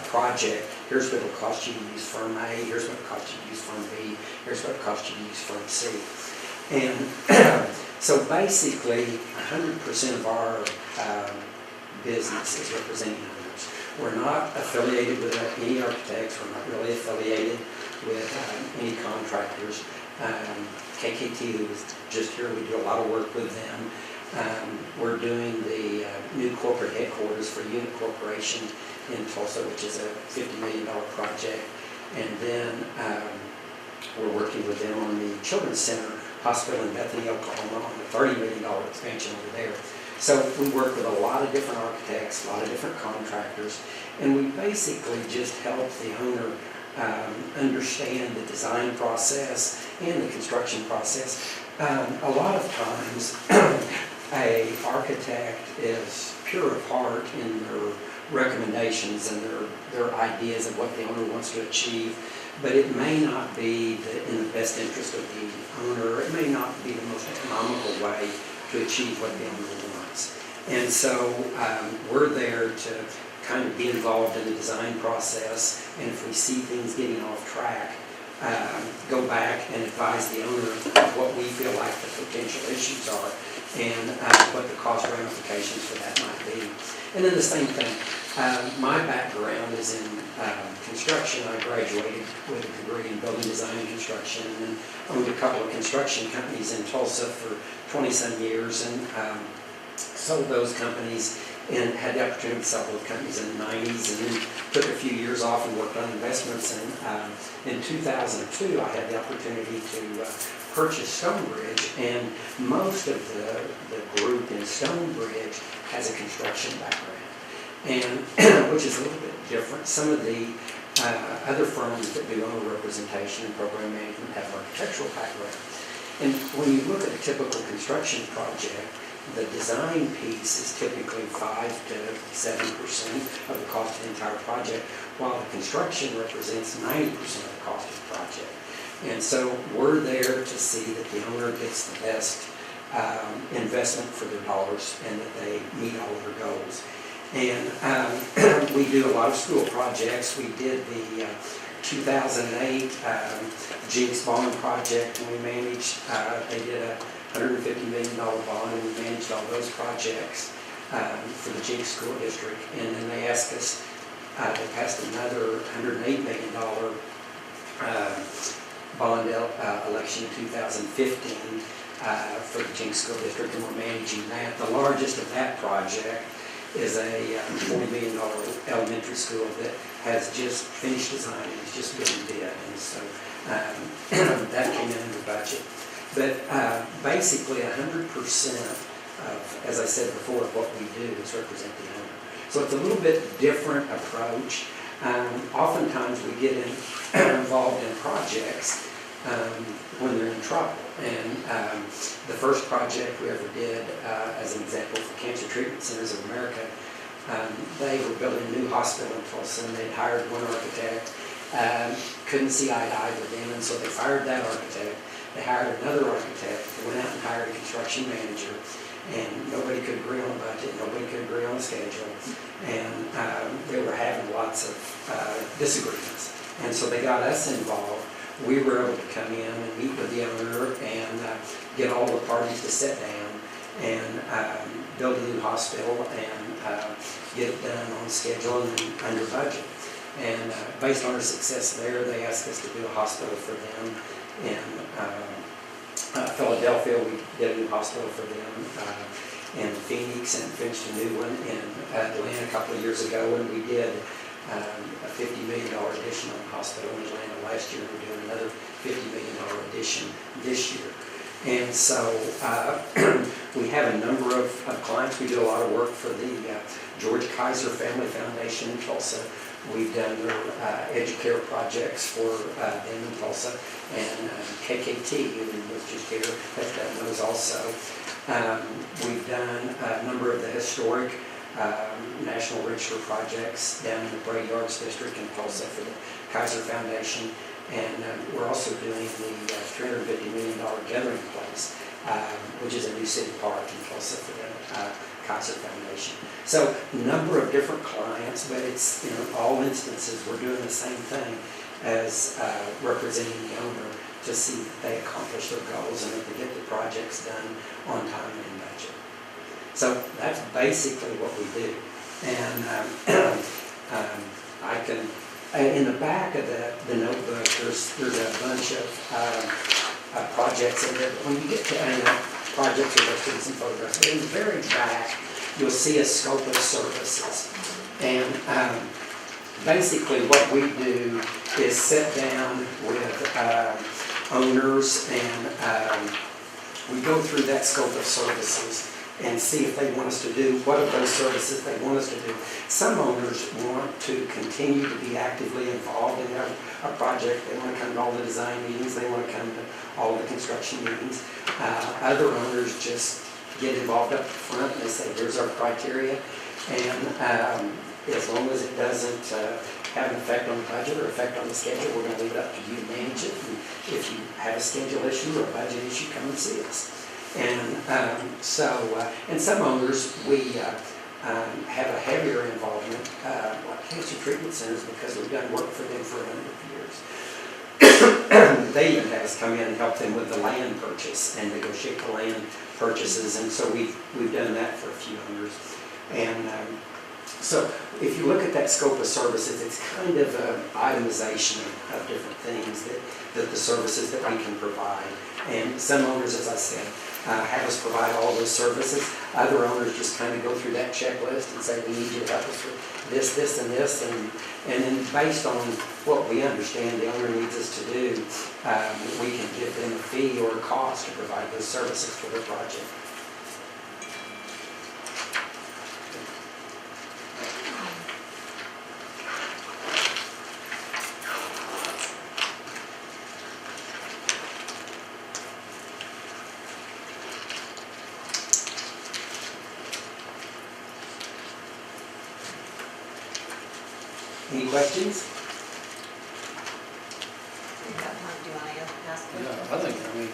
project, here's what it'll cost you to use firm A, here's what it'll cost you to use firm B, here's what it'll cost you to use firm C. And so basically, 100% of our business is representing owners. We're not affiliated with any architects, we're not really affiliated with any contractors. KKT, who was just here, we do a lot of work with them. We're doing the new corporate headquarters for Unit Corporation in Tulsa, which is a $50 million project. And then we're working with them on the Children's Center Hospital in Bethany, Oklahoma, on a $30 million expansion over there. So we work with a lot of different architects, a lot of different contractors, and we basically just help the owner understand the design process and the construction process. A lot of times, an architect is pure of heart in their recommendations and their ideas of what the owner wants to achieve, but it may not be in the best interest of the owner. It may not be the most economical way to achieve what the owner wants. And so we're there to kind of be involved in the design process, and if we see things getting off track, go back and advise the owner of what we feel like the potential issues are and what the cost ramifications for that might be. And then the same thing, my background is in construction. I graduated with a degree in building design and construction, and owned a couple of construction companies in Tulsa for 20-some years, and sold those companies and had the opportunity to sell those companies in the 90s, and then took a few years off and worked on investments. And in 2002, I had the opportunity to purchase Stonebridge, and most of the group in Stonebridge has a construction background, and which is a little bit different. Some of the other firms that do owner representation and program management have architectural background. And when you look at a typical construction project, the design piece is typically 5 to 7% of the cost of the entire project, while the construction represents 90% of the cost of the project. And so we're there to see that the owner gets the best investment for their dollars and that they meet all their goals. And we do a lot of school projects. We did the 2008 Jinx Bond project, and we managed, they did a $150 million bond, and we managed all those projects for the Jinx School District. And then they asked us, they passed another $108 million bond election in 2015 for the Jinx School District, and we're managing that. The largest of that project is a $40 million elementary school that has just finished design and is just getting bid. And so that came in under budget. But basically 100% of, as I said before, what we do is represent the owner. So it's a little bit different approach. Oftentimes we get involved in projects when they're in trouble. And the first project we ever did, as an example for Cancer Treatment Centers of America, they were building a new hospital in Tulsa, and they'd hired one architect, couldn't see eye to eye with them, and so they fired that architect. They hired another architect, went out and hired a construction manager, and nobody could agree on a budget, nobody could agree on a schedule, and they were having lots of disagreements. And so they got us involved. We were able to come in and meet with the owner and get all the parties to sit down and build a new hospital and get it done on schedule and under budget. And based on our success there, they asked us to do a hospital for them in Philadelphia. We did a new hospital for them in Phoenix and finished a new one in Atlanta a couple of years ago, and we did a $50 million addition on the hospital in Atlanta last year. We're doing another $50 million addition this year. And so we have a number of clients. We do a lot of work for the George Kaiser Family Foundation in Tulsa. We've done their Educare projects for them in Tulsa, and KKT, who was just here, has done those also. We've done a number of the historic National Register projects down in the Bray Yards District in Tulsa for the Kaiser Foundation. And we're also doing the $350 million gathering place, which is a new city park in Tulsa for the Kaiser Foundation. So a number of different clients, but it's, in all instances, we're doing the same thing as representing the owner to see that they accomplish their goals and that they get the projects done on time and in budget. So that's basically what we do. And I can, in the back of the notebook, there's a bunch of projects in there. But when you get to projects, you're going to see some photographs. But in the very back, you'll see a scope of services. And basically what we do is sit down with owners and we go through that scope of services and see if they want us to do, what of those services they want us to do. Some owners want to continue to be actively involved in a project. They want to come to all the design meetings. They want to come to all the construction meetings. Other owners just get involved up front and they say, here's our criteria. And as long as it doesn't have an effect on the budget or effect on the schedule, we're going to leave it up to you to manage it. And if you have a schedule issue or a budget issue, come and see us. And and some owners, we have a heavier involvement, like Cancer Treatment Centers, because we've done work for them for a number of years. They even have us come in and help them with the land purchase and negotiate the land purchases, and so we've done that for a few owners. And so if you look at that scope of services, it's kind of an itemization of different things that the services that we can provide. And some owners, as I said, have us provide all those services. Other owners just kind of go through that checklist and say, we need you to help us with this, this, and this. And then based on what we understand the owner needs us to do, we can give them a fee or a cost to provide those services for their project. Any questions? Do you want to ask Yeah, questions? I think, I mean,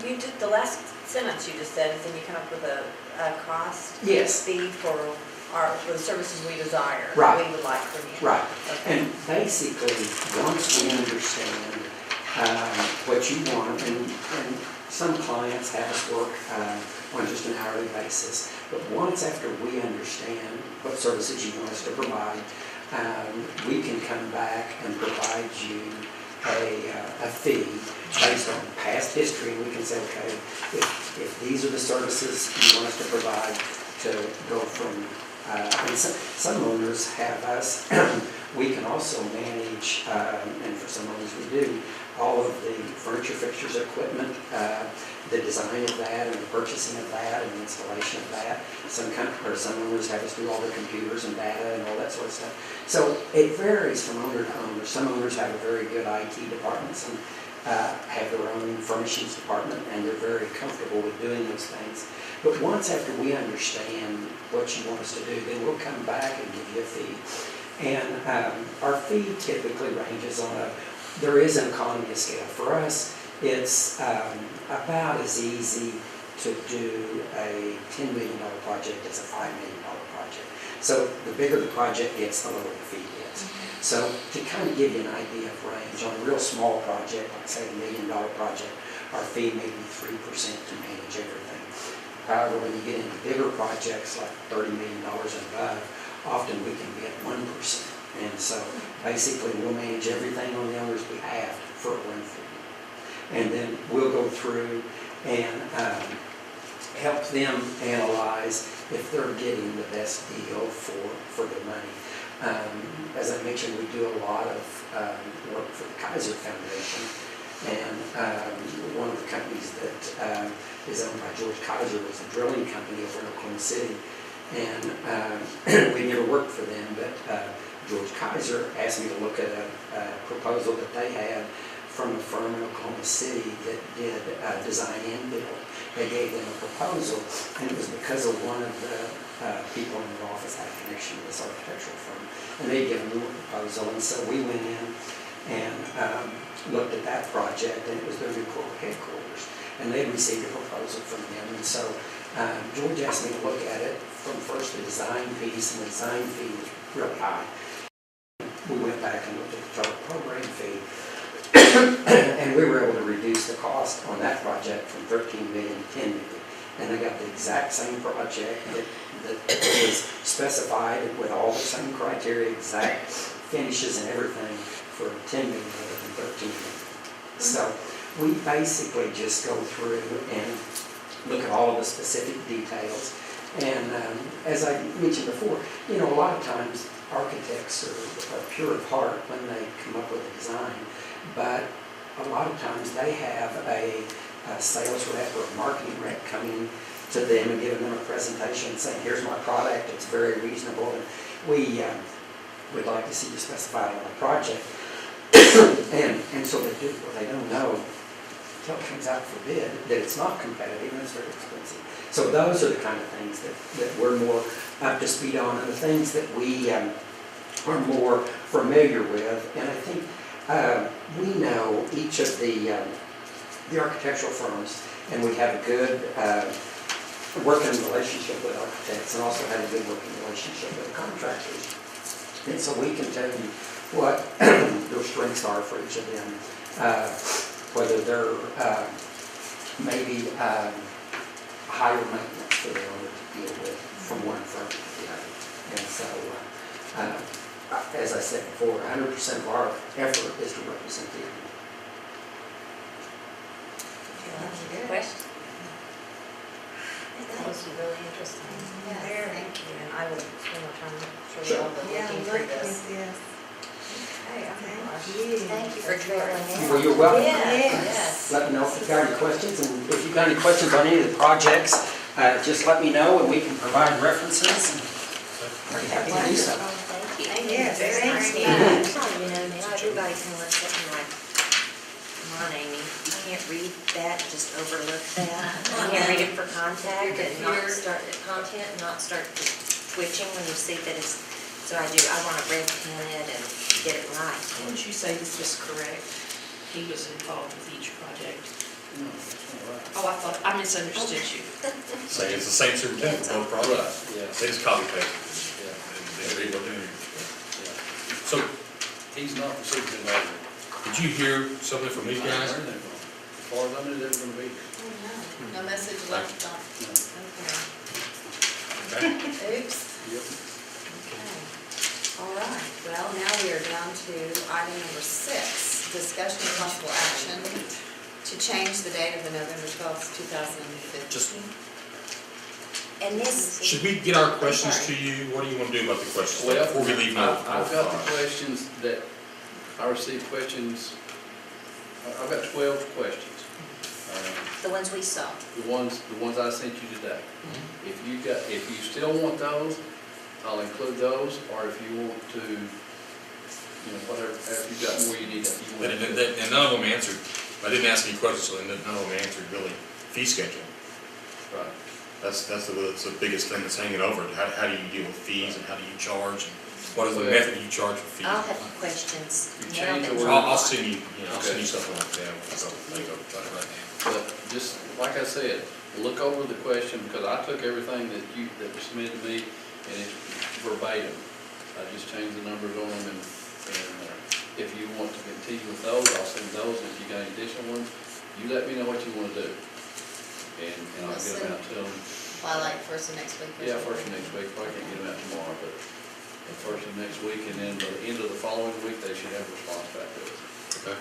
You did, the last sentence you just said is then you come up with a cost? Yes. Fee for the services we desire. Right. That we would like from you. Right. Okay. And basically, once we understand what you want, and some clients have us work on just an hourly basis, but once after we understand what services you want us to provide, we can come back and provide you a fee based on past history, and we can say, okay, if these are the services you want us to provide, to go from, and some owners have us, we can also manage, and for some owners we do, all of the furniture, fixtures, equipment, the design of that and the purchasing of that and the installation of that. Some owners have us do all the computers and data and all that sort of stuff. So it varies from owner to owner. Some owners have a very good IT department. have their own furnishings department, and they're very comfortable with doing those things. But once after we understand what you want us to do, then we'll come back and give you a fee. And our fee typically ranges on there is an economy of scale. For us, it's about as easy to do a $10 million project as a $5 million project. So the bigger the project gets, the lower the fee gets. So to kind of give you an idea of range, on a real small project, like say $1 million project, our fee may be 3% to manage everything. However, when you get into bigger projects like $30 million and above, often we can be at 1%. And so basically we'll manage everything on the owner's behalf for a one fee. And then we'll go through and help them analyze if they're getting the best deal for their money. As I mentioned, we do a lot of work for the Kaiser Foundation, and one of the companies that is owned by George Kaiser was a drilling company over in Oklahoma City, and we never worked for them, but George Kaiser asked me to look at a proposal that they had from a firm in Oklahoma City that did design and build. They gave them a proposal, and it was because of one of the people in their office had a connection with this architectural firm, and they'd given them a proposal, and so we went in and looked at that project, and it was their new corporate headquarters, and they received a proposal from them, and so George asked me to look at it from first the design piece, and the design fee was really high. We went back and looked at the total program fee, and we were able to reduce the cost on that project from $13 million to $10 million. And they got the exact same project that was specified with all the same criteria, exact finishes and everything for $10 million rather than $13 million. So we basically just go through and look at all of the specific details. And as I mentioned before, you know, a lot of times architects are pure of heart when they come up with a design, but a lot of times they have a sales rep or a marketing rep coming to them and giving them a presentation saying, here's my product, it's very reasonable, and we'd like to see you specify it on the project. and so they do, what they don't know until it comes out for bid, that it's not competitive and it's very expensive. So those are the kind of things that we're more up to speed on, and the things that we are more familiar with. And I think we know each of the architectural firms, and we have a good working relationship with architects, and also have a good working relationship with contractors. And so we can tell you what their strengths are for each of them, whether they're maybe higher maintenance for the owner to deal with from one firm to the other. And so, as I said before, 100% of our effort is to represent the owner. Question? That was really interesting. Yeah, thank you. And I will spend more time Sure. looking through this. Yes. Okay, Thank you for trailing in. Well, you're welcome. Yes. Let me know if you've got any questions, and if you've got any questions on any of the projects, just let me know and we can provide references. I'd be happy to do so. Thank you. Yes, Very thank nice. you. You know, now everybody can look at me like, come on, Amy, you can't read that, just overlook that. You can't read it for contact and not start twitching when you see that it's, so I want to red pen it and get it right. Didn't you say this was correct? He was involved with each project. No, that's not right. Oh, I thought, I misunderstood you. Say it's the same superintendent for both projects. Yeah. They just copy paste. Yeah. They read what they read. Yeah. So, He's not the superintendent. did you hear something from these guys? As far as I knew, they were gonna be here. No message left on. Okay. Oops. Yep. Okay. All right. Well, now we are down to item number 6, discussion of possible action to change the date of the November 12th, 2015. Just, And this, should we get our questions to you? What do you want to do about the questions Well, before we leave now? I've got the questions that, I received questions, I've got 12 questions. the ones we saw. The ones I sent you today. If you still want those, I'll include those, or if you want to, whatever, if you've got more you need, And none of them answered I didn't ask any questions, so none of them answered really fee schedule. Right. That's the biggest thing that's hanging over it. How do you deal with fees and how do you charge? And what is the Well, method you charge for fees? I'll have questions You now change that the we're. word. I'll send you, I'll send Okay. you something like that. I'll try to write down. But just, like I said, look over the question, because I took everything that was submitted to me, and it's verbatim. I just changed the numbers on them, and if you want to continue with those, I'll send those, and if you got any additional ones, you let me know what you want to do. And I'll get them out to them. By like first of next week? or Yeah, something? first of next week, probably can't get them out tomorrow, but the first of next week, and then by the end of the following week, they should have a response back to us. Okay.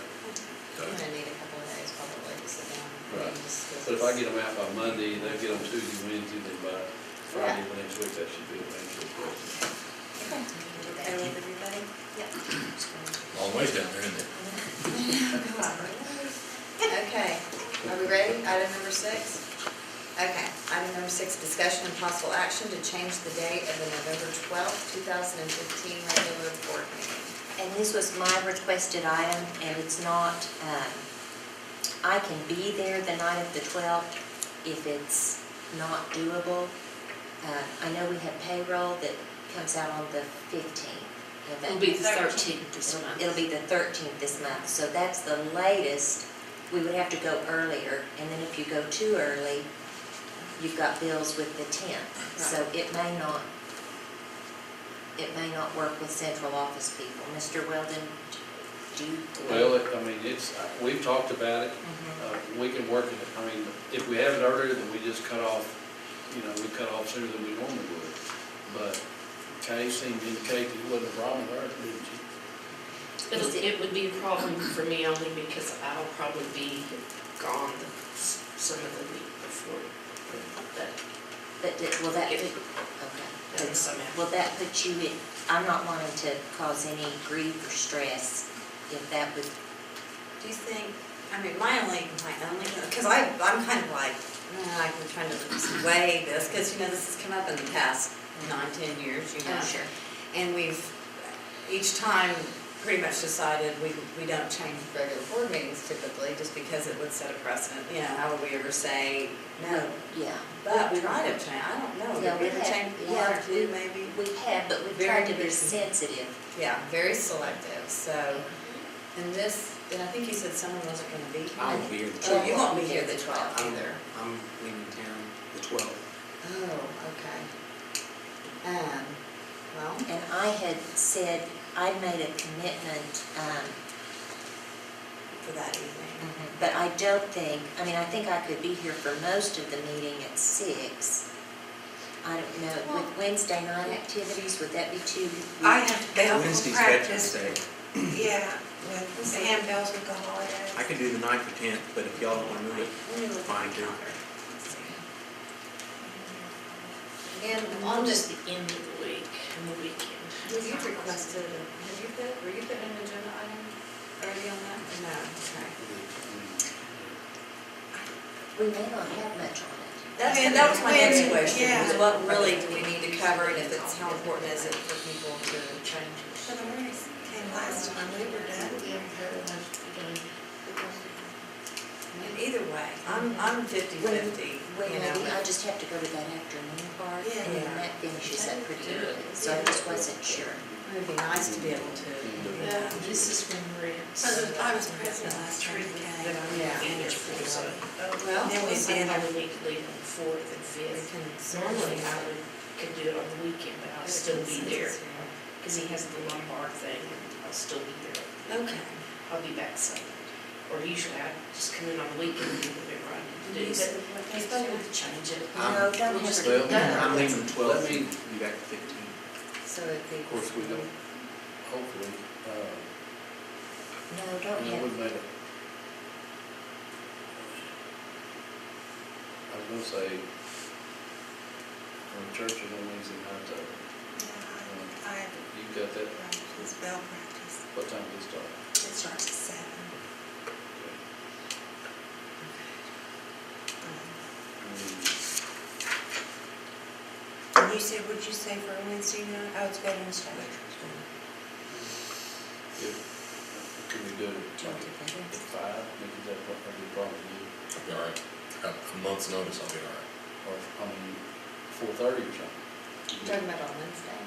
I'm gonna need a couple of days probably to sit down. Right. and discuss But if I this. get them out by Monday, they'll get them Tuesday, Wednesday, then by Friday of next week, that should be the answer. Okay. Okay with everybody? Yep. Long ways down there, isn't it? Okay, are we ready? Item number 6? Okay, item number 6, discussion and possible action to change the date of the November 12th, 2015 regular board meeting. And this was my requested item, and it's not, I can be there the night of the 12th if it's not doable. I know we have payroll that comes out on the 15th. It'll be the 13th this month. It'll be the 13th this month, so that's the latest. We would have to go earlier, and then if you go too early, you've got bills with the 10th. So it may not work with central office people. Mr. Weldon, do you? Well, I mean, we've talked about it. We can work it. I mean, if we have it earlier, then we just cut off, we cut off sooner than we normally would. But Kay seemed to indicate that it wasn't a problem with her, didn't she? It would be a problem for me only because I'll probably be gone some of the week before. Will that If- put, okay. somehow. Will that put you in, I'm not wanting to cause any grief or stress, if that would, Do you think, I mean, my only, because I'm kind of like, I'm trying to weigh this, because, this has come up in the past 9-10 years, oh, sure. And we've, each time, pretty much decided we don't change regular board meetings typically, just because it would set a precedent. How would we ever say no? Yeah. But we try to change, I don't know, Yeah, did we we ever have- change one yeah, or two maybe? We have, but we've tried to be sensitive. Yeah, very selective, so, and this, and I think you said someone wasn't gonna be here. I won't be here the Oh, 12th. you won't be here the 12th I'm either. I'm leaving town the 12th. Oh, okay. Well, And I had said, I'd made a commitment, for that evening. but I don't think, I think I could be here for most of the meeting at 6. I don't know, with Wednesday night activities, would that be too? I have to go for Wednesday's practice. Veterans Day. Yeah, with the handbells with the holidays. I can do the 9th or 10th, but if y'all don't want to move it, fine too. And On on just this, the end of the week and the weekend. were you put an agenda item already on that? No, okay. We may not have much on it. That was my next question, Yeah. is what really do we need to cover, and if it's, how important is it for people to change? But the ones came last time, we were done. And either way, I'm 50/50, Maybe I just have to go to that afternoon part, and then that finishes up pretty early, so I just wasn't sure. It'd be nice to be able to, This is when we're in. I was present last time you came. Yeah. Finish for so. well, Then we I did. probably need to leave on the 4th and we 5th. can Normally I could do it on the weekend, but I'll still be there, because he has the lumbar thing, and I'll still be there. Okay. I'll be back Sunday. Or usually I just come in on the weekend and do whatever I need to do, but he's going to change it. No, don't We'll just Well, get it done. I'm leaving the 12th, Let me- be back the 15th. So it'd be. Of course, we don't, hopefully, No, don't have. we made I was gonna say, when church is on Wednesday night, you got that, It's bell practice. what time does it start? It starts at 7. And you said, what'd you say for Wednesday night? Oh, it's Veterans Day. If Could we do it at 5, make it that problem for you? I'll be all right. Got a month's notice, I'll be all right. Or, 4:30 or something? Talking about on Wednesday?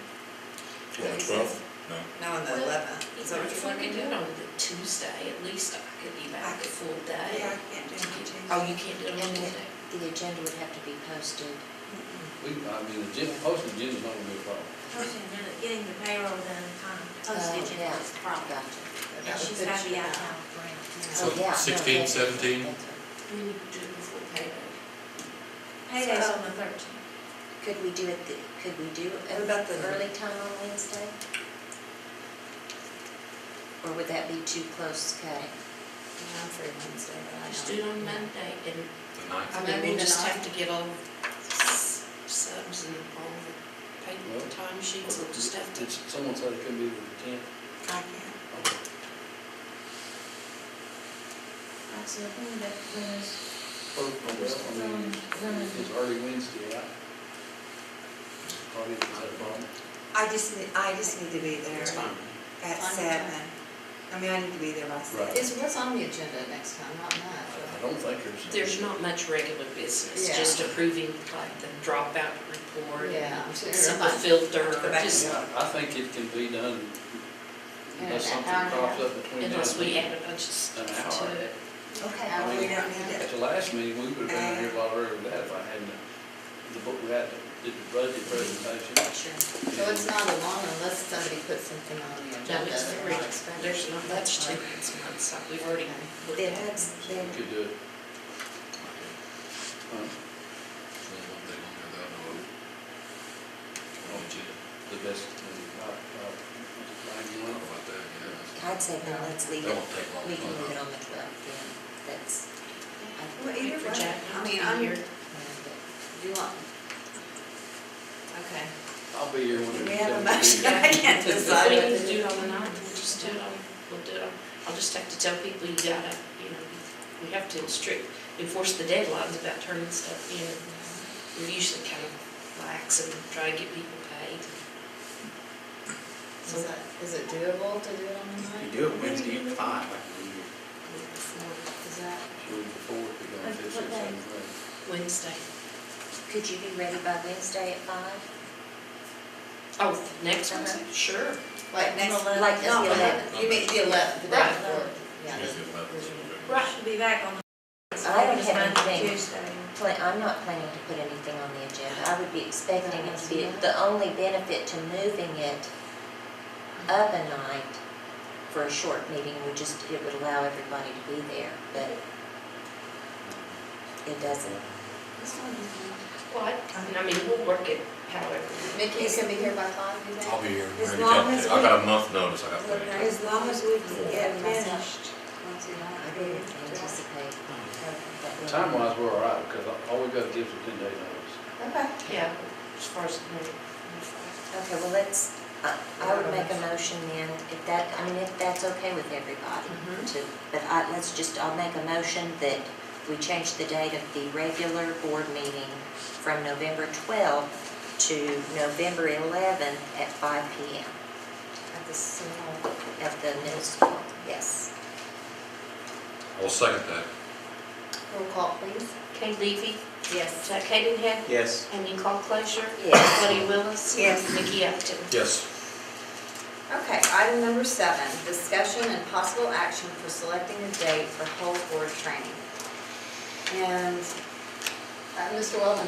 Yeah, 12th? No. No, on the 11th. Is that what If you're we talking could do it about? on the Tuesday, at least I could be back a full day. Yeah, I can't do it on Tuesday. Oh, you can't do it on And Tuesday? the agenda would have to be posted. Posting agenda is not gonna be a problem. Getting the payroll done in time, postage yeah. is the problem. Gotcha. And she's gotta be out of town for So Oh, yeah. 16, 17? We need to do it before payday. Payday's on the 13th. Could we do it, could we do What it about the- early time on Wednesday? Or would that be too close, Kay? I'm free Wednesday, but I Just know. do it on Monday, and The 9th? I mean, we'll just have to get all subs and all the Well, paper time sheets, we'll just have to. Someone said it could be the 10th. I can't. Okay. That's the thing that was, Well, I mean, it's early Wednesday, right? Probably, is that a problem? I just need to be there That's fine. at Fine. 7. I mean, I need to be there by 7. Right. What's on the agenda next time? Not much. I don't think There's not much regular business, Yeah. just approving like the dropout report, Yeah. simple filter, Go back just Yeah, I think it can be done unless Yeah, something hour and a crops half. up between now and unless we then. add a bunch of stuff An hour. to it. Okay. We don't need At it. the last meeting, we would have been here a lot earlier than that if I hadn't, the book we had, did the budget presentation. Sure. So it's not a long unless somebody puts something on the No, agenda. it's They're very, not expecting. there's not much to it, it's months, like we've already looked Then at. that's, then, We could do it. There's one thing on there that I know of. On the agenda. The best, I don't know about that, yeah. I'd say then let's leave That it, won't take long. we can leave it on the 12th then. That's, Well, either For way, Jack I not mean, to be I'm, here. do you want? Okay. I'll be here when Do it's. we have a motion? I can't If decide. we need to do it on the 9th, we'll just do it on, we'll do it on, I'll just have to tell people you gotta, we have to enforce the deadlines about turning stuff in. We're usually kind of lax and try to get people paid. Is it doable to do it on the night? You do it Wednesday at 5, I can be here. Is that? Sure, before we go What to day? 6, 7, 8. Wednesday. could you be ready by Wednesday at 5? Oh, next Wednesday? Sure. Like next, Like the not 11th. You mean the 11th, the day Right. before? Yeah. Tuesday, 11th. Right. should be back on the. I don't have Monday, anything. Tuesday. I'm not planning to put anything on the agenda. I would be expecting it to be, the only benefit to moving it up a night for a short meeting would just, it would allow everybody to be there, but it doesn't. Well, I mean, we'll work it however. Mickey, you can be here by 5, you think? I'll be here. As ready to long go. as I we- got a month notice, I got plenty of time. As long as we can get finished. I didn't anticipate. Time-wise, we're all right, because all we got to give is a 10-day notice. Okay. Yeah, as far as, Okay, well, let's, I would make a motion then, if that, I mean, if that's okay with everybody to, but I'll make a motion that we change the date of the regular board meeting from November 12th to November 11th at 5 PM At the Seminole. at the middle school, yes. I'll second that. Roll call, please. Kay Levy, Yes. Jack Cadenhead, Yes. Amy Cole Closure, Yes. Buddy Willis. Yes. Mickey Upton. Yes. Okay, item number 7, discussion and possible action for selecting a date for whole board training. And Mr. Weldon